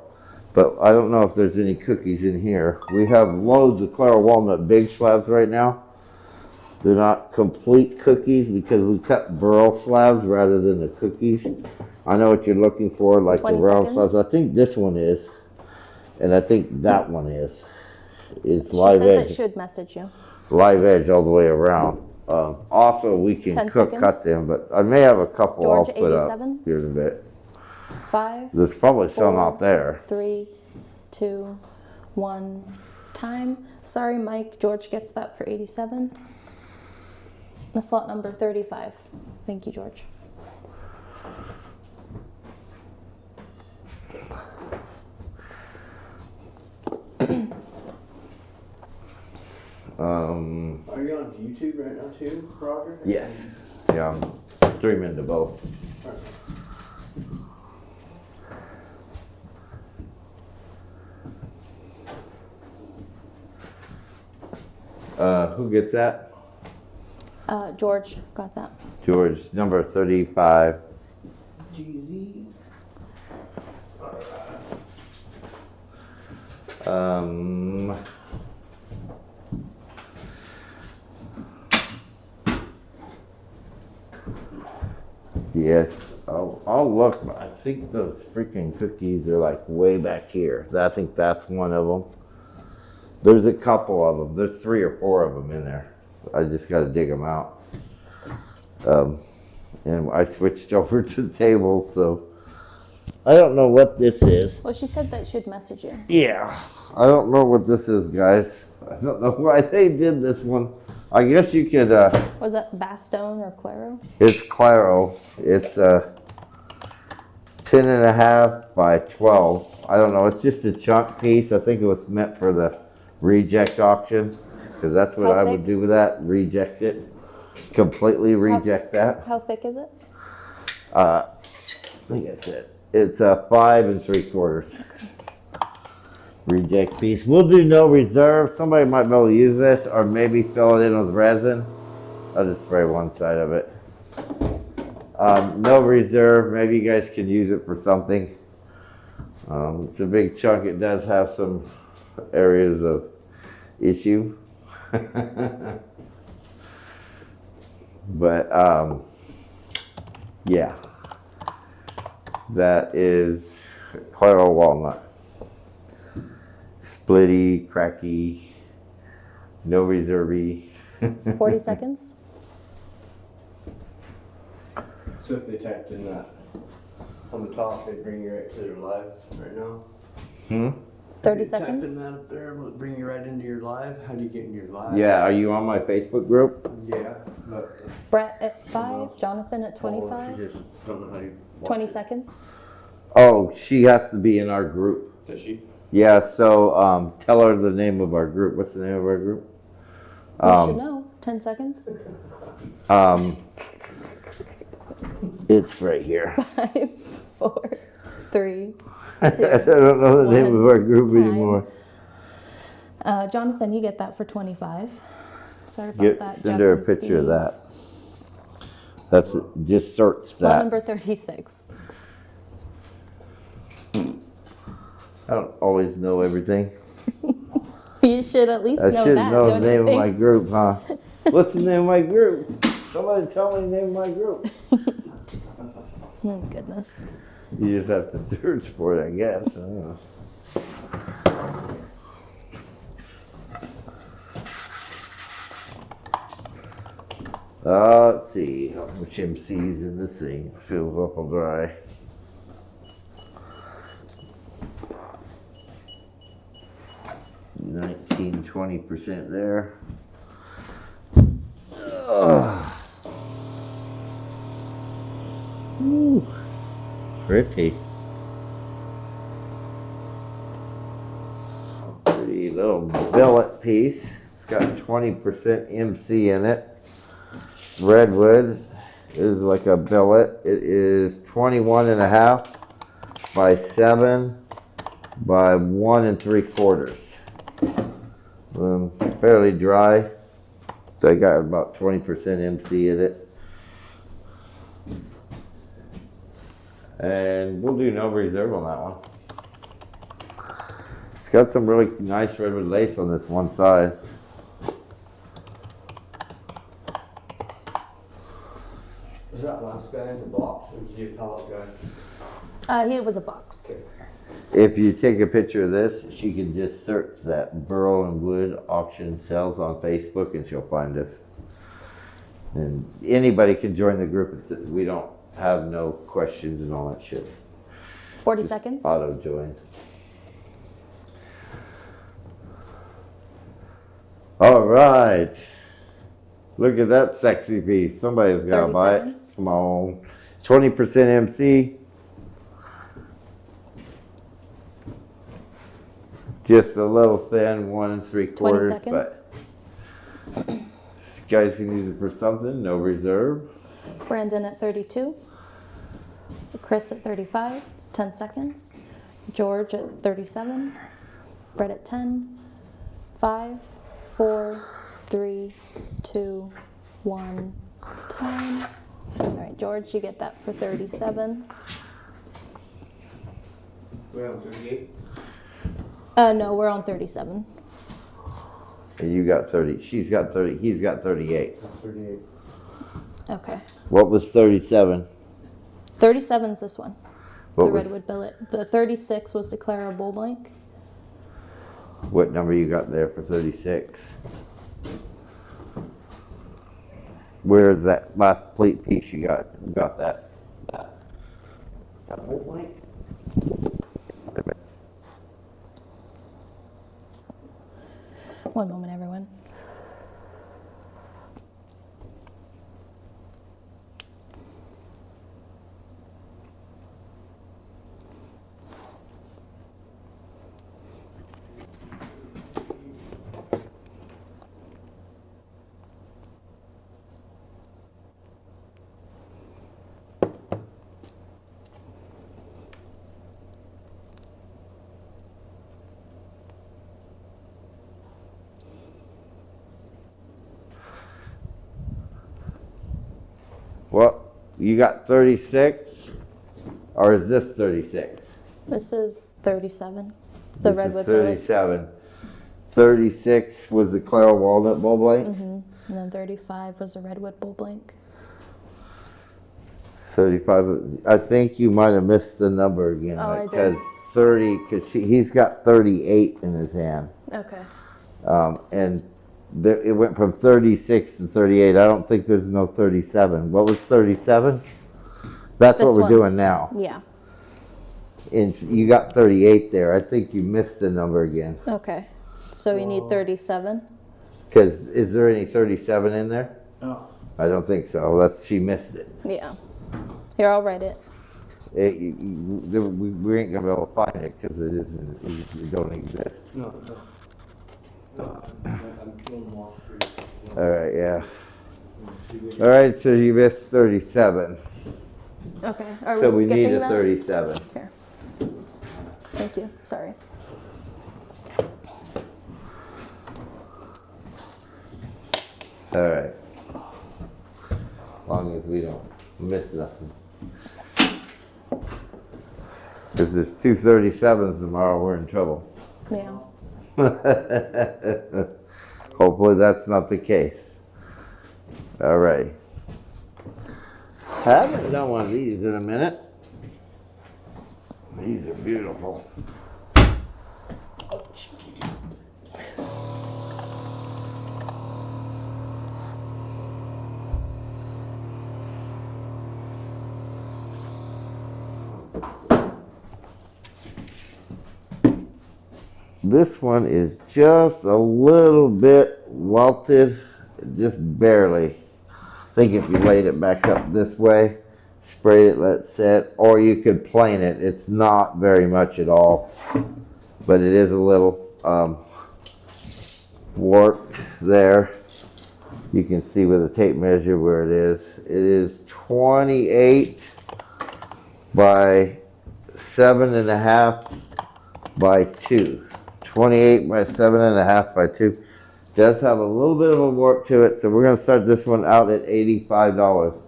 but I don't know if there's any cookies in here. We have loads of Claro walnut big slabs right now. They're not complete cookies because we cut burl slabs rather than the cookies. I know what you're looking for, like the 20 round seconds. slabs. I think this one is, and I think that one is. It's She live said edge, that she would message you. live edge all the way around. Also, we can 10 cut seconds. them, but I may have a couple George, I'll put up 87. here in a bit. 5, There's probably some 4, out there. 3, 2, 1. Time. Sorry, Mike. George gets that for 87. The slot number 35. Thank you, George. Are you on YouTube right now too, Roger? Yes. Yeah, I'm streaming to both. Who gets that? George got that. George, number 35. GZ. Um, yes, I'll look. But I think those freaking cookies are like way back here. I think that's one of them. There's a couple of them. There's 3 or 4 of them in there. I just got to dig them out. And I switched over to the table, so I don't know what this is. Well, she said that she'd message you. Yeah, I don't know what this is, guys. I don't know why they did this one. I guess you could, Was that Bastone or Claro? it's Claro. It's 10.5 by 12. I don't know, it's just a chunk piece. I think it was meant for the reject auction, because that's what How I would thick? do with that, reject it. Completely reject that. How thick is it? Like I said, it's 5 3/4. Reject piece. We'll do no reserve. Somebody might be able to use this, or maybe fill it in with resin. I'll just spray one side of it. No reserve. Maybe you guys can use it for something. It's a big chunk. It does have some areas of issue. But yeah, that is Claro walnut. Splitty, cracky, no reserve-y. 40 seconds. So if they typed in that on the top, they'd bring you right to their live right now. 30 If you type in seconds. that up there, will it bring you right into your live? How do you get into your live? Yeah, are you on my Facebook group? Yeah, but Brett at 5. Jonathan at 25. She just don't know how you watch 20 it. seconds. Oh, she has to be in our group. Does she? Yeah, so tell her the name of our group. What's the name of our group? You should know. 10 seconds. It's right here. 5, 4, 3, 2. I don't know the name of our group Time. anymore. Jonathan, you get that for 25. Sorry about that. Send Jeff her a and picture of Steve. that. That's it. Just search Slot that. number 36. I don't always know everything. You should at least I know should that, know the don't name you of my think? group, huh? What's the name of my group? Somebody tell me the name of my group. Oh, goodness. You just have to search for it, I guess. I don't know. Let's see how much MC's in this thing. Feels awful dry. $19, 20% there. Ooh, pretty. Pretty little billet piece. It's got 20% MC in it. Redwood is like a billet. It is 21.5 by 7 by 1 3/4. Fairly dry. So I got about 20% MC in it. And we'll do no reserve on that one. It's got some really nice redwood lace on this one side. Was that last guy in the box, or was he a pallet guy? He was a box. If you take a picture of this, she can just search that Burl and Wood auction sales on Facebook and she'll find us. And anybody can join the group. We don't have no questions and all that shit. 40 seconds. Auto join. All right. Look at that sexy piece. Somebody's got to 30 buy seconds. it. Come on. 20% MC. Just a little thin, 1 3/4. 20 seconds. But guys who need it for something, no reserve. Brandon at 32. Chris at 35. 10 seconds. George at 37. Brett at 10. 5, 4, 3, 2, 1. Time. All right, George, you get that for 37. We're on 38. No, we're on 37. And you got 30. She's got 30. He's got 38. 38. Okay. What was 37? 37's this one. What The was, Redwood Billet. The 36 was Declare a Bull Blank. what number you got there for 36? Where's that last plate piece you got? You got that? Got a whole blank? One moment, everyone. Well, you got 36, or is this 36? This is 37. The This is Redwood Billet. 37. 36 was the Clara Walnut Bull Blank. And then 35 was a Redwood Bull Blank. 35. I think you might have missed the number again. Oh, I did. Because 30, because he's got 38 in his hand. Okay. And it went from 36 to 38. I don't think there's no 37. What was 37? That's This what we're one. doing now. Yeah. And you got 38 there. I think you missed the number again. Okay. So we need 37. Because is there any 37 in there? No. I don't think so. She missed it. Yeah. Here, I'll write it. We ain't gonna be able to find it because it isn't. It don't exist. No, no. No, I'm feeling more free. All right, yeah. All right, so you missed 37. Okay. Are So we we skipping need a that? 37. Here. Thank you. Sorry. All right. As long as we don't miss nothing. If there's 2 37s tomorrow, we're in trouble. Yeah. Hopefully that's not the case. All right. Haven't done one of these in a minute. These are beautiful. This one is just a little bit welted, just barely. I think if you laid it back up this way, sprayed it, let it set, or you could plane it. It's not very much at all, but it is a little warped there. You can see with the tape measure where it is. It is 28 by 7.5 by 2. 28 by 7.5 by 2. Does have a little bit of a warp to it, so we're going to start this one out at $85.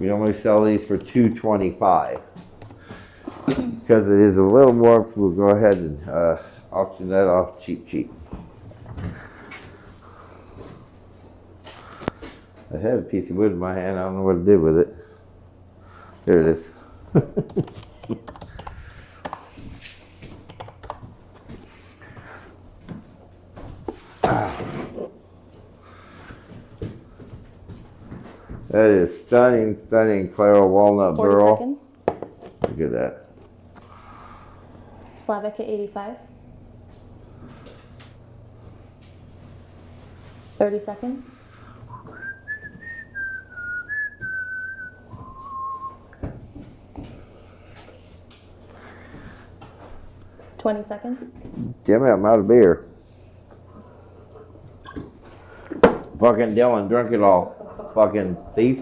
We normally sell these for $225. Because it is a little warped, we'll go ahead and auction that off cheap. I have a piece of wood in my hand, I don't know what to do with it. There it is. That is stunning Clara Walnut 40 Burl. seconds. Look at that. Slavic at 85. 30 seconds. 20 seconds. Jimmy, I'm out of beer. Fucking Dylan, drunk it all. Fucking thief.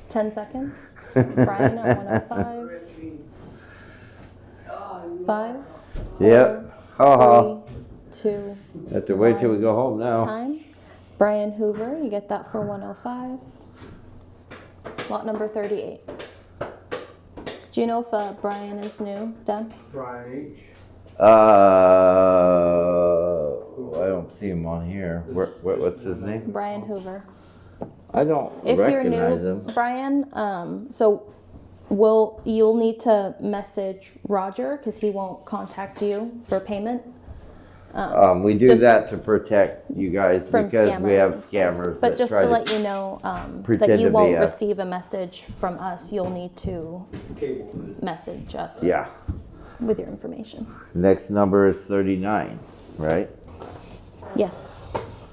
10 seconds. Brian at 105. 5, Yep. 4, 3, 2, Have to wait till we go home now. time. Brian Hoover, you get that for 105. Lot number 38. Do you know if Brian is new, Deb? Brian H. I don't see him on here. What's his name? Brian Hoover. I don't If you're recognize new, him. Brian, so you'll need to message Roger because he won't contact you for payment. We do just that to protect you guys from because we scammers have and stuff. scammers But that just try to let you know pretend that you to be won't us. receive a message from us, you'll need to Cable. message us Yeah. with your information. Next number is 39, right? Yes.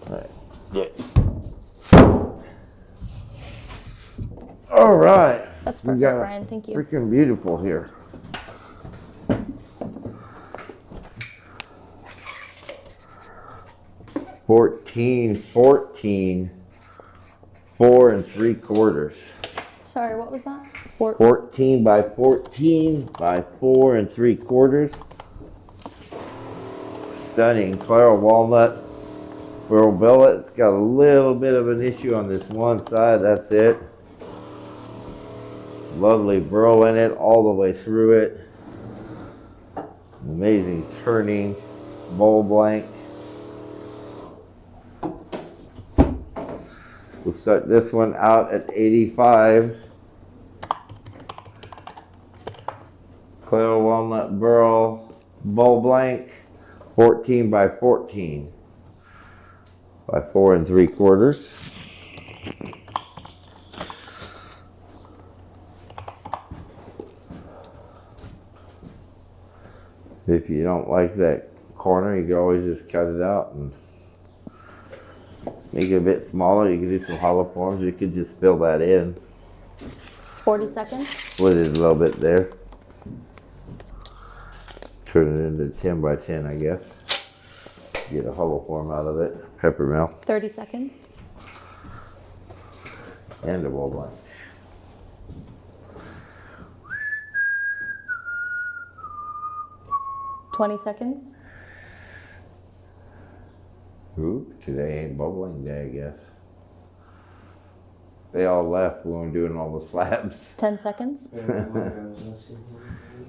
Right. Yeah. All right. That's We perfect, got Brian. Thank you. Freaking beautiful here. $14, 4 3/4. Sorry, what was that? 14 by 14 by 4 3/4. Stunning Clara Walnut Burl billet. It's got a little bit of an issue on this one side. That's it. Lovely burl in it all the way through it. Amazing turning bowl blank. We'll start this one out at 85. Clara Walnut Burl bowl blank, 14 by 14 by 4 3/4. If you don't like that corner, you can always just cut it out and make it a bit smaller. You can do some hollow forms. You could just fill that in. 40 seconds. Split it a little bit there. Turn it into 10 by 10, I guess. Get a hollow form out of it. Peppermill 30 seconds. and a bowl blank. $20 seconds. Ooh, today ain't bowling day, I guess. They all left when we were doing all the slabs. 10 seconds.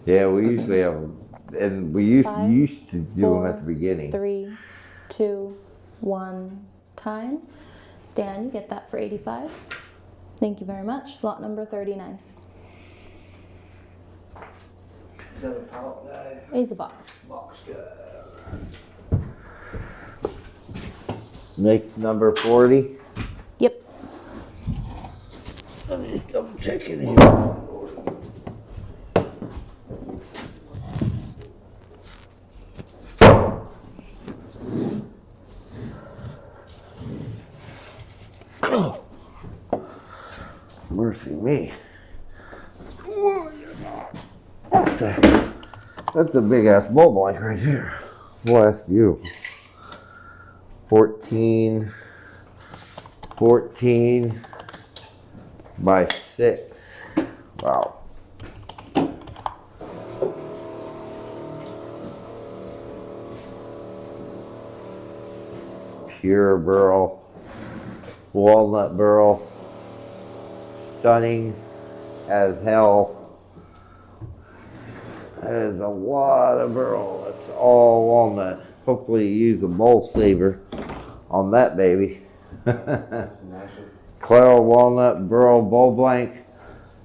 Yeah, we usually have, and we used Five, to do them at the 4, beginning. 3, 2, 1, time. Dan, you get that for 85. Thank you very much. Lot number 39. Is that a pallet guy? He's a box. Box guy. Next number 40. Yep. Let me just double check it here. Oh. Mercy me. That's a big ass bowl blank right here. Boy, that's beautiful. 14 by 6. Wow. Pure burl, walnut burl, stunning as hell. That is a lot of burl. It's all walnut. Hopefully you use a bowl saver on that baby. Clara Walnut Burl Bowl Blank.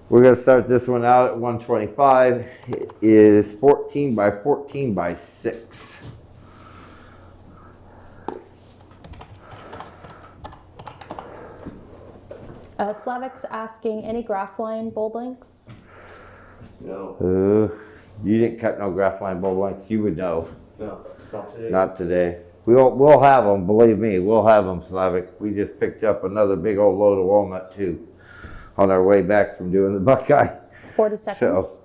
We're going to start this one out at 125. It is 14 by 14 by 6. Slavic's asking any graph line bowl blanks? No. You didn't cut no graph line bowl blanks. You would know. No. Not today. Not today. We'll have them. Believe me, we'll have them, Slavic. We just picked up another big old load of walnut too on our way back from doing the Buckeye. 40 seconds.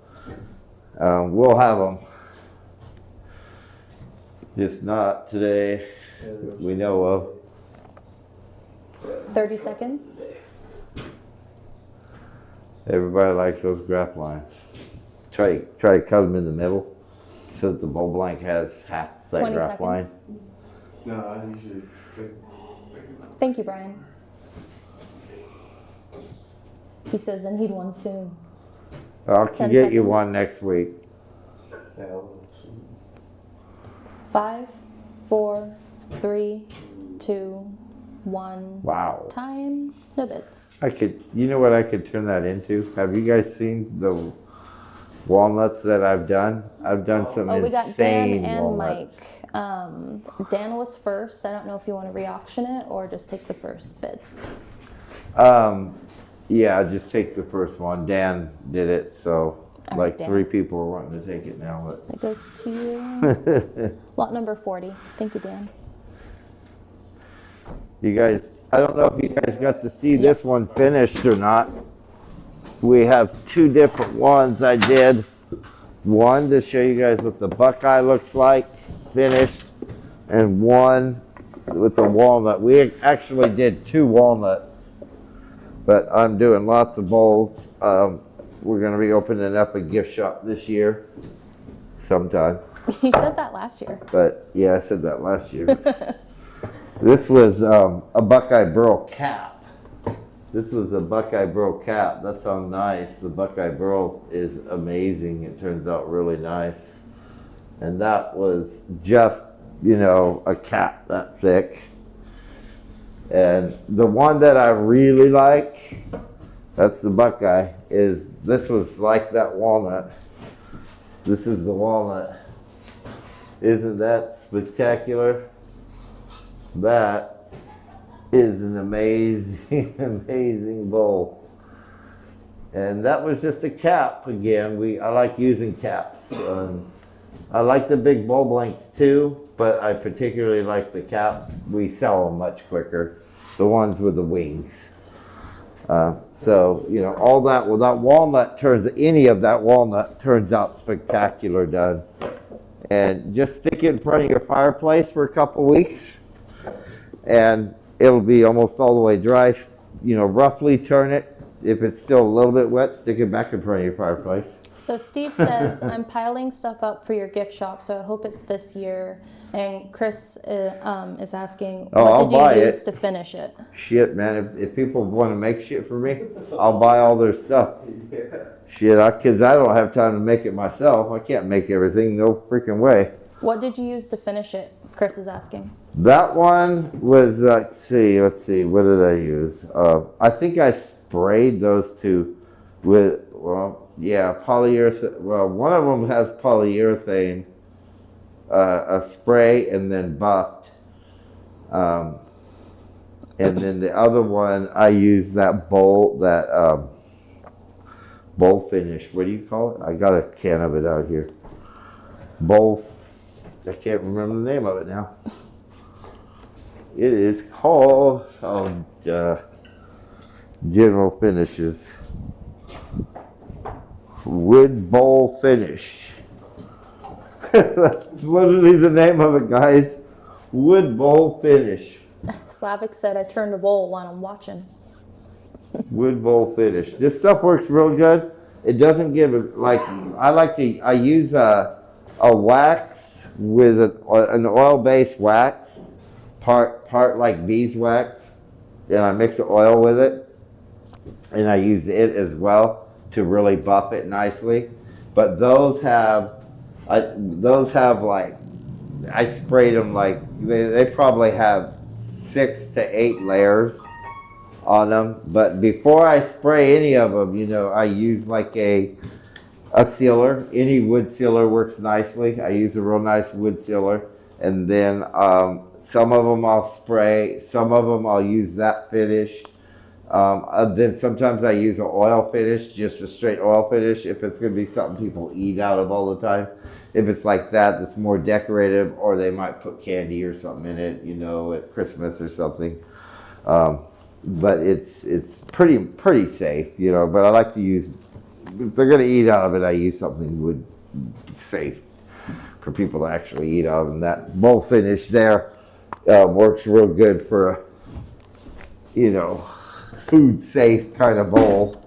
So we'll have them. Just not today. Yeah, there was- We know of. 30 seconds. Everybody likes those graph lines. Try to cut them in the middle so that the bowl blank has half that 20 graph line. seconds. No, I usually. Thank you, Brian. He says I need one soon. I 10 can get you seconds. one next week. Yeah, 5, 4, 3, 2, 1. Wow. Time. No bits. You know what I could turn that into? Have you guys seen the walnuts that I've done? I've done some Oh, we got Dan insane and walnuts. Mike. Dan was first. I don't know if you want to re-auction it or just take the first bid. Yeah, just take the first one. Dan did it, so All like right, Dan. 3 people are wanting to take it now. That goes to you. But Lot number 40. Thank you, Dan. you guys, I don't know if you guys got to see Yes. this one finished or not. We have 2 different ones. I did one to show you guys what the Buckeye looks like finished, and one with the walnut. We actually did 2 walnuts, but I'm doing lots of bowls. We're going to be opening up a gift shop this year sometime. You said that last year. But yeah, I said that last year. This was a Buckeye Burl cap. This was a Buckeye Burl cap. That's how nice. The Buckeye Burl is amazing. It turns out really nice. And that was just, you know, a cap that thick. And the one that I really like, that's the Buckeye, is this was like that walnut. This is the walnut. Isn't that spectacular? That is an amazing, amazing bowl. And that was just a cap again. I like using caps. I like the big bowl blanks too, but I particularly like the caps. We sell them much quicker. The ones with the wings. So, you know, all that, well, that walnut any of that walnut turns out spectacular done. And just stick it in front of your fireplace for a couple weeks, and it'll be almost all the way dry. You know, roughly turn it. If it's still a little bit wet, stick it back in front of your fireplace. So Steve says, I'm piling stuff up for your gift shop, so I hope it's this year. And Chris is asking, Oh, what I'll did you buy use it. to finish it? Shit, man, if people want to make shit for me, I'll buy all their stuff. Shit, because I don't have time to make it myself. I can't make everything, no freaking way. What did you use to finish it? Chris is asking. That one was, let's see, what did I use? I think I sprayed those 2 with, well, yeah, polyurethane. Well, one of them has polyurethane, a spray, and then buffed. And then the other one, I used that bowl finish. What do you call it? I got a can of it out here. I can't remember the name of it now. It is called General Finishes. Wood bowl finish. That's literally the name of it, guys. Wood bowl finish. Slavic said, I turned a bowl while I'm watching. Wood bowl finish. This stuff works real good. It doesn't give it like I use a wax with an oil-based wax, part like beeswax, and I mix the oil with it, and I use it as well to really buff it nicely. But those have like, I sprayed them like, they probably have 6 to 8 layers on them. But before I spray any of them, you know, I use like a sealer. Any wood sealer works nicely. I use a real nice wood sealer. And then some of them I'll spray, some of them I'll use that finish. Then sometimes I use an oil finish, just a straight oil finish, if it's going to be something people eat out of all the time. If it's like that, that's more decorative, or they might put candy or something in it, you know, at Christmas or something. But it's pretty safe, you know, but I like to use, if they're going to eat out of it, I use something wood safe. for people to actually eat out of. And that bowl finish there works real good for a, you know, food safe kind of bowl.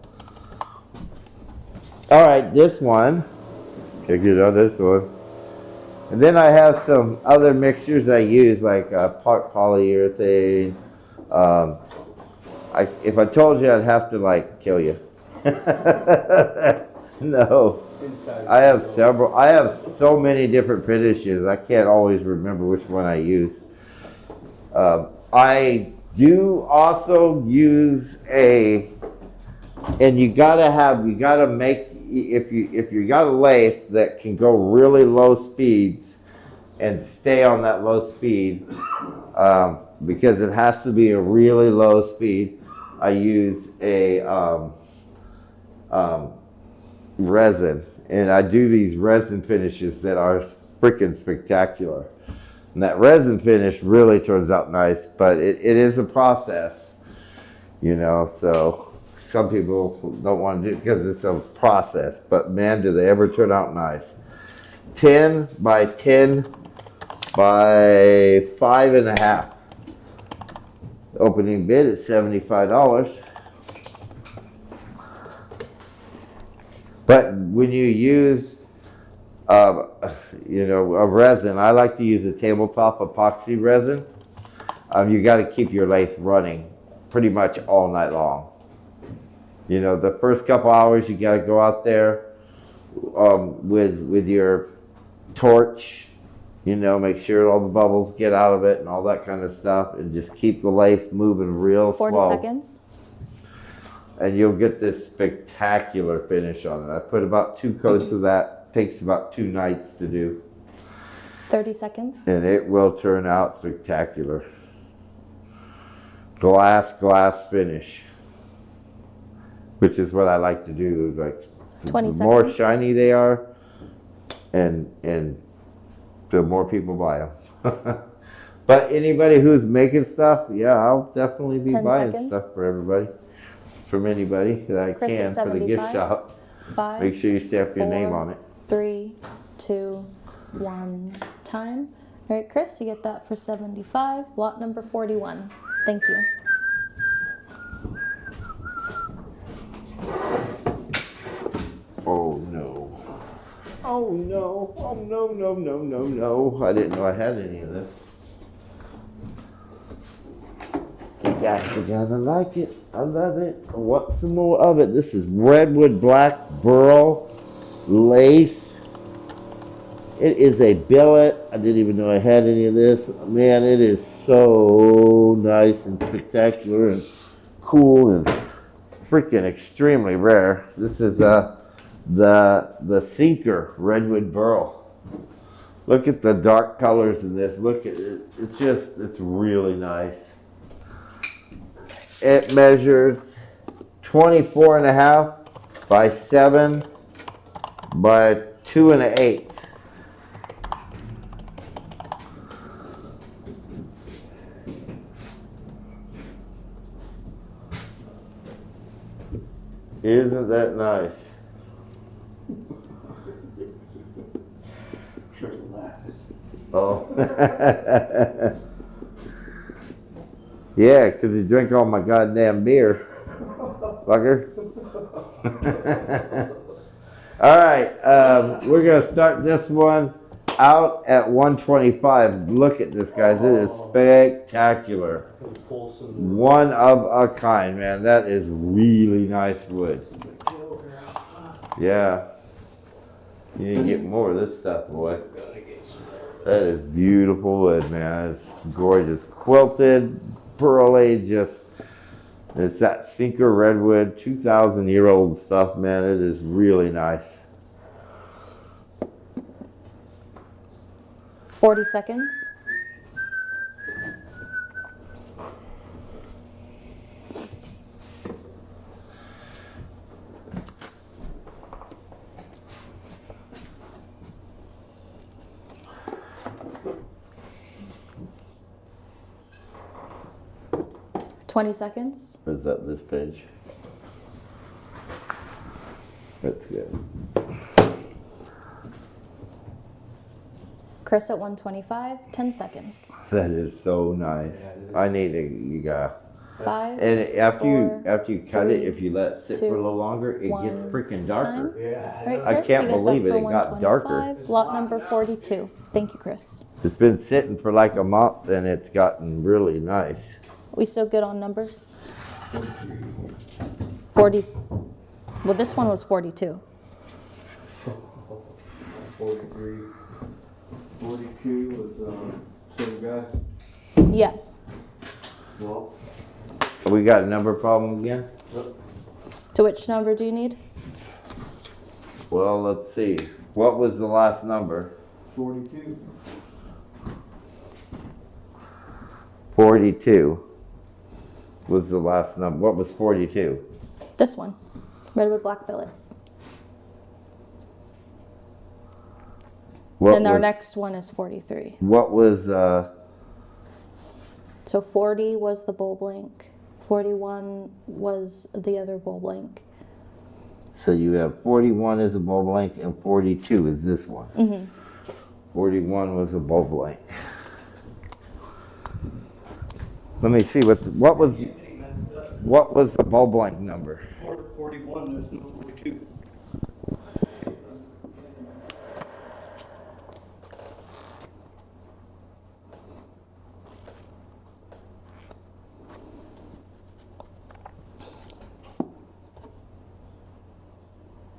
All right, this one, check it out, this one. And then I have some other mixtures I use, like polyurethane. If I told you, I'd have to like kill you. No, I have several. I have so many different finishes. I can't always remember which one I use. I do also use and you gotta make, if you got a lathe that can go really low speeds and stay on that low speed, because it has to be a really low speed. I use a resin, and I do these resin finishes that are freaking spectacular. And that resin finish really turns out nice, but it is a process, you know, so some people don't want to do it because it's a process, but man, do they ever turn out nice. 10 by 10 by 5.5. Opening bid is $75. But when you use, you know, a resin, I like to use a tabletop epoxy resin. You got to keep your lathe running pretty much all night long. You know, the first couple hours you got to go out there with your torch. You know, make sure all the bubbles get out of it and all that kind of stuff, and just keep the lathe moving real 40 slow. seconds. And you'll get this spectacular finish on it. I put about 2 coats of that. Takes about 2 nights to do. 30 seconds. And it will turn out spectacular. Glass finish. Which is what I like to do. Like, 20 the more seconds. shiny they are, and the more people buy them. But anybody who's making stuff, yeah, I'll definitely be 10 buying seconds. stuff for everybody. From anybody that I Chris can at for the gift 75. shop. 5, Make sure you stamp your name 4, on it. 3, 2, 1, time. All right, Chris, you get that for 75. Lot number 41. Thank you. Oh no. Oh no. Oh no. I didn't know I had any of this. You guys are gonna like it. I love it. I want some more of it. This is Redwood Burl lace. It is a billet. I didn't even know I had any of this. Man, it is so nice and spectacular and cool and freaking extremely rare. This is the Sinker Redwood Burl. Look at the dark colors in this. Look at it. It's really nice. It measures 24.5 by 7 by 2 1/8. Isn't that nice? Oh. Yeah, because you drink all my goddamn beer, fucker. All right, we're going to start this one out at 125. Look at this, guys. It is spectacular. One of a kind, man. That is really nice wood. Yeah. You need to get more of this stuff, boy. That is beautiful wood, man. It's gorgeous. Quilted, pearly, just, it's that Sinker Redwood, 2,000-year-old stuff, man. It is really nice. 40 seconds. Twenty seconds. Is that this page? That's good. Chris at 125, 10 seconds. That is so nice. Yeah, it is. I need a, you got. 5, And after Four, you cut it, three, if you let it sit for a two, little longer, it gets one, freaking darker. time. Yeah. All right, I Chris, can't you get believe that it, for it got darker. 125, lot number 42. Thank you, Chris. It's been sitting for like a month and it's gotten really nice. We still good on numbers? 40. Well, this one was 42. 43. 42 was same guy. Yeah. Well, We got a number problem again? To which number do you need? Well, let's see. What was the last number? 42. 42 was the last number. What was 42? This one. Redwood Black Billet. What And our was, next one is 43. what was, So 40 was the bull blank. 41 was the other bull blank. so you have 41 is a bull blank and 42 is this one. Mm-hmm. 41 was a bull blank. Let me see what was the bull blank number? 41, there's no 42.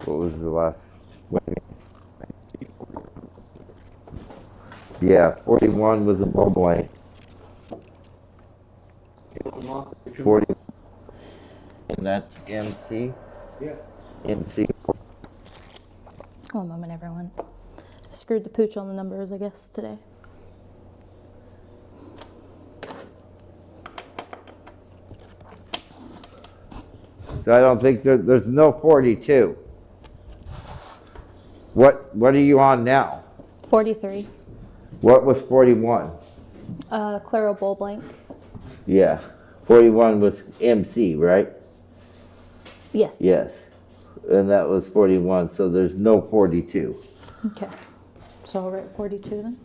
What was the last? Yeah, 41 was a bull blank. 40. And that's MC? Yeah. MC. One moment, everyone. I screwed the pooch on the numbers, I guess, today. So I don't think there's no 42. What are you on now? 43. What was 41? Claro bull blank. Yeah. 41 was MC, right? Yes. Yes. And that was 41, so there's no 42. Okay. So I'll write 42 then.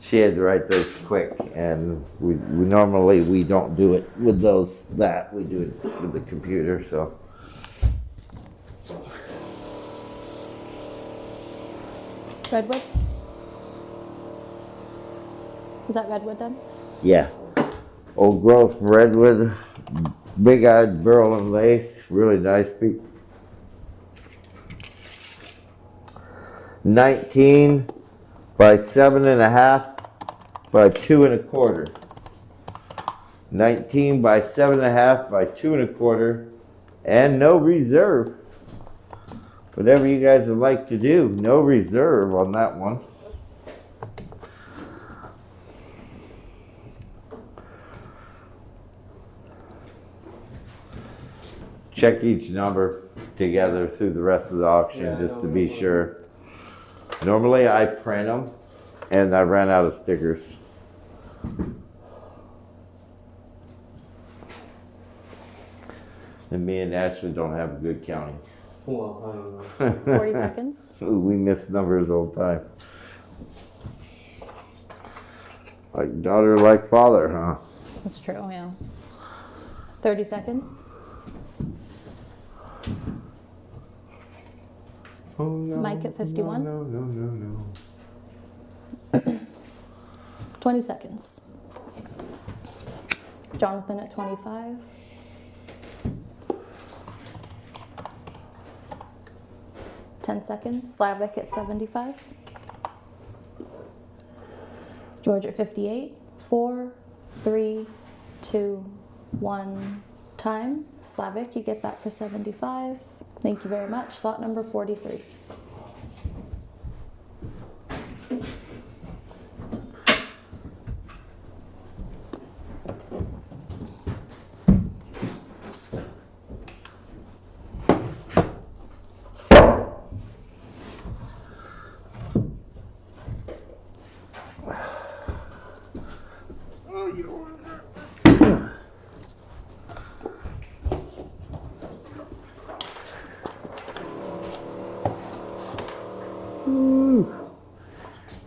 She had to write those quick, and we normally don't do it with that. We do it with the computer, so. Redwood? Is that Redwood done? Yeah. Old growth redwood, big-eyed burl and lace, really nice piece. 19 by 7.5 by 2 1/4. 19 by 7.5 by 2 1/4, and no reserve. Whatever you guys would like to do, no reserve on that one. Check each number together through the rest of the auction just to be sure. Normally I print them, and I ran out of stickers. And me and Ashleigh don't have good counting. Well, I don't know. 40 seconds. We miss numbers all the time. Like daughter, like father, huh? That's true, yeah. 30 seconds. Oh, no, Mike at 51. No. 20 seconds. Jonathan at 25. Ten seconds. Slavic at 75. George at 58. 4, 3, 2, 1. Time. Slavic, you get that for 75. Thank you very much. Lot number 43. Oh, you don't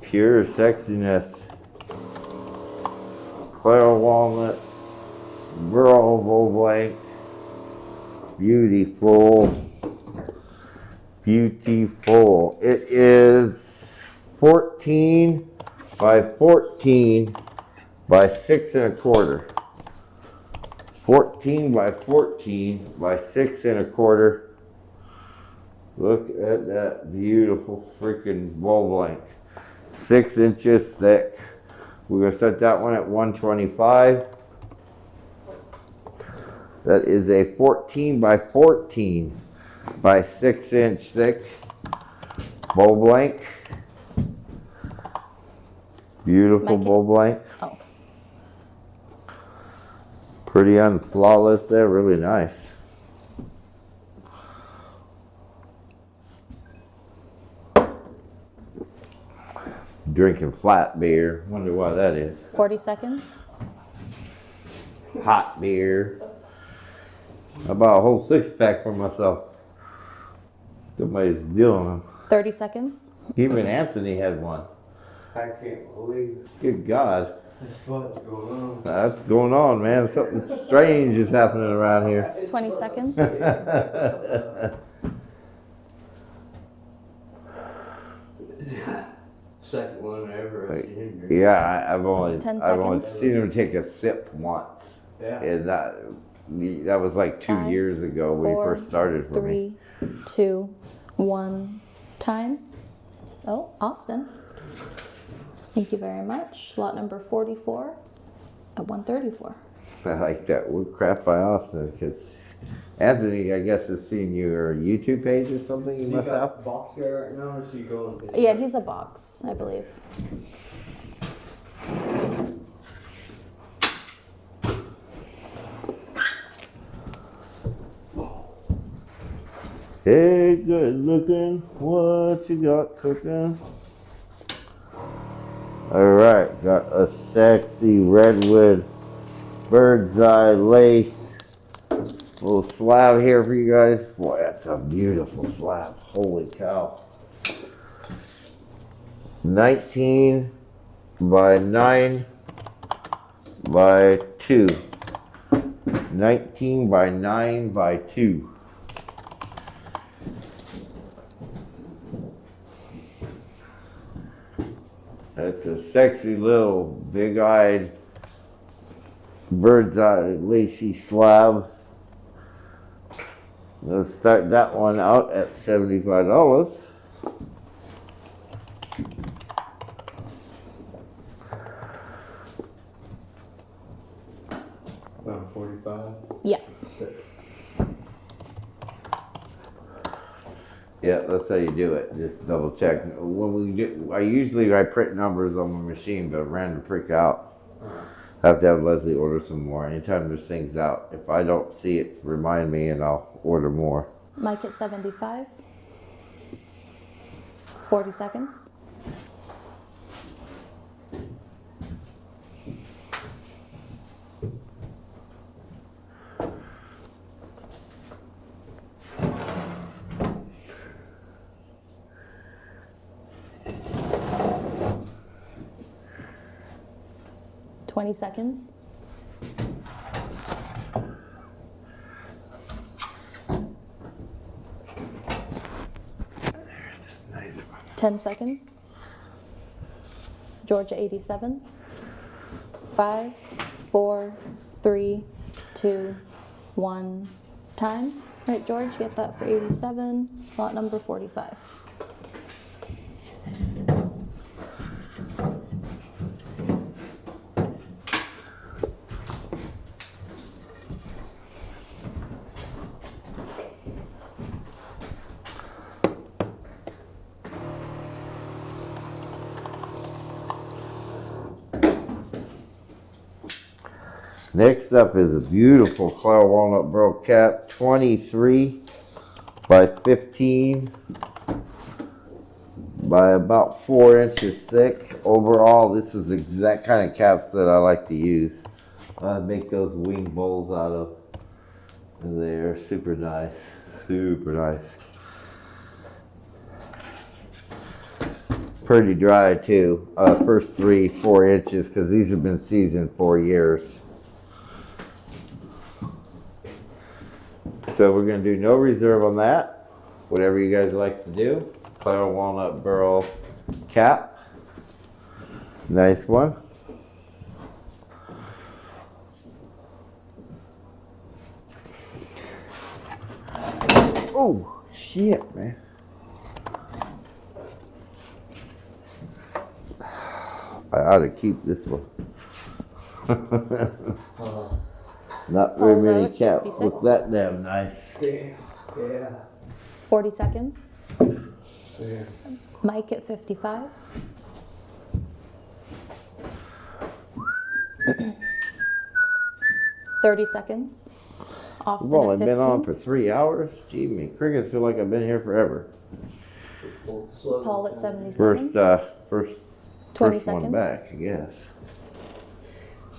Pure sexiness. Clear walnut. Burl blank. Beautiful. Beautiful. It is 14 by 14 by 6 1/4. 14 by 14 by 6 1/4. Look at that beautiful freaking bowl blank. 6 inches thick. We're gonna set that one at 125. That is a 14 by 14 by 6 inch thick bowl blank. Beautiful bowl blank. Oh. Pretty unflawless there, really nice. Drinking flat beer. Wonder why that is. 40 seconds. Hot beer. I bought a whole 6-pack for myself. Somebody's dealing them. 30 seconds. Even Anthony had one. I can't believe it. Good God. That's what's going on. That's going on, man. Something strange is happening around here. 20 seconds. Second one ever I've seen him drink. Yeah, I've 10 only seconds. seen him take a sip once. Yeah. And that was like 2 5, years ago when he 4, first started for me. 3, 2, 1. Time. Oh, Austin. Thank you very much. Lot number 44 at 134. I like that wood craft by Austin because Anthony, I guess, has seen your YouTube page or something. You So must you have. got box there right now, or so you going? Yeah, he's a box, I believe. Hey, good looking. What you got cooking? All right, got a sexy redwood bird's eye lace little slab here for you guys. Boy, that's a beautiful slab. Holy cow. 19 by 9 by 2. 19 by 9 by 2. That's a sexy little big-eyed bird's eye lacy slab. Let's start that one out at $75. About 45. Yeah. Yeah, that's how you do it. Just double check. When we do, I print numbers on my machine, but I ran the prick out. I have to have Leslie order some more. Anytime there's things out, if I don't see it, remind me and I'll order more. Mike at 75. 40 seconds. Twenty seconds. Nice. 10 seconds. Georgia 87. 5, 4, 3, 2, 1. Time. Right, George, get that for 87. Lot number 45. Next up is a beautiful clear walnut burl cap, 23 by 15 by about 4 inches thick. Overall, this is the exact kind of caps that I like to use. I make those wing bowls out of. And they're super nice, super nice. pretty dry too. First 3-4 inches because these have been seasoned 4 years. So we're gonna do no reserve on that. Whatever you guys like to do. Clara Walnut Burl cap. Nice one. Oh, shit, man. I ought to keep this one. Not very many Road, caps 66. look that damn nice. Yeah. 40 seconds. Yeah. Mike at 55. $30 seconds. Austin We've only at 15. been on for 3 hours. Gee, me crickets feel like I've been here forever. Paul at 77. First 20 first one seconds. back, I guess.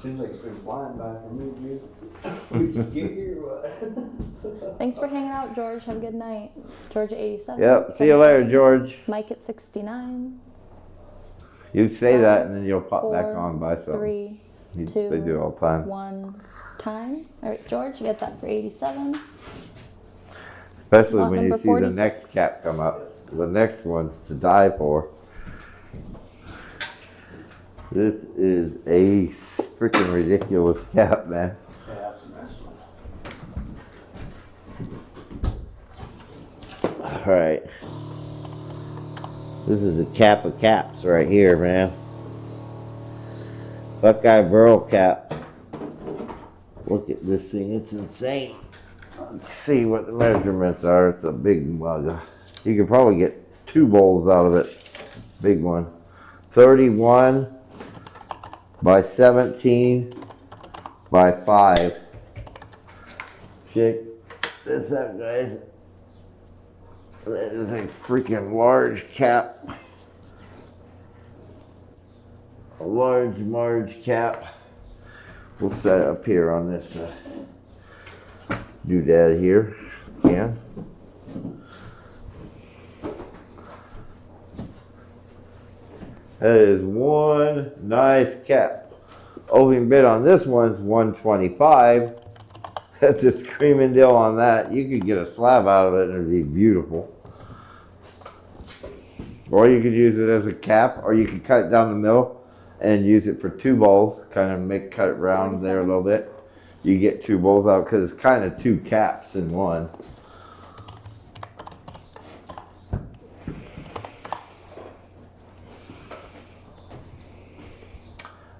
Seems like it's been flying by for me, dude. We just get here, what? Thanks for hanging out, George. Have a good night. George at 87. Yep, see 10 you later, seconds. George. Mike at 69. You say Five, that and then you'll pop back 4, on by something. 3, You- 2, They do it all the time. 1. Time. All right, George, you get that for 87. Especially Lot when you number see 46. the next cap come up. The next one's to die for. This is a freaking ridiculous cap, man. Yeah, that's a nice one. Alright. This is a cap of caps right here, man. Buckeye Burl cap. Look at this thing, it's insane. Let's see what the measurements are. It's a big mug. You could probably get 2 bowls out of it. Big one. 31 by 17 by 5. Check this out, guys. That is a freaking large cap. A large cap. We'll set it up here on this doodad here. Yeah. That is one nice cap. Opening bid on this one's $125. That's a screaming deal on that. You could get a slab out of it and it'd be beautiful. Or you could use it as a cap, or you could cut it down the middle and use it for 2 bowls. Kind of cut it round there a 47. little bit. You get 2 bowls out because it's kind of 2 caps in one.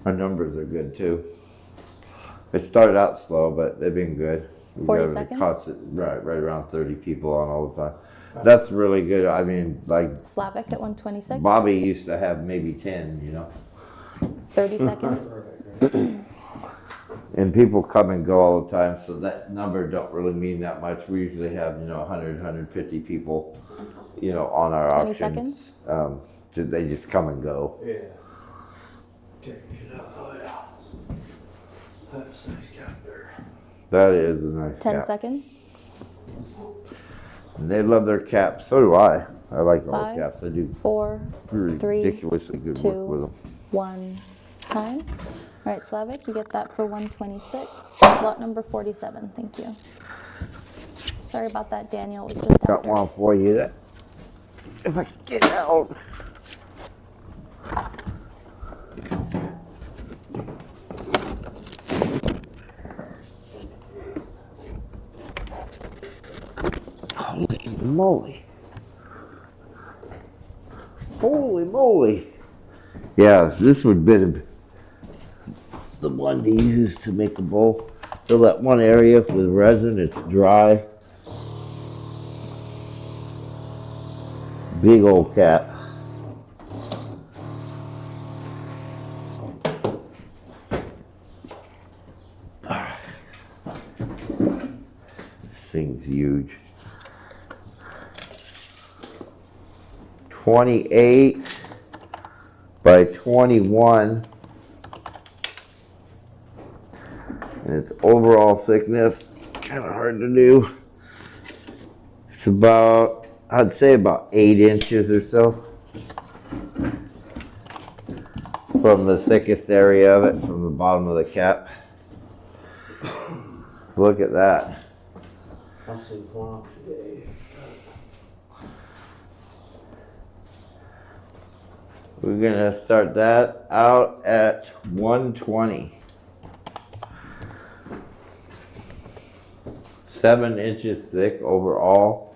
Our numbers are good too. It started out slow, but they've been good. 40 seconds? Cost it right around 30 people on all the time. That's really good. I mean, like Slavic at 126. Bobby used to have maybe 10, you know. 30 seconds. And people come and go all the time, so that number don't really mean that much. We usually have, 100, 150 people, on our 20 auctions. They just come and go. Yeah. Check it out. Oh, yeah. That's a nice cap there. That is a nice 10 cap. seconds. And they love their caps. So do I. I like all 5, the caps. I do 4, 3, ridiculously good 2, work with them. 1. Time. All right, Slavic, you get that for 126. Lot number 47. Thank you. Sorry about that, Daniel. It was just Got after. one for you that if I can get out. Holy moly. Holy moly. Yeah, this would be the one to use to make the bowl. Fill that one area with resin, it's dry. Big old cap. This thing's huge. 28 by 21. And its overall thickness, kind of hard to do. It's about, I'd say about 8 inches or so. from the thickest area of it, from the bottom of the cap. Look at that. I'll see one today. We're gonna start that out at 120. 7 inches thick overall.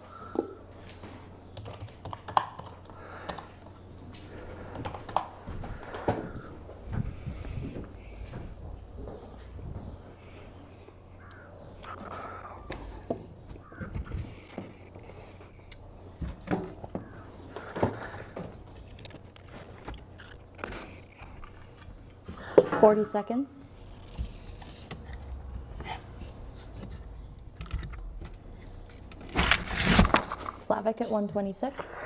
$40 seconds. Slavic at 126.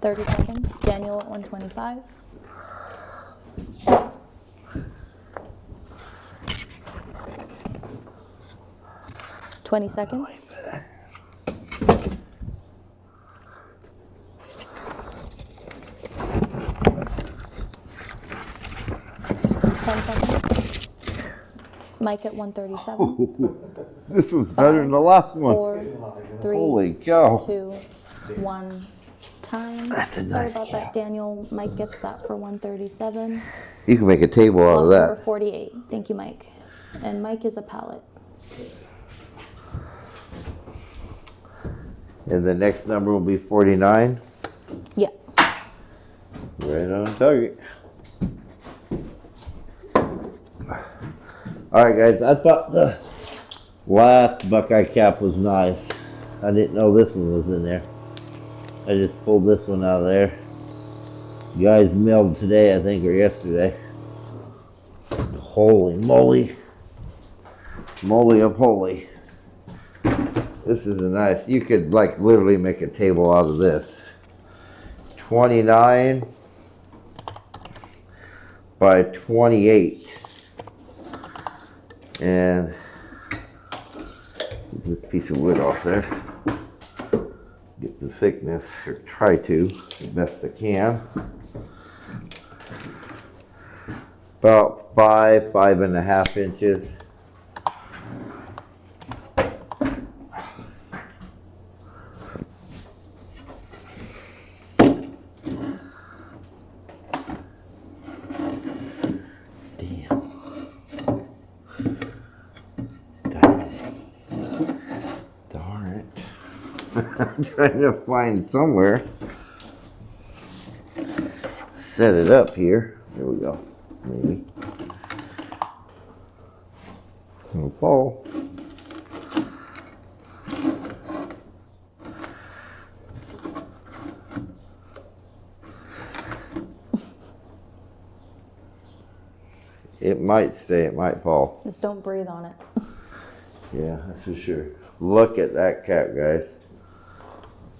30 seconds. Daniel at 125. $20 seconds. Mike at 137. This was better than the last one. 4, 3, Holy cow. 2, 1. Time. That's a Sorry nice about that, Daniel. Mike gets that for 137. You can make a table out of Block number that. 48. Thank you, Mike. And Mike is a pallet. And the next number will be 49. Yeah. Right on target. Alright guys, I thought the last Buckeye cap was nice. I didn't know this one was in there. I just pulled this one out of there. You guys mailed today, I think, or yesterday. Holy moly. Moly of holy. This is a nice, you could like literally make a table out of this. 29 by 28. And get this piece of wood off there. Get the thickness, or try to, the best I can. About 5.5 inches. I'm trying to find somewhere. Set it up here. There we go. Maybe. It'll fall. It might stay, it might fall. Just don't breathe on it. Yeah, that's for sure. Look at that cat, guys.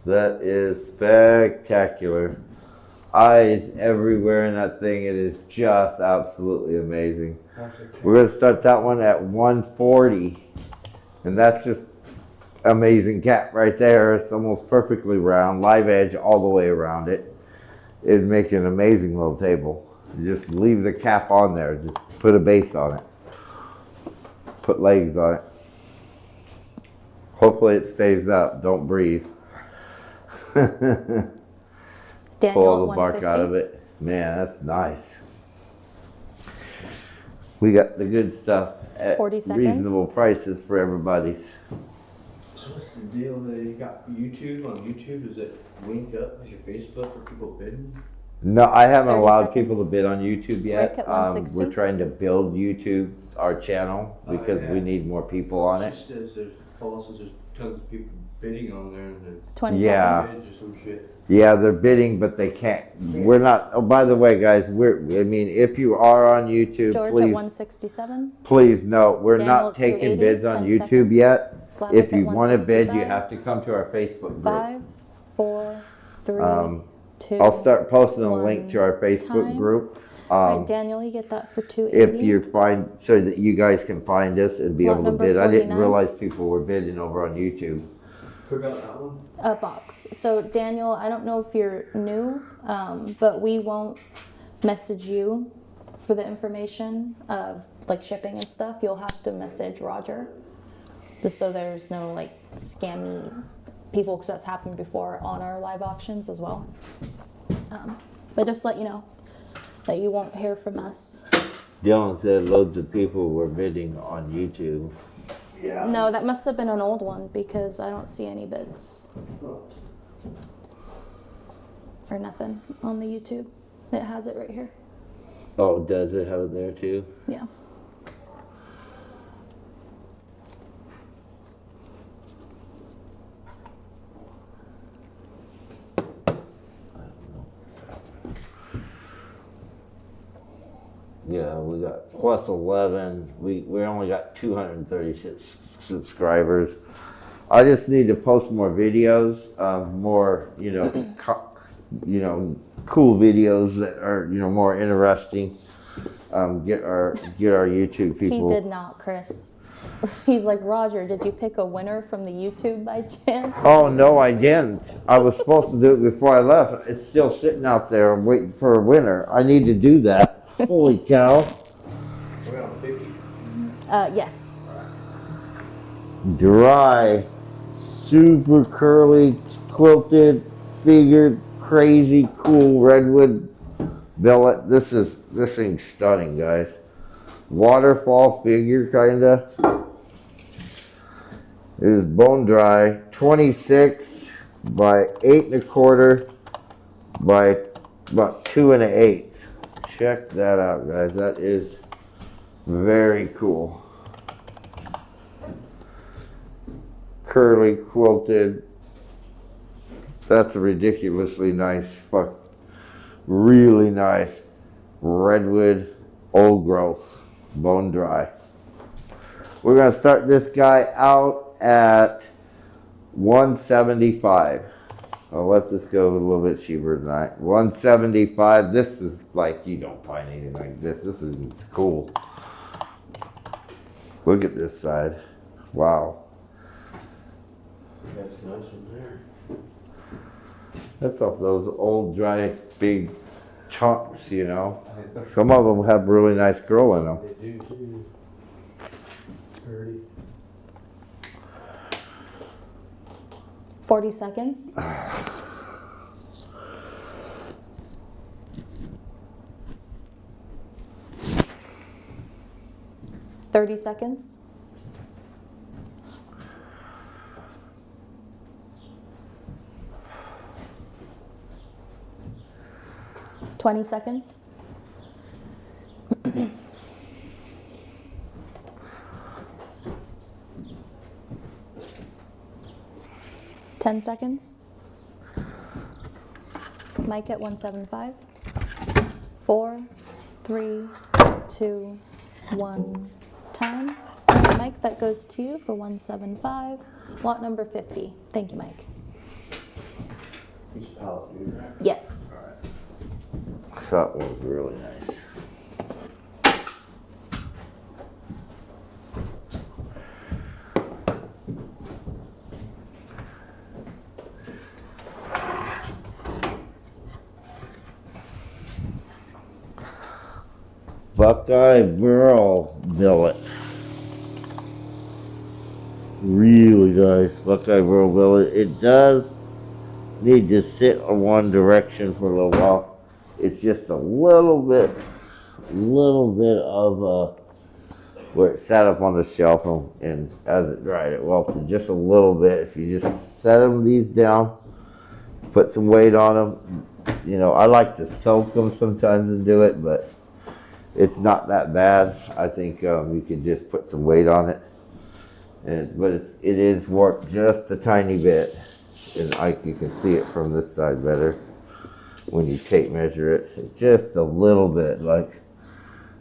That is spectacular. Eyes everywhere in that thing. It is just absolutely amazing. We're going to start that one at 140. And that's just amazing cat right there. It's almost perfectly round. Live edge all the way around it. It'd make an amazing little table. You just leave the cap on there. Just put a base on it. Put legs on it. Hopefully it stays up. Don't breathe. Daniel Pull all the at bark out of 150. it. Man, that's nice. We got the good stuff at 40 seconds. reasonable prices for everybody's. So what's the deal that you got YouTube on YouTube? Does it link up with your Facebook for people bidding? No, I haven't 30 allowed seconds. people to bid on YouTube yet. Rick at 160. We're trying to build YouTube, our channel, because yeah. we need more people on It it. just says there's tons of people bidding on there and 20 Yeah. seconds. bids or some shit. Yeah, they're bidding, but they can't. We're not. Oh, by the way, guys, I mean, if you are on YouTube, George at please, 167. please note, we're Daniel not at taking 280, bids on 10 YouTube seconds. yet. Slavic If at you want to bid, you 165. have to come to our Facebook group. 5, 4, 3, Um, 2. I'll start posting a link one to our Facebook time. group. Right, Daniel, you get that for 280. If you find, so that you guys can find us and be Lot able to number bid. I didn't 49. realize people were bidding over on YouTube. Who got that one? A box. So Daniel, I don't know if you're new, but we won't message you for the information of like shipping and stuff, you'll have to message Roger, just so there's no like scammy people, because that's happened before on our live auctions as well. But just let you know that you won't hear from us. Dylan said loads of people were bidding on YouTube. Yeah. No, that must have been an old one because I don't see any bids or nothing on the YouTube. It has it right here. Oh, does it have it there too? Yeah. Yeah, we got plus 11. We only got 236 subscribers. I just need to post more videos, more cool videos that are more interesting. Get our YouTube people. He did not, Chris. He's like, Roger, did you pick a winner from the YouTube by chance? Oh no, I didn't. I was supposed to do it before I left. It's still sitting out there waiting for a winner. I need to do that. Holy cow! We're on 50. Yes. Dry, super curly, quilted, figured, crazy cool redwood billet. This thing's stunning, guys. Waterfall figure, kinda. It is bone dry, 26 by 8 1/4 by about 2 1/8. Check that out, guys. That is very cool. Curly, quilted. That's a ridiculously nice, really nice redwood old growth, bone dry. We're gonna start this guy out at 175. I'll let this go a little bit cheaper tonight. 175. This is like, you don't find anything like this. This is cool. Look at this side. Wow. That's nice one there. That's off those old, dry, big chunks, Some of them have really nice girl in them. They do too. Pretty. 40 seconds. 30 seconds. 20 seconds. 10 seconds. Mike at 175. 4, 3, 2, 1. Time. Mike, that goes to you for 175. Lot number 50. Thank you, Mike. Each pallet, dude, right? Yes. That was really nice. Buckeye Burl billet. Really nice Buckeye Burl billet. It does need to sit on one direction for a little while. It's just a little bit of where it sat up on the shelf and as it dried it wilted just a little bit. If you just set these down, put some weight on them. I like to soak them sometimes and do it, but it's not that bad. I think you can just put some weight on it. But it is warped just a tiny bit. And you can see it from this side better when you tape measure it. Just a little bit, like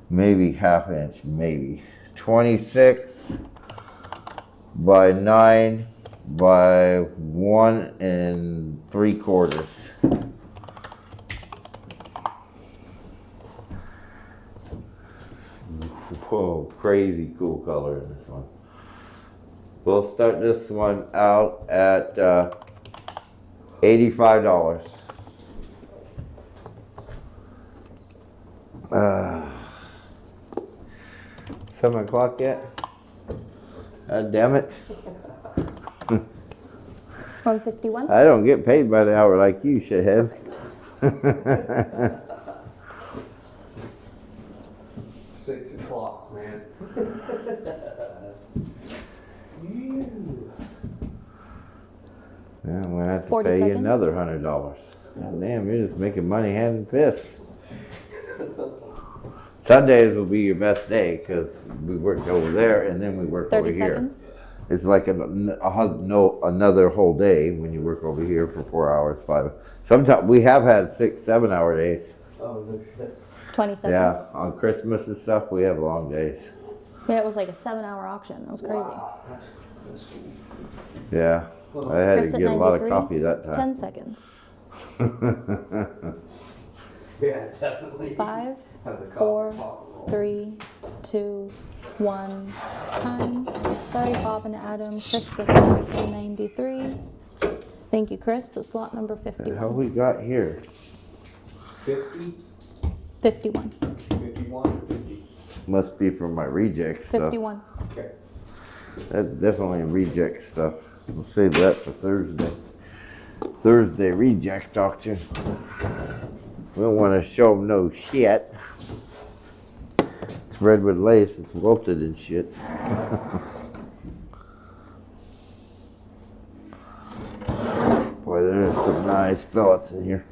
maybe ½ inch, maybe. 26 by 9 by 1 3/4. Whoa, crazy cool color in this one. We'll start this one out at $85. 7 o'clock yet? God damn it. 151. I don't get paid by the hour like you, shithead. 6 o'clock, man. Yeah, I'm gonna have to 40 pay you seconds. another $100. God damn, you're just making money hand and fist. Sundays will be your best day because we work over there and then we work 30 over here. seconds. It's like another whole day when you work over here for 4 hours, 5. Sometimes we have had 6, 7 hour days. Oh, no shit. 20 seconds. Yeah, on Christmas and stuff, we have long days. Yeah, it was like a 7-hour auction. That was crazy. Wow. That's cool. Yeah, I had Chris to at get a lot of 93, coffee that time. 10 seconds. Yeah, definitely. 5, Have the coffee 4, pot roll. 3, 2, 1. Time. Sorry, Bob and Adam. Chris gets that for 93. Thank you, Chris. It's slot number How 51. we got here? 50, 51. 51, 50. Must be from my reject stuff. 51. Okay. That's definitely reject stuff. We'll save that for Thursday. Thursday reject auction. We don't want to show them no shit. It's redwood lace. It's wilted and shit. Boy, there's some nice pellets in here.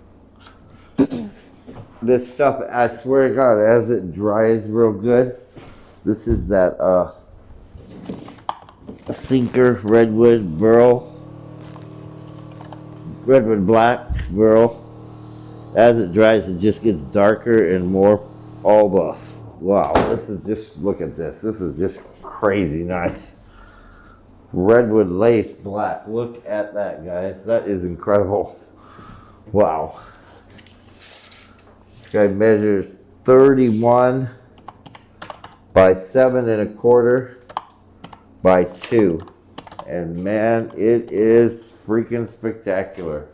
This stuff, I swear to God, as it dries real good, this is that sinker redwood burl, redwood black burl. As it dries, it just gets darker and more all buff. Wow, this is just, look at this. This is just crazy nice. Redwood lace black. Look at that, guys. That is incredible. Wow. This guy measures 31 by 7 1/4 by 2. And man, it is freaking spectacular.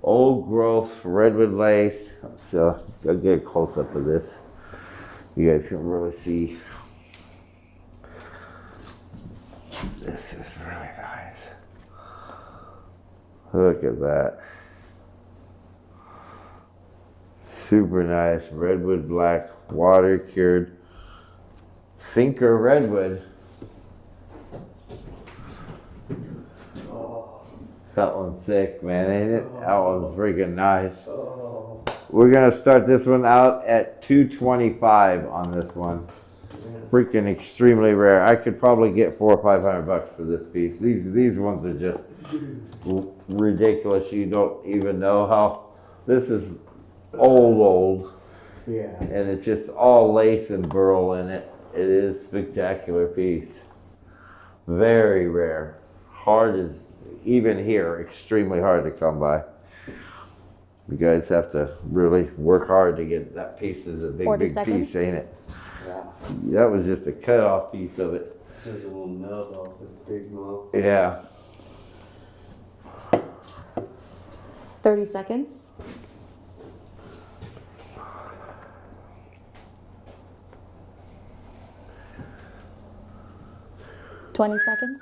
Old growth redwood lace. So I'll get a close up of this. You guys can really see. This is really nice. Look at that. Super nice redwood black, water cured sinker redwood. That one's sick, man, ain't it? That one's freaking nice. Oh, We're gonna start this one out at $225 on this one. Freaking extremely rare. I could probably get $400 or $500 for this piece. These ones are just ridiculous. You don't even know how. This is old, yeah. and it's just all lace and burl in it. It is a spectacular piece. Very rare. Hard as, even here, extremely hard to come by. You guys have to really work hard to get that piece. Is a big, 40 big seconds. piece, ain't it? Yeah. That was just a cut off piece of it. This is a little nub off the big mouth. Yeah. 30 seconds. $20 seconds.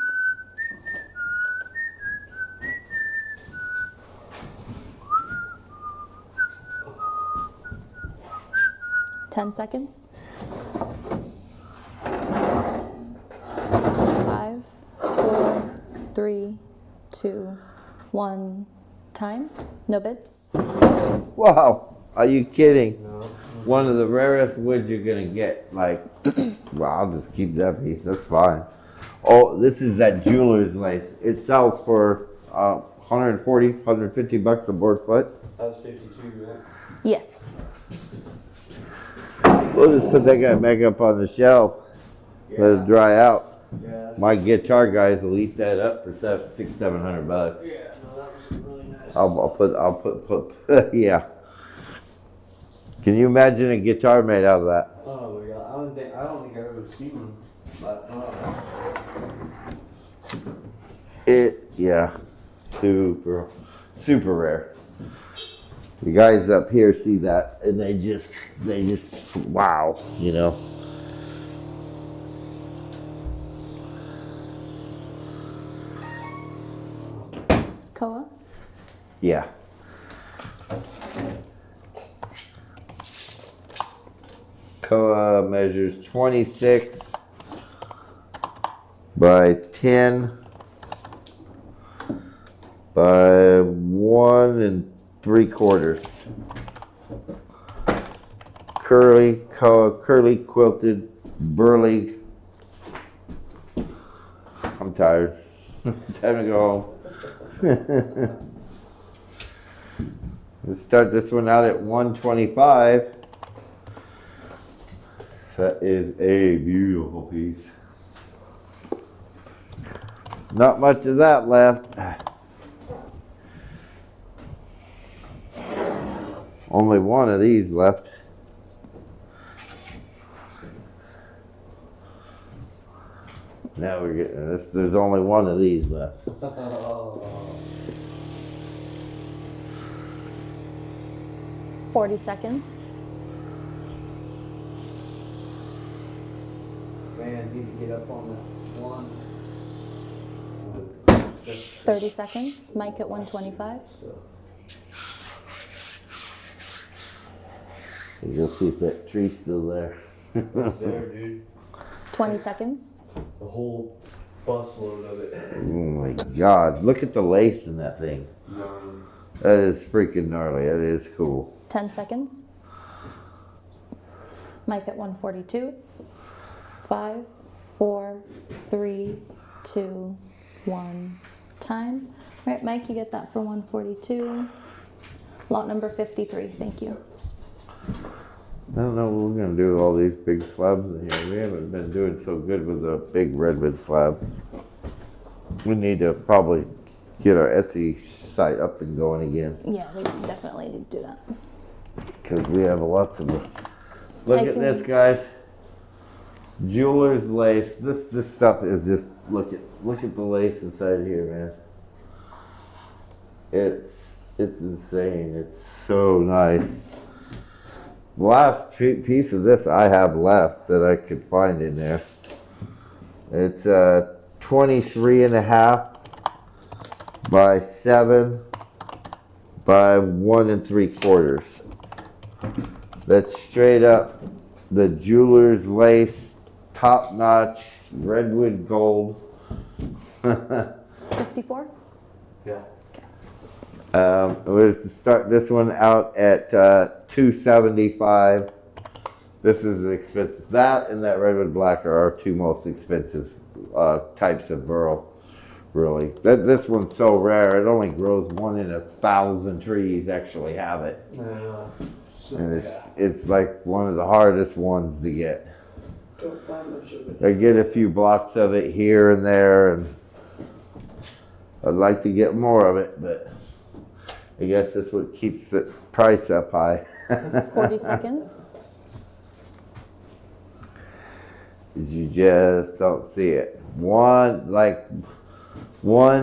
$10 seconds. 5, 4, 3, 2, 1. Time. No bids. Wow. Are you kidding? No. One of the rarest woods you're gonna get. Like, well, I'll just keep that piece. That's fine. Oh, this is that jeweler's lace. It sells for $140, $150 a board foot. That was 52, right? Yes. We'll just put that guy back up on the shelf. Let it dry out. Yeah. My guitar guys will eat that up for $600, $700. Yeah, no, that was really nice. I'll put yeah. Can you imagine a guitar made out of that? Oh my god, I don't think I've ever seen one. But Yeah, super rare. The guys up here see that and they just, wow, you know. Koa. Yeah. Koa measures 26 by 10 by 1 3/4. Curly, Koa, curly quilted, burly. I'm tired. Time to go home. Let's start this one out at 125. That is a beautiful piece. Not much of that left. Only one of these left. Now we're getting this. There's only one of these left. 40 seconds. Man, need to get up on that one. 30 seconds. Mike at 125. You'll see if that tree's still there. It's there, dude. 20 seconds. The whole busload of it. Oh my God, look at the lace in that thing. That is freaking gnarly. That is cool. 10 seconds. Mike at 142. 5, 4, 3, 2, 1. Time. All right, Mike, you get that for 142. Lot number 53. Thank you. I don't know what we're gonna do with all these big slabs in here. We haven't been doing so good with the big redwood slabs. We need to probably get our Etsy site up and going again Yeah, we definitely need to do that. because we have lots of them. Look I at can- this, guys. Jeweler's lace. This stuff is just look at the lace inside here, man. It's insane. It's so nice. The last piece of this I have left that I could find in there. It's 23.5 by 7 by 1 3/4. That's straight up the jeweler's lace, top notch, redwood gold. 54. Yeah. We're to start this one out at 275. This is expensive. That and that redwood black are our two most expensive types of burl. Really, this one's so rare. It only grows 1 in 1,000 trees actually have it, and it's like one of the hardest ones to get. Don't find much of it. I get a few blocks of it here and there, and I'd like to get more of it, but I guess that's what keeps the price up high. 40 seconds. You just don't see it. One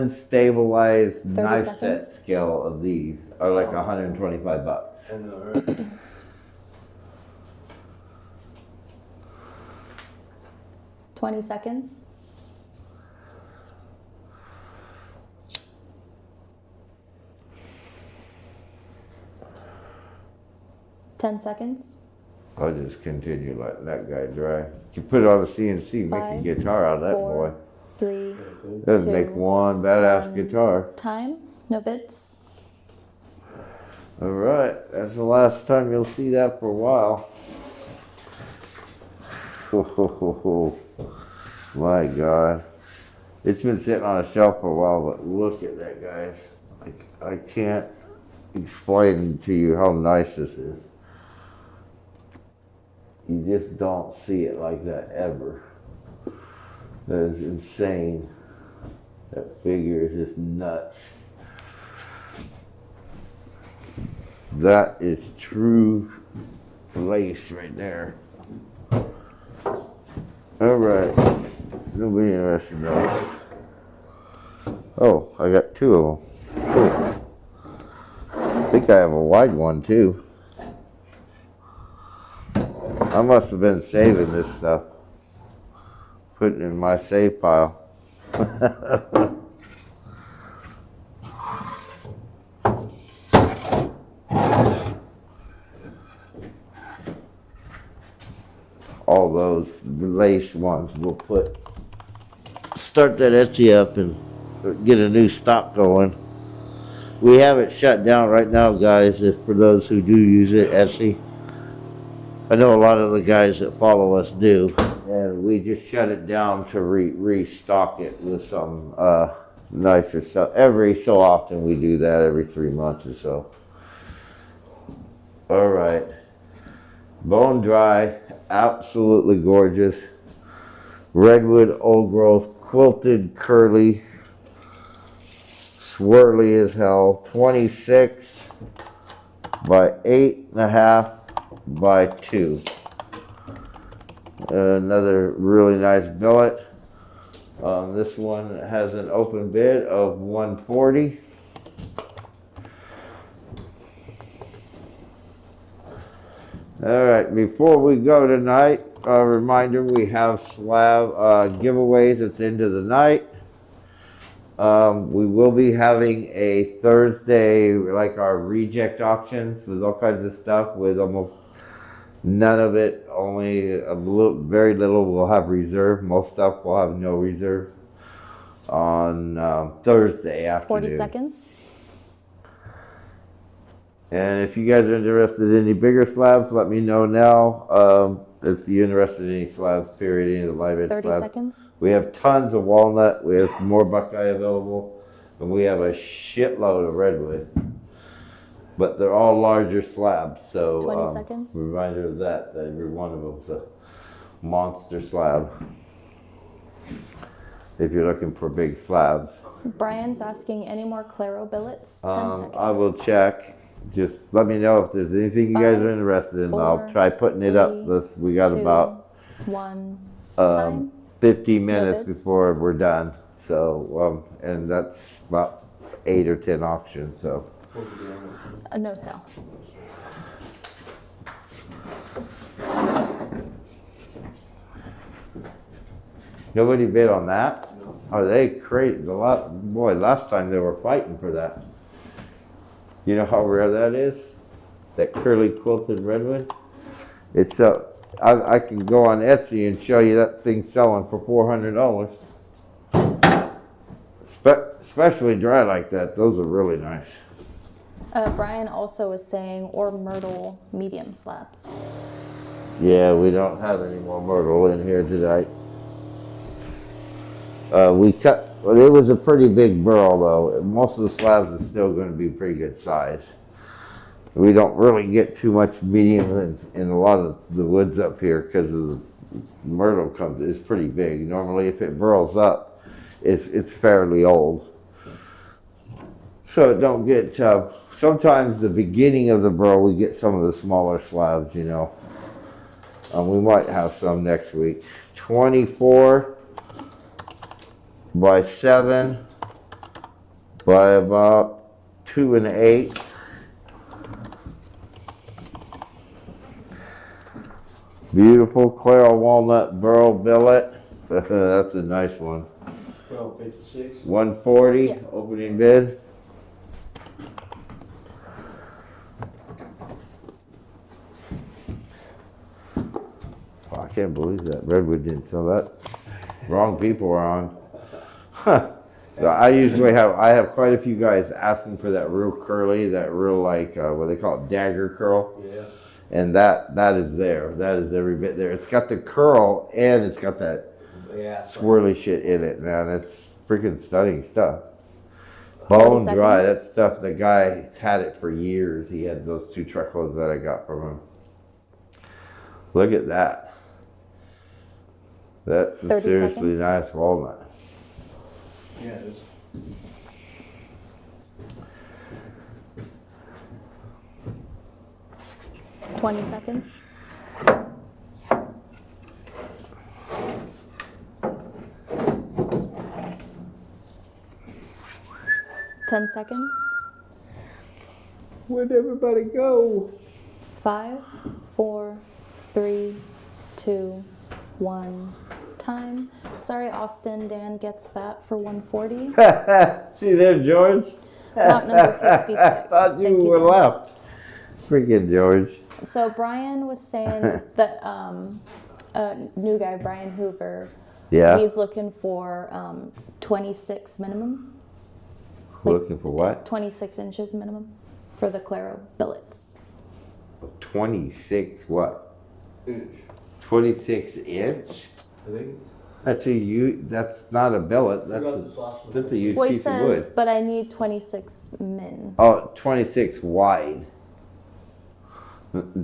stabilized 30 knife seconds. set scale of these are like $125. I know, right? 20 seconds. Ten seconds. I'll just continue letting that guy dry. You put it on the CNC, make a 5, guitar out of that 4, boy. 3. Doesn't 2, make one badass 1. guitar. Time. No bids. All right, that's the last time you'll see that for a while. My God. It's been sitting on a shelf for a while, but look at that, guys. I can't explain to you how nice this is. You just don't see it like that ever. That is insane. That figure is just nuts. That is true lace right there. All right. It'll be interesting though. Oh, I got 2 of them. Cool. think I have a wide one too. I must have been saving this stuff. Putting it in my save pile. All those lace ones we'll start that Etsy up and get a new stock going. We have it shut down right now, guys, if for those who do use it, Etsy. I know a lot of the guys that follow us do, and we just shut it down to restock it with some nicer stuff. Every so often we do that, every 3 months or so. All right. Bone dry, absolutely gorgeous. Redwood old growth, quilted, curly, swirly as hell. 26 by 8.5 by 2. Another really nice billet. This one has an open bid of $140. All right, before we go tonight, a reminder, we have slab giveaways at the end of the night. We will be having a Thursday, like our reject auctions with all kinds of stuff, with almost none of it, only a little, very little will have reserve. Most stuff will have no reserve on Thursday afternoon. 40 seconds. And if you guys are interested in any bigger slabs, let me know now. If you're interested in any slabs, period, any of the live edge 30 slabs. seconds. We have tons of walnut. We have some more Buckeye available. And we have a shitload of redwood. But they're all larger slabs. So 20 seconds. Reminder of that every one of them's a monster slab. If you're looking for big slabs. Brian's asking any more Claro billets. 10 seconds. I will check. Just let me know if there's anything you guys 5, are interested in. 4, I'll try putting it up. We got 2, about 1 time. 15 minutes bids. before we're done. So, and that's about 8 or 10 auctions. So, No sale. nobody bid on that? Are they crazy? Boy, last time they were fighting for that. You know how rare that is? That curly quilted redwood? It's I can go on Etsy and show you that thing selling for $400. Especially dry like that. Those are really nice. Brian also is saying, or Myrtle medium slabs. Yeah, we don't have any more myrtle in here tonight. We cut, well, it was a pretty big burl though. Most of the slabs are still going to be pretty good size. We don't really get too much medium in a lot of the woods up here because of the myrtle it's pretty big. Normally if it burls up, it's fairly old. So it don't get, sometimes the beginning of the burl we get some of the smaller slabs, you know. We might have some next week. 24 by 7 by about 2 1/8. Beautiful Claro walnut burl billet. That's a nice one. 12.56. 140 Yeah. opening bid. I can't believe that Redwood didn't sell that. Wrong people are on. So I have quite a few guys asking for that real curly, that real like what they call it, dagger curl. Yeah. And that is there. That is every bit there. It's got the curl and it's got that swirly shit in it, man. It's freaking stunning stuff. Bone dry, that stuff, the guy's had it for years. He had those 2 truckloads that I got from him. Look at that. That's a 30 seriously seconds. nice walnut. Yeah, it is. – 20 seconds. $10 seconds. Where'd everybody go? 5, 4, 3, 2, 1. Time. Sorry, Austin. Dan gets that for 140. See there, George? Lot number 56. Thought you Thank you, were Dan. left. Freaking George. So Brian was saying that new guy, Brian Hoover, Yeah. he's looking for 26 minimum. Looking for what? 26 inches minimum for the Claro billets. 26 what? Inch. 26 inch? I think. That's not a billet. That's a huge Well, he piece of says, wood. but I need 26 min. Oh, 26 wide.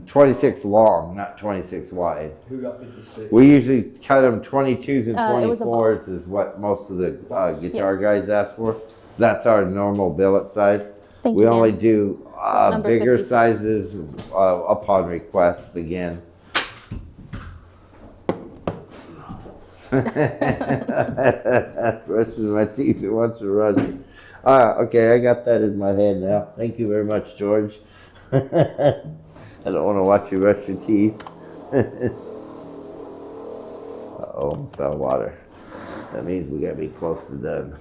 26 long, not 26 wide. Who got 56? We usually cut them 22s and It was a 24s box. is what most of the guitar guys ask for. That's our normal billet size. Thank We you, only Dan. do Number bigger 56. sizes upon request again. Brushing my teeth and wants to run. Okay, I got that in my head now. Thank you very much, George. I don't want to watch you brush your teeth. Uh-oh, it's out of water. That means we gotta be close to done.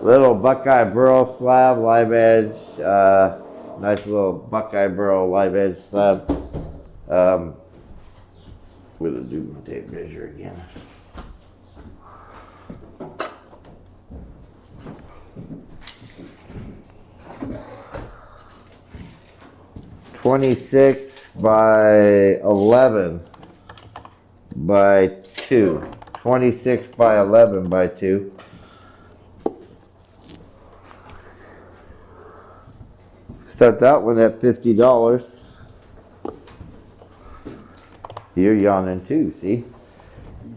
Little Buckeye Burl slab, live edge. Nice little Buckeye Burl live edge slab. We're gonna do my tape measure again. "26 by 11 by 2. 26 by 11 by 2. Start that one at $50. You're yawning too, see?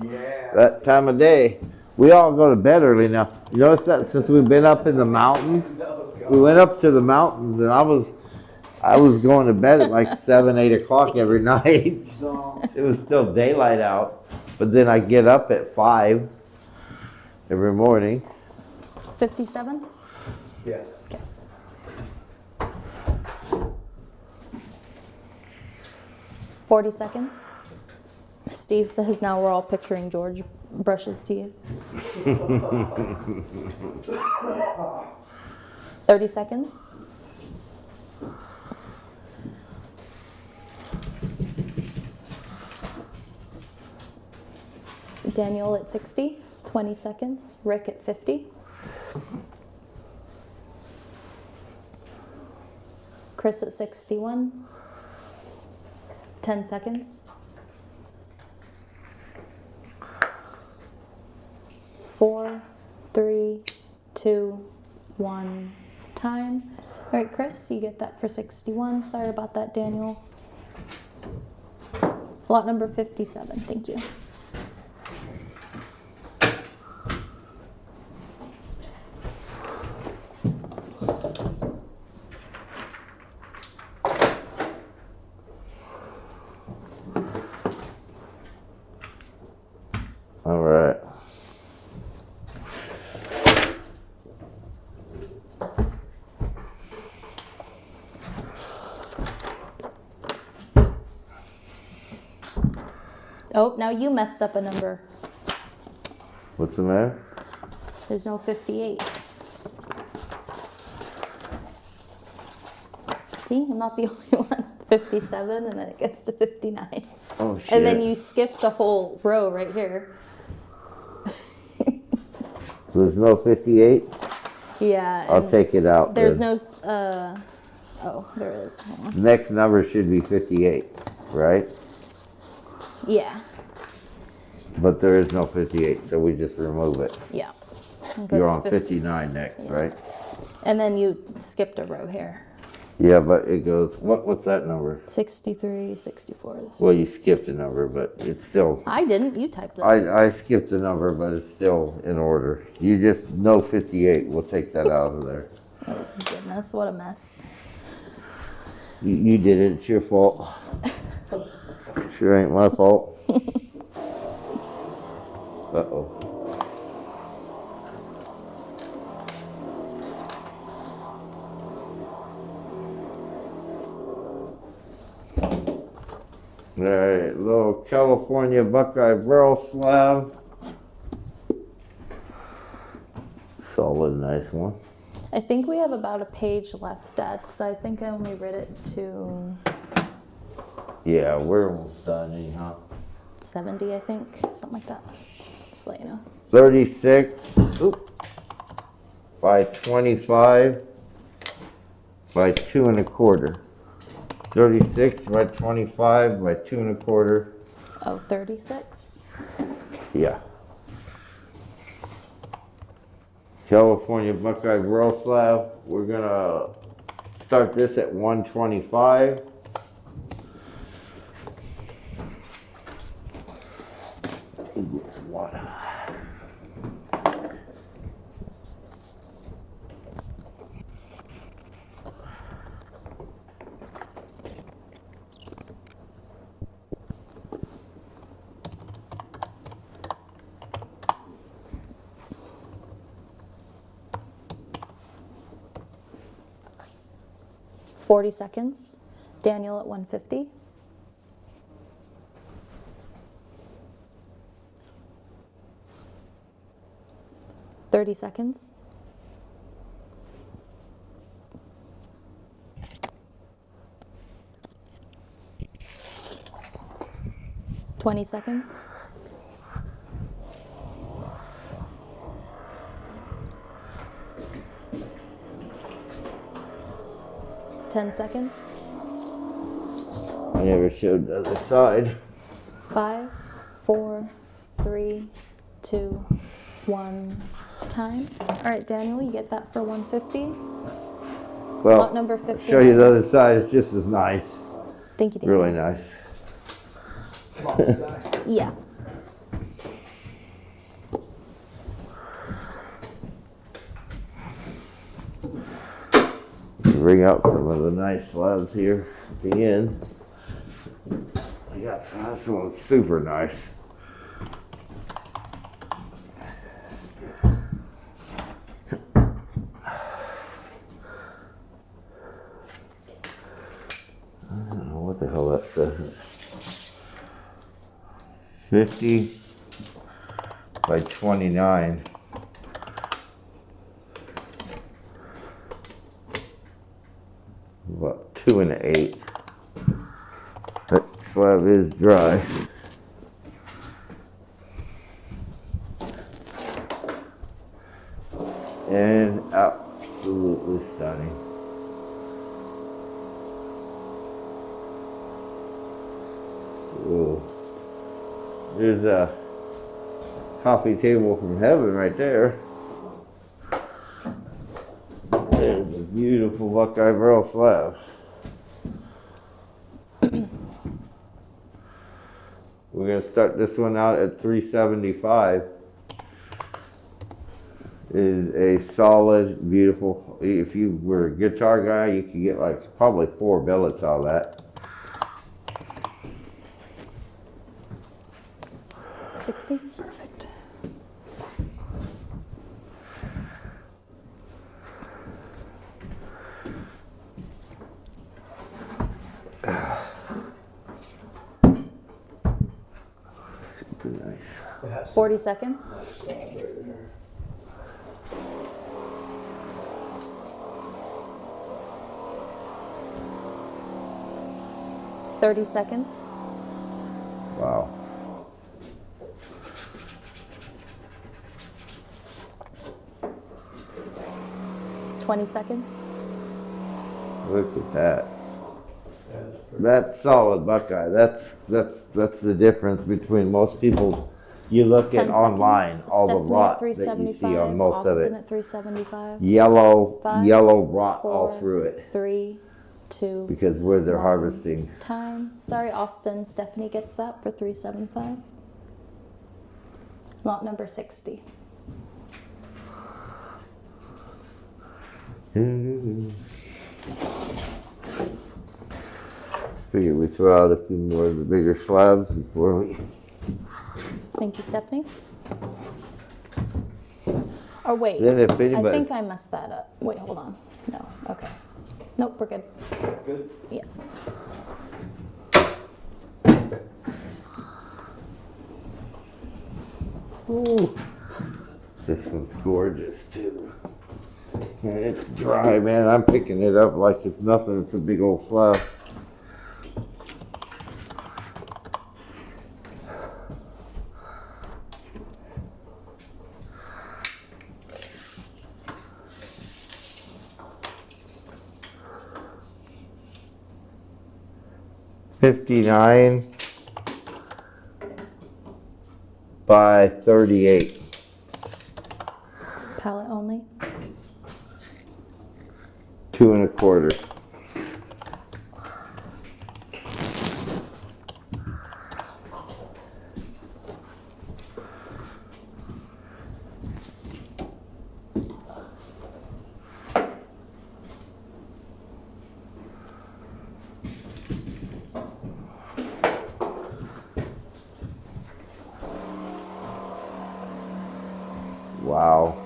Yeah. That time of day. We all go to bed early now. You notice that since we've been up in the mountains? We went up to the mountains and I was going to bed at like 7, 8 o'clock every night. So, It was still daylight out, but then I get up at 5 every morning. 57? yeah. 40 seconds. Steve says now we're all picturing George brush his teeth. 30 seconds. Daniel at 60, 20 seconds. Rick at 50. Chris at 61, 10 seconds. 4, 3, 2, 1, time. All right, Chris, you get that for 61. Sorry about that, Daniel. Lot number 57, thank you. All right. Oh, now you messed up a number. What's the matter? There's no 58. See, I'm not the only one. 57, and then it gets to 59. Oh shit. And then you skipped a whole row right here. There's no 58? Yeah. I'll and take it out. There's then. no, oh, there is. Hold on. Next number should be 58, right? Yeah, But there is no 58, so we just remove it. yeah. It goes You're to on 50. 59 next, right? And then you skipped a row here. Yeah, but it goes, what's that number? 63, 64. Well, you skipped a number, but it's still, I didn't, you typed this. I skipped a number, but it's still in order. You just, no 58, we'll take that out of there. Oh, goodness, what a mess. You did it, it's your fault. Sure ain't my fault. Uh-oh. Alright, little California Buckeye Burl slab. Solid, nice one. I think we have about a page left, Dad, because I think I only read it to Yeah, we're almost done anyhow. 70, I think. Something like that. Just let you know. 36 by 25 by 2 1/4. 36 by 25 by 2 1/4. Oh, 36? Yeah. California Buckeye Burl slab. We're gonna start this at 125. Get some water. $40 seconds. Daniel at 150. $30 seconds. $20 seconds. $10 seconds. I never showed the other side. 5, 4, 3, 2, 1. Time. All right, Daniel, you get that for 150. Well, Lot number 50. show you the other side. It's just as nice. Thank you, Daniel. Really nice. Yeah. Bring out some of the nice slabs here at the end. I got some. This one's super nice. I don't know what the hell that says. 50 by 29. About 2 1/8. That slab is dry. And absolutely stunning. Ooh. There's a coffee table from heaven right there. There's a beautiful Buckeye Burl slab. We're going to start this one out at 375. It is a solid, beautiful. If you were a guitar guy, you could get like probably 4 billets out of that. 60. Perfect. Super nice. 40 seconds. 30 seconds. Wow. $20 seconds. Look at that. That's solid Buckeye. That's the difference between most people. You look 10 at online, seconds. all the Stephanie rot at that you see 375. on most Austin of it. at 375. Yellow 5, rot all 4, through it 3, 2. because where they're 1. harvesting. Time. Sorry, Austin. Stephanie gets that for 375. Lot number 60. Figure we throw out a few more of the bigger slabs before we. Thank you, Stephanie. Oh, wait. Then if I anybody. think I messed that up. Wait, hold on. No. Okay. Nope, we're good. Good. Yeah. Ooh. This one's gorgeous too. And it's dry, man. I'm picking it up like it's nothing. It's a big old slab. $59 by 38. Pallet only. 2 1/4. Wow.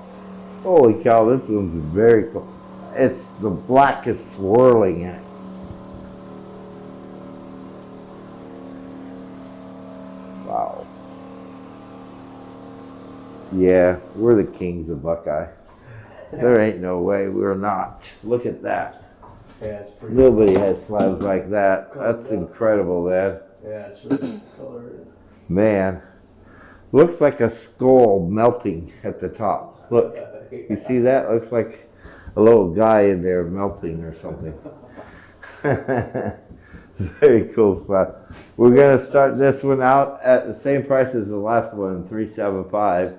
Holy cow, this one's very cool. It's the black is swirling in it. Wow. Yeah, we're the kings of Buckeye. There ain't no way we're not. Look at that. Yeah, it's pretty. Nobody has slabs like that. That's incredible, man. Yeah, it's really colored. Man. Looks like a skull melting at the top. Look. You see that? Looks like a little guy in there melting or something. Very cool slab. We're going to start this one out at the same price as the last one, $375.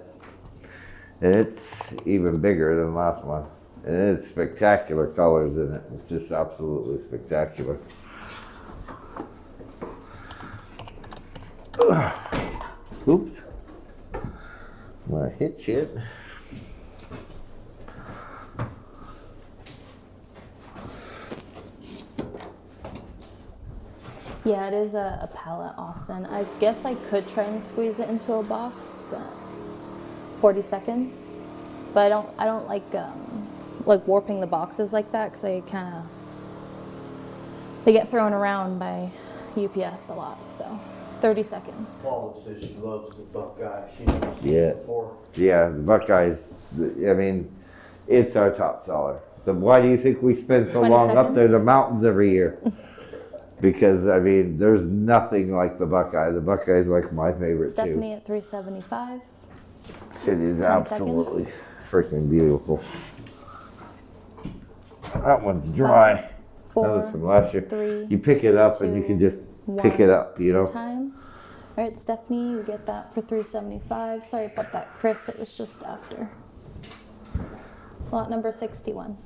And it's even bigger than the last one. And it's spectacular colors in it. It's just absolutely spectacular. Oops. I'm going to hit you. Yeah, it is a pallet, Austin. I guess I could try and squeeze it into a box, but 40 seconds. But I don't like warping the boxes like that because they get thrown around by UPS a lot. So 30 seconds. Paula says she loves the Buckeye. She's never seen Yeah. it before. Yeah, the Buckeyes, I mean, it's our top seller. Why do you think we spend so 20 long up there in seconds? the mountains every year? Because, I mean, there's nothing like the Buckeye. The Buckeye is like my favorite Stephanie at $375. too. It is 10 absolutely freaking beautiful. That one's dry. That was 4, from last year. 3, You pick it up and you 2, can just pick it up, you know? time. All right, Stephanie, you get that for $375. Sorry about that, Chris. It was just after. Lot number 61.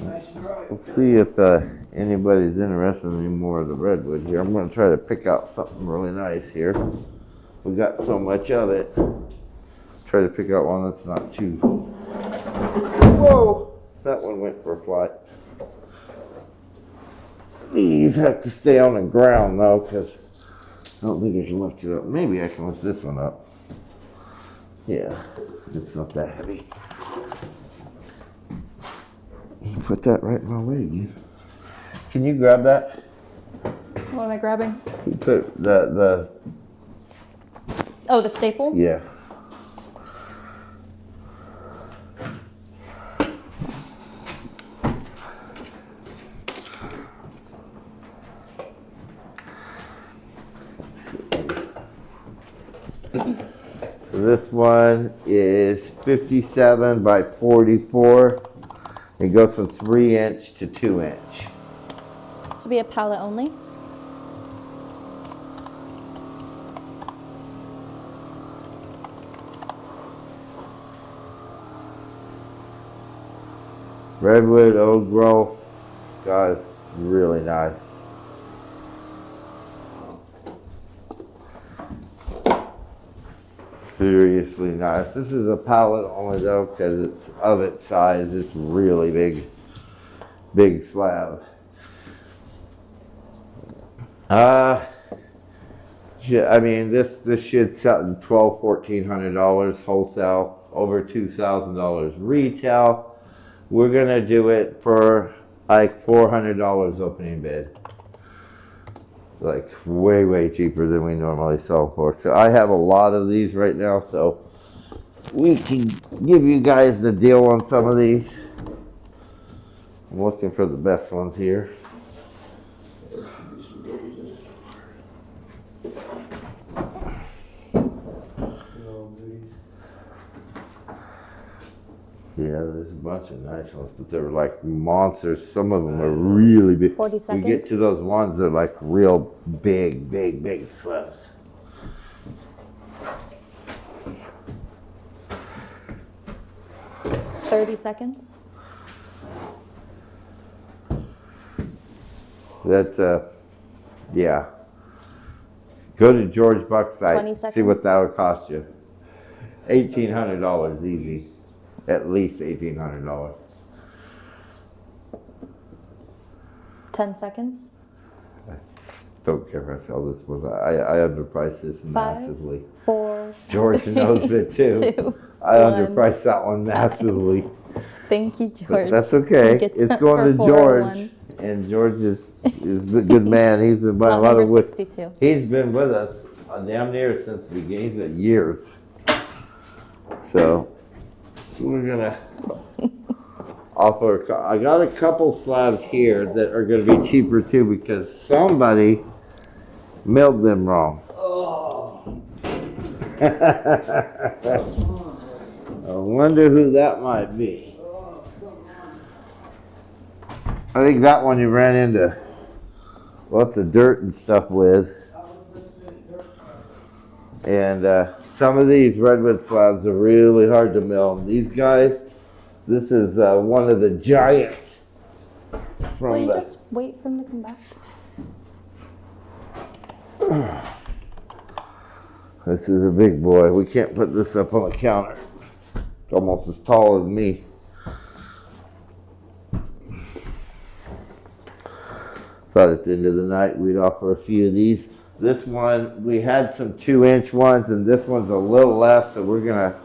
Nice and dry. Let's see if anybody's interested in any more of the redwood here. I'm going to try to pick out something really nice here. We got so much of it. Try to pick out one that's not too... Whoa! That one went for a flight. These have to stay on the ground though, because I don't think I can lift it up. Maybe I can lift this one up. Yeah, it's not that heavy. You put that right in my way. Can you grab that? What am I grabbing? You put the Oh, the staple? yeah. This one is 57 by 44. It goes from 3-inch to 2-inch. This will be a pallet only. Redwood old growth. God, it's really nice. Seriously nice. This is a pallet only though, because it's of its size. It's really big slab. Yeah, I mean this should sell at $1,200-$1,400 wholesale, over $2,000 retail. We're gonna do it for like $400 opening bid. Like way cheaper than we normally sell for. I have a lot of these right now, so we can give you guys the deal on some of these. I'm looking for the best ones here. Yeah, there's a bunch of nice ones, but they're like monsters. Some of them are really big. 40 We seconds. get to those ones that are like real big slabs. $30 seconds. That's yeah. Go to George Buck's 20 site. See what seconds. that would cost you. $1,800 easy. At least $1,800. 10 seconds. Don't care if I sell this one. I underpriced this 5, massively. 4. George knows it too. 2, I 1. underpriced that one massively. Thank you, But George. that's okay. Get It's that going to for George. 401. And George is a good man. He's been buying a lot Lot of number wood. 62. He's been with us damn near since the beginning of years. So we're gonna offer. I got a couple slabs here that are gonna be cheaper too because somebody milled them wrong. I wonder who that might be. I think that one you ran into lots of dirt and stuff with. And some of these redwood slabs are really hard to mill. These guys, this is one of the giants from Will you the... just wait for him to come back? This is a big boy. We can't put this up on the counter. It's almost as tall as me. Thought at the end of the night we'd offer a few of these. This one, we had some 2-inch ones, and this one's a little less, so we're gonna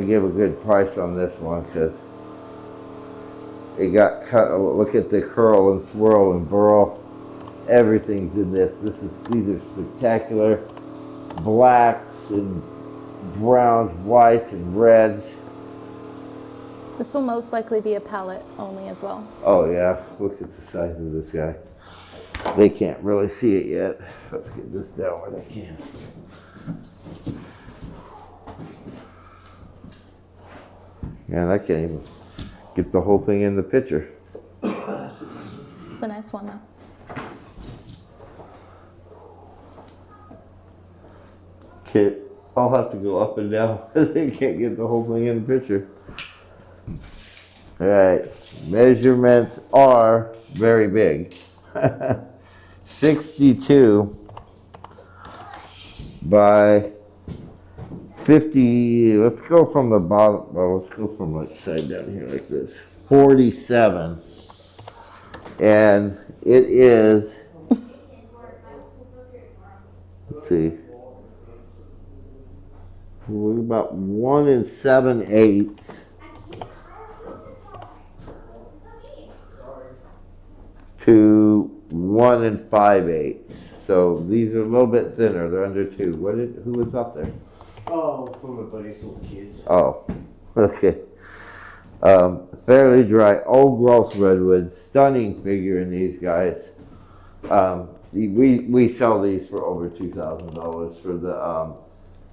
give a good price on this one because it got cut. Look at the curl and swirl and burl. Everything's in this. These are spectacular. Blacks and browns, whites and reds. This will most likely be a pallet only as well. Oh yeah, look at the size of this guy. They can't really see it yet. Let's get this down where they can. Man, I can't even get the whole thing in the picture. It's a nice one though. Okay, I'll have to go up and down. They can't get the whole thing in the picture. All right, measurements are very big. 62 by 50. Let's go from the bottom. Well, let's go from like side down here like this. 47, and it is. Let's see. We're about 1 7/8 to 1 5/8. So these are a little bit thinner. They're under 2. Who was up there? Oh, from my buddy's little kids. Oh, okay. Fairly dry, old growth redwood. Stunning figure in these guys. We sell these for over $2,000 for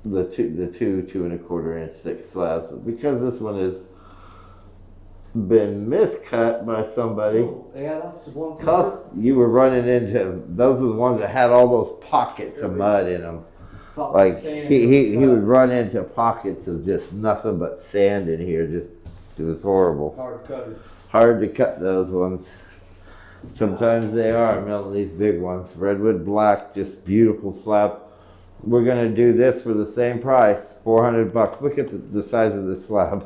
the 2 2¼ inch thick slabs. But because this one has been miscut by somebody, Oh, yeah, that's the one. cause you were running into, those were the ones that had all those pockets of mud in them. Like he would run into pockets of just nothing but sand in here. Just it was horrible. Hard cut. Hard to cut those ones. Sometimes they are milling these big ones. Redwood black, just beautiful slab. We're gonna do this for the same price, $400. Look at the size of this slab.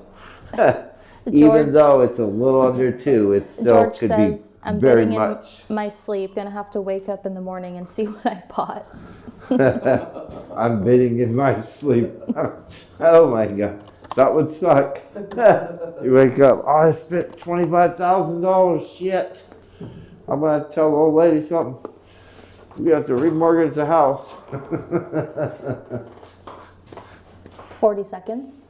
Even George- though it's a little under 2, it still George could says, be I'm very bidding much. in my sleep, gonna have to wake up in the morning and see what I bought. I'm bidding in my sleep. Oh my God. That would suck. You wake up, oh, I spent $25,000. Shit. I'm gonna have to tell the old lady something. We have to remortgage the house. 40 seconds.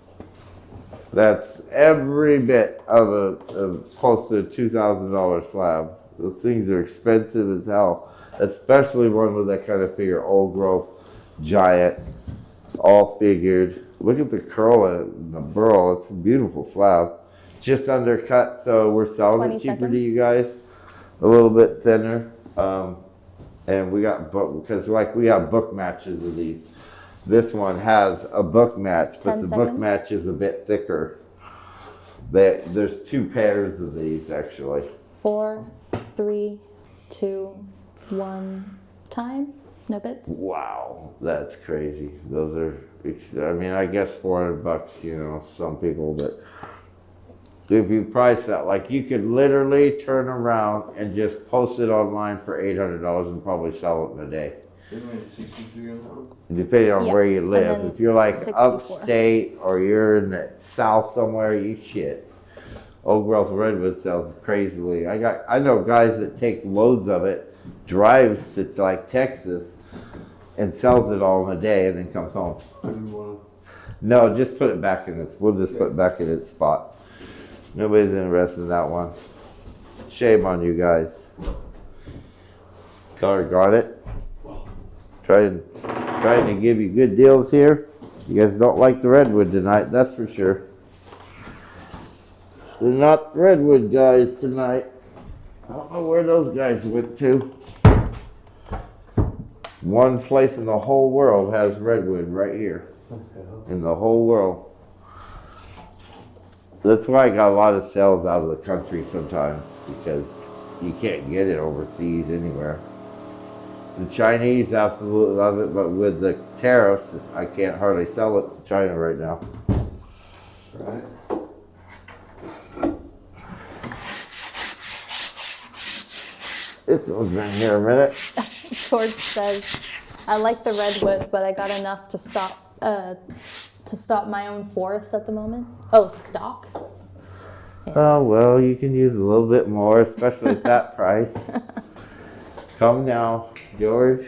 That's every bit of close to a $2,000 slab. Those things are expensive as hell, especially one with that kind of figure, old growth, giant, all figured. Look at the curl in the burl. It's a beautiful slab. Just undercut, so we're selling 20 it cheaper to seconds. you guys. A little bit thinner. And we got because like we have book matches of these. This one has a book match, but 10 the seconds. book match is a bit thicker. There's 2 pairs of these actually. 4, 3, 2, 1. Time. No bits. Wow, that's crazy. Those are, I mean, I guess $400, you know, some people, but if you price that, like you could literally turn around and just post it online for $800 and probably sell it in a day. Didn't we have 63 on that one? Depending on Yeah, where you and live. then If you're like 64. upstate or you're in the south somewhere, you shit. Old growth redwood sells crazily. I know guys that take loads of it, drives to like Texas, and sells it all in a day, and then comes home. No, just put it back in its. We'll just put it back in its spot. Nobody's interested in that one. Shame on you guys. Doggone it. Trying to give you good deals here. You guys don't like the redwood tonight, that's for sure. They're not redwood guys tonight. I don't know where those guys went to. One place in the whole world has redwood right here. In the whole world. That's why I got a lot of sales out of the country sometimes, because you can't get it overseas anywhere. The Chinese absolutely love it, but with the tariffs, I can't hardly sell it to China right now. Right. This one's been here a minute. George says, I like the redwood, but I got enough to stop my own forest at the moment. Oh, stock? Oh, well, you can use a little bit more, especially at that price. Come now, George.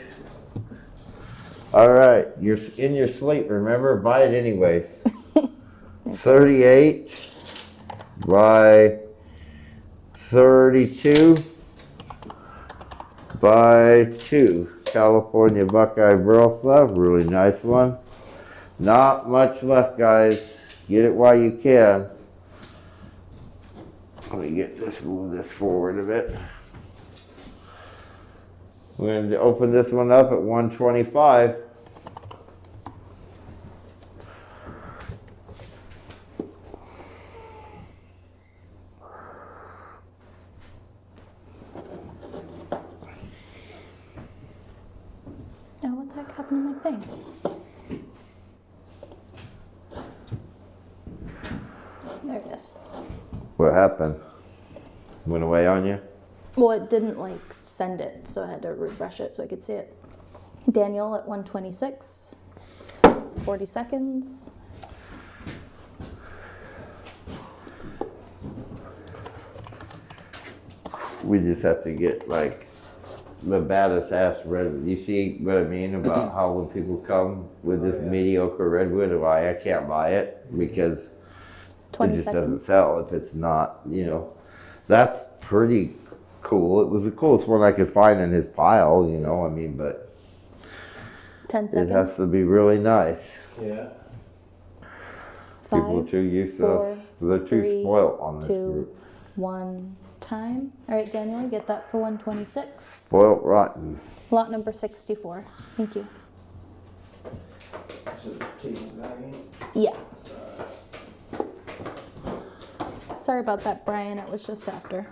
All right, you're in your sleep, remember? Buy it anyways. 38 by 32 by 2. California Buckeye Burl Slab, really nice one. Not much left, guys. Get it while you can. Let me move this forward a bit. We're going to open this one up at 125. Oh, what the heck happened to my thing? There it is. What happened? Went away on you? Well, it didn't like send it, so I had to refresh it so I could see it. Daniel at 126. 40 seconds. We just have to get like the baddest ass redwood. You see what I mean about how when people come with this mediocre redwood, why I can't buy it because 20 it just seconds. doesn't sell if it's not, you know. That's pretty cool. It was the coolest one I could find in his pile, you know, I mean, but 10 it seconds. has to be really nice. Yeah. People are 5, too used to 4, us. They're too 3, spoiled on this 2, group. 1. Time. All right, Daniel, you get that for 126. Spoiled rotten. Lot number 64. Thank you. So taking it back in. Yeah. Sorry about that, Brian. It was just after.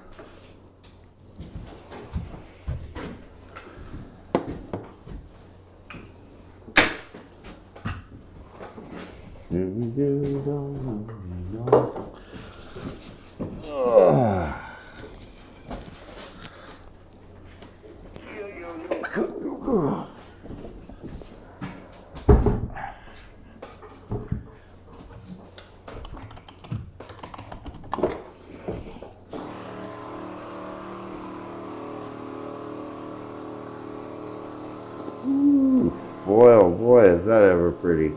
Ooh, boy, oh boy, is that ever pretty.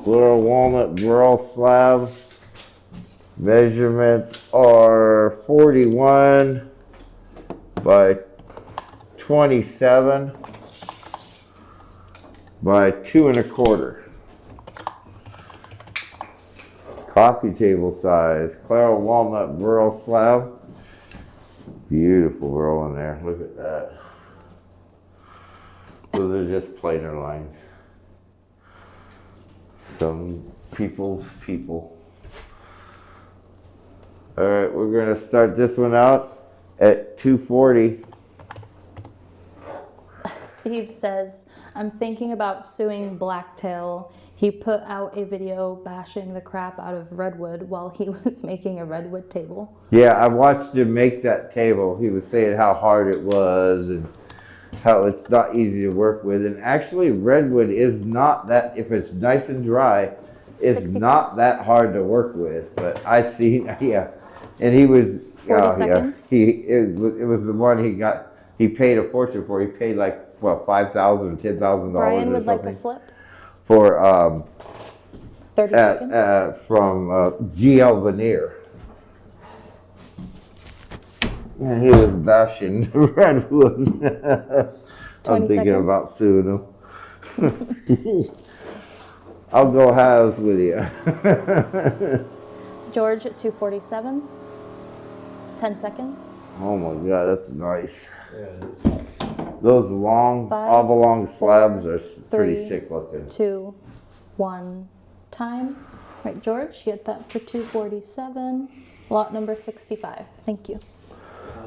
Little walnut burl slab. Measurements are 41 by 27 by 2 1/4. Coffee table size, Clara walnut burl slab. Beautiful burl in there. Look at that. Those are just planer lines. Some people's people. All right, we're gonna start this one out at 240. Steve says, I'm thinking about suing Blacktail. He put out a video bashing the crap out of Redwood while he was making a Redwood table. Yeah, I watched him make that table. He was saying how hard it was and how it's not easy to work with. And actually, Redwood is not that, if it's nice and dry, it's 65. not that hard to work with. But I see, yeah. And he was, 40 seconds? It was the one he paid a fortune for. He paid like, what, $5,000 or $10,000 Brian or would like a something. flip. For, 30 seconds. from GL Veneer. And he was bashing Redwood. I'm 20 thinking seconds. about suing him. I'll go halves with you. George at 247. 10 seconds. Oh my God, that's nice. Yeah, Those long, 5, oblong slabs 4, are pretty 3, sick looking. 2, 1, time. Right, George, you get that for 247. Lot number 65. Thank you.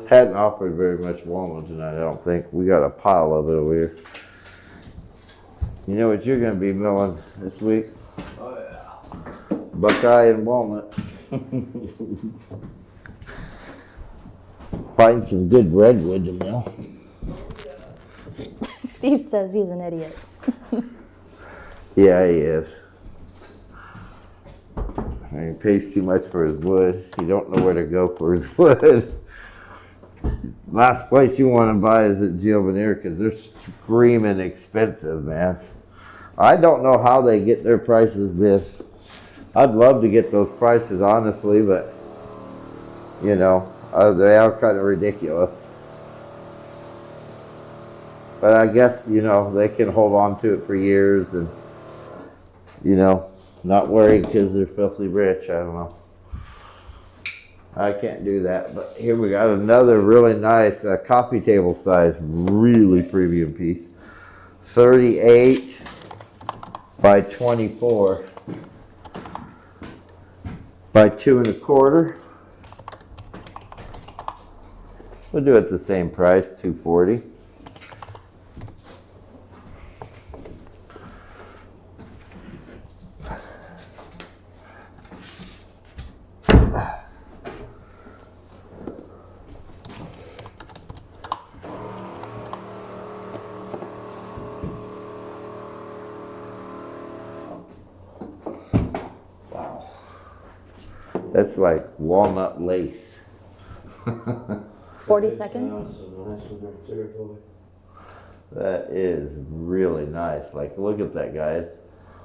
Hadn't offered very much walnut tonight, I don't think. We got a pile of it over here. You know what you're going to be milling this week? Oh yeah. Buckeye and walnut. Find some good redwood to mill. Steve says he's an idiot. Yeah, he is. He pays too much for his wood. He don't know where to go for his wood. Last place you want to buy is at Geo Veneer because they're screaming expensive, man. I don't know how they get their prices this. I'd love to get those prices, honestly, but you know, they are kind of ridiculous. But I guess, you know, they can hold on to it for years and, you know, not worry because they're filthy rich. I don't know. I can't do that. But here we got another really nice coffee table size, really premium piece. 38 by 24 by 2 1/4. We'll do it the same price, 240. That's like walnut lace. 40 seconds. That is really nice. Like, look at that, guys.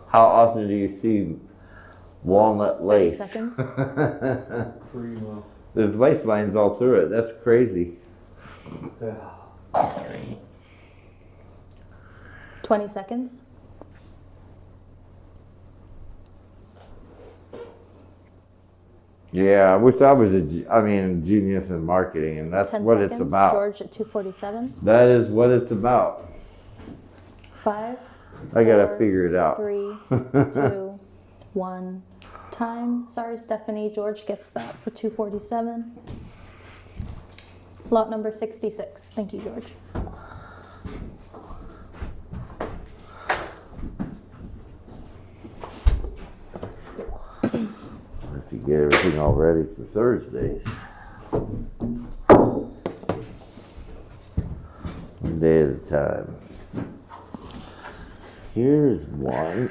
How often do you see walnut 30 lace? seconds. Primo. There's lace lines all through it. That's crazy. Yeah. 20 seconds. Yeah, I wish I was genius in marketing, and that's 10 what seconds. it's about. George at 247. That is what it's about. 5. I gotta 4, figure it out. 3, 2, 1, time. Sorry, Stephanie. George gets that for 247. Lot number 66. Thank you, George. If you get everything all ready for Thursdays. One day at a time. Here's one.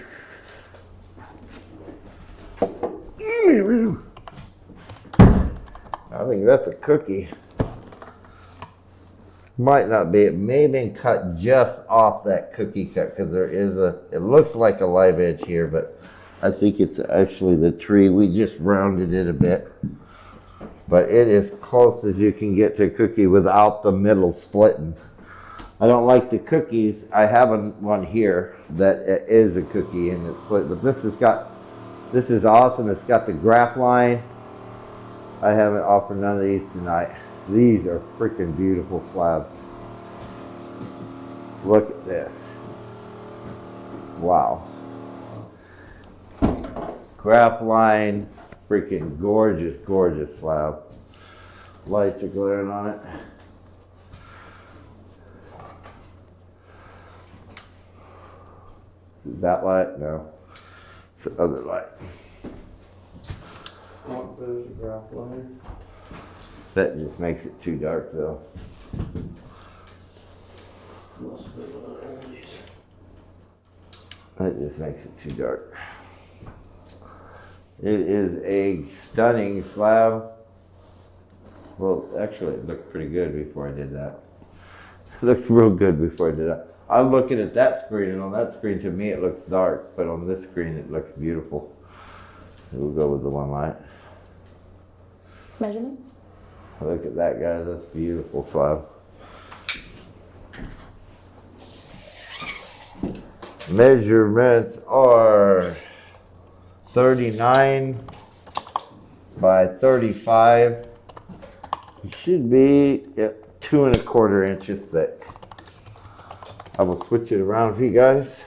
I think that's a cookie. Might not be. It may have been cut just off that cookie cut because there is it looks like a live edge here, but I think it's actually the tree. We just rounded it a bit. But it is close as you can get to a cookie without the middle splitting. I don't like the cookies. I have one here that is a cookie and it's split, but this is awesome. It's got the graph line. I haven't offered none of these tonight. These are freaking beautiful slabs. Look at this. Wow. Graph line, freaking gorgeous, gorgeous slab. Lights are glaring on it. Is that light? No. It's the other light. What goes the graph line? That just makes it too dark though. Must have been one of these. That just makes it too dark. It is a stunning slab. Well, actually it looked pretty good before I did that. It looked real good before I did that. I'm looking at that screen, and on that screen to me it looks dark, but on this screen it looks beautiful. We'll go with the one light. Measurements? Look at that, guys. That's beautiful slab. Measurements are 39 by 35. It should be 2 1/4 inches thick. I will switch it around for you guys.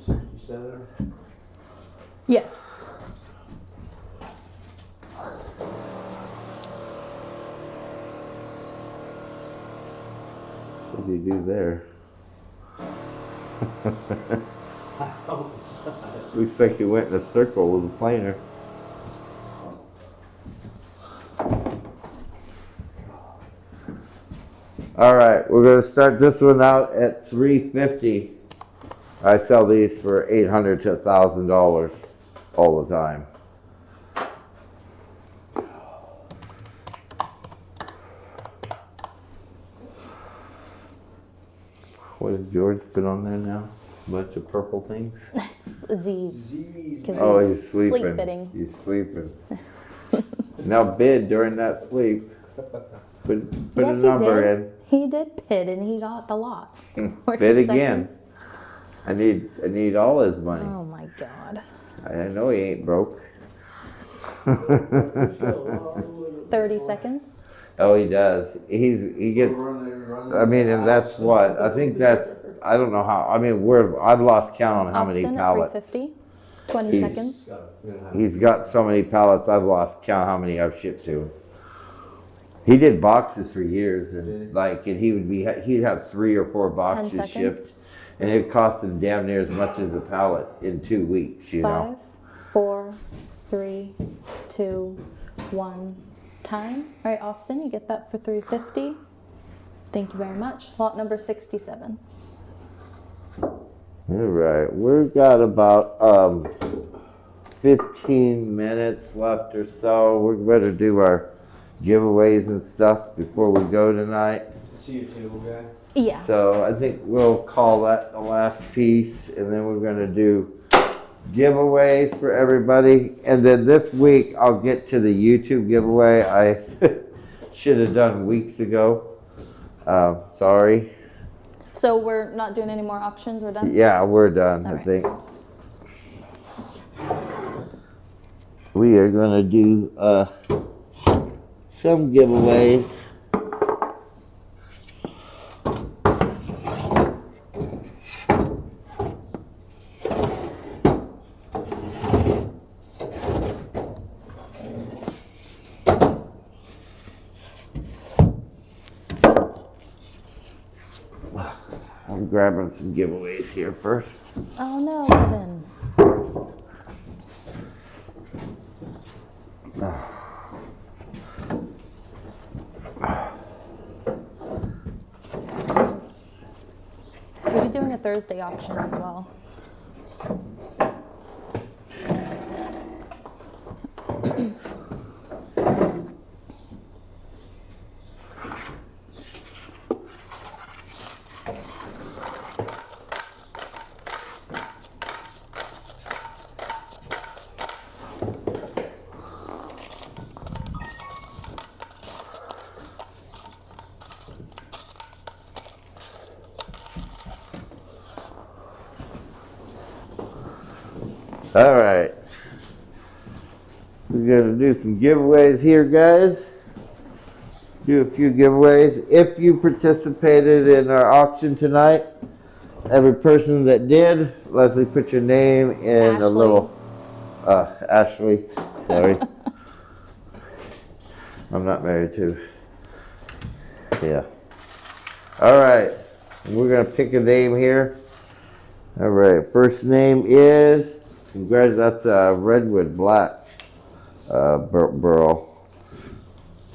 67. Yes. What did you do there? Looks like you went in a circle with a planer. All right, we're gonna start this one out at $350. I sell these for $800 to $1,000 all the time. What has George put on there now? A bunch of purple things? It's Z's. Because Oh, he's sleeping. sleep bidding. He's sleeping. Now bid during that sleep. Put Yes, a number he in. did. He did bid and he got the lot. 40 Bid again. seconds. I need all his money. Oh my God. I know he ain't broke. 30 seconds. Oh, he does. He gets. I mean, and that's what I think. I don't know how. I mean, I've lost count on how many Austin pallets. at 350. 20 He's- seconds. He's got so many pallets. I've lost count how many I've shipped to him. He did boxes for years, and he'd have 3 or 4 boxes 10 seconds. shipped, and it cost him damn near as much as a pallet in 2 weeks. You 5, know. 4, 3, 2, 1. Time. All right, Austin, you get that for 350. Thank you very much. Lot number 67. All right, we've got about 15 minutes left or so. We better do our giveaways and stuff before we go tonight. See your table guy. Yeah. So I think we'll call that the last piece, and then we're gonna do giveaways for everybody. And then this week I'll get to the YouTube giveaway I should have done weeks ago. Sorry. So we're not doing any more auctions? We're done? Yeah, we're done, All I right. think. We are gonna do some giveaways. I'm grabbing some giveaways here first. Oh no, Evan. We'll be doing a Thursday auction as well. All right. We're gonna do some giveaways here, guys. Do a few giveaways. If you participated in our auction tonight, every person that did, Leslie, put your name in a Ashleigh. little, Ashleigh, sorry. I'm not married to. Yeah. All right. We're going to pick a name here. All right. First name is, that's Redwood Black Burl.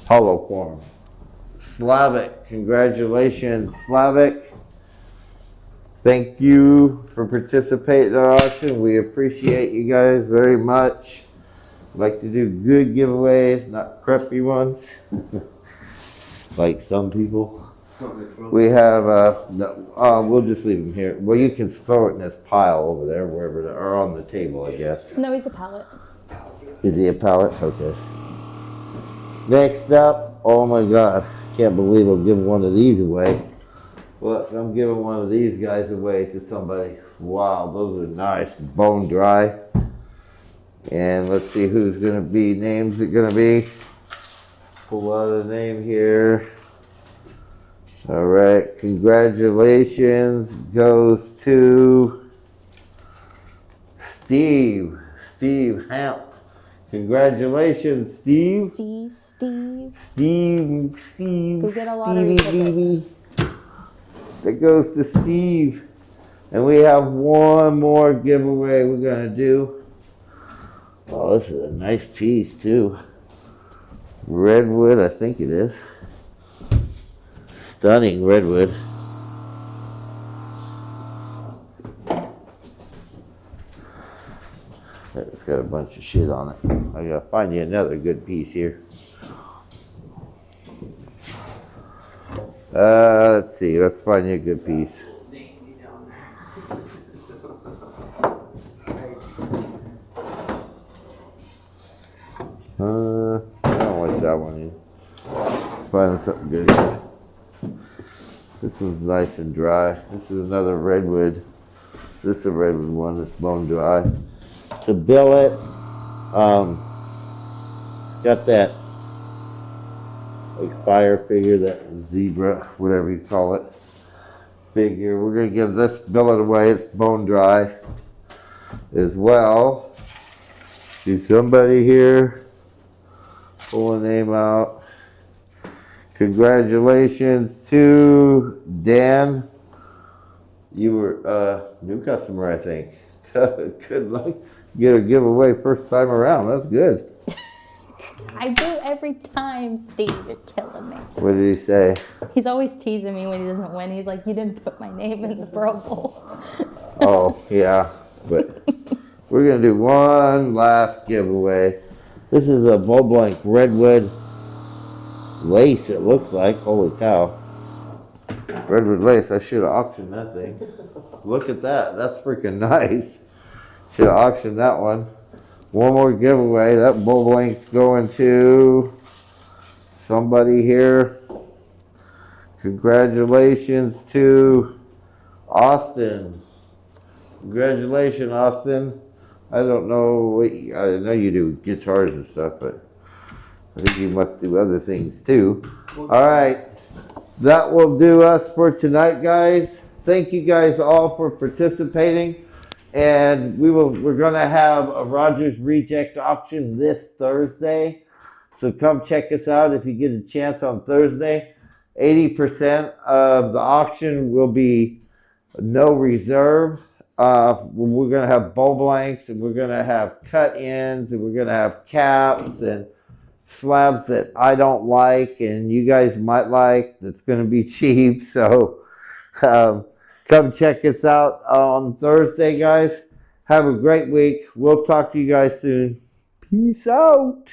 Hollow form. Slavic. Congratulations, Slavic. Thank you for participating in our auction. We appreciate you guys very much. Like to do good giveaways, not crappy ones, like some people. We have, we'll just leave them here. Well, you can throw it in this pile over there, wherever, or on the table, I guess. No, he's a pallet. Is he a pallet? Okay. Next up, oh my God, can't believe I'm giving one of these away. Look, I'm giving one of these guys away to somebody. Wow, those are nice, bone dry. And let's see who's going to be, names it going to be. Pull out a name here. All right, congratulations goes to Steve Hamp. Congratulations, Steve. See, Steve. Steve. Go get a lottery ticket. That goes to Steve. And we have one more giveaway we're going to do. Oh, this is a nice piece too. Redwood, I think it is. Stunning redwood. It's got a bunch of shit on it. I gotta find you another good piece here. Let's see, let's find you a good piece. I don't like that one either. Let's find something good here. This one's nice and dry. This is another redwood. This is a redwood one that's bone dry. The billet, got that like fire figure, that zebra, whatever you call it, figure. We're gonna give this billet away. It's bone dry as well. See somebody here. Pull a name out. Congratulations to Dan. You were a new customer, I think. Good luck. Get a giveaway first time around. That's good. I do every time, Steve. You're killing me. What did he say? He's always teasing me when he doesn't win. He's like, you didn't put my name in the Burl Bowl. Oh, yeah. But we're going to do one last giveaway. This is a bow blank redwood lace, it looks like. Holy cow. Redwood lace. I should have auctioned that thing. Look at that. That's freaking nice. Should have auctioned that one. One more giveaway. That bow blank's going to somebody here. Congratulations to Austin. Congratulations, Austin. I don't know, I know you do guitars and stuff, but I think you must do other things too. All right, that will do us for tonight, guys. Thank you guys all for participating. And we're gonna have a Rogers Reject auction this Thursday. So come check us out if you get a chance on Thursday. 80% of the auction will be no reserve. We're going to have bow blanks, and we're going to have cut ends, and we're going to have caps and slabs that I don't like and you guys might like. That's going to be cheap. So come check us out on Thursday, guys. Have a great week. We'll talk to you guys soon. Peace out.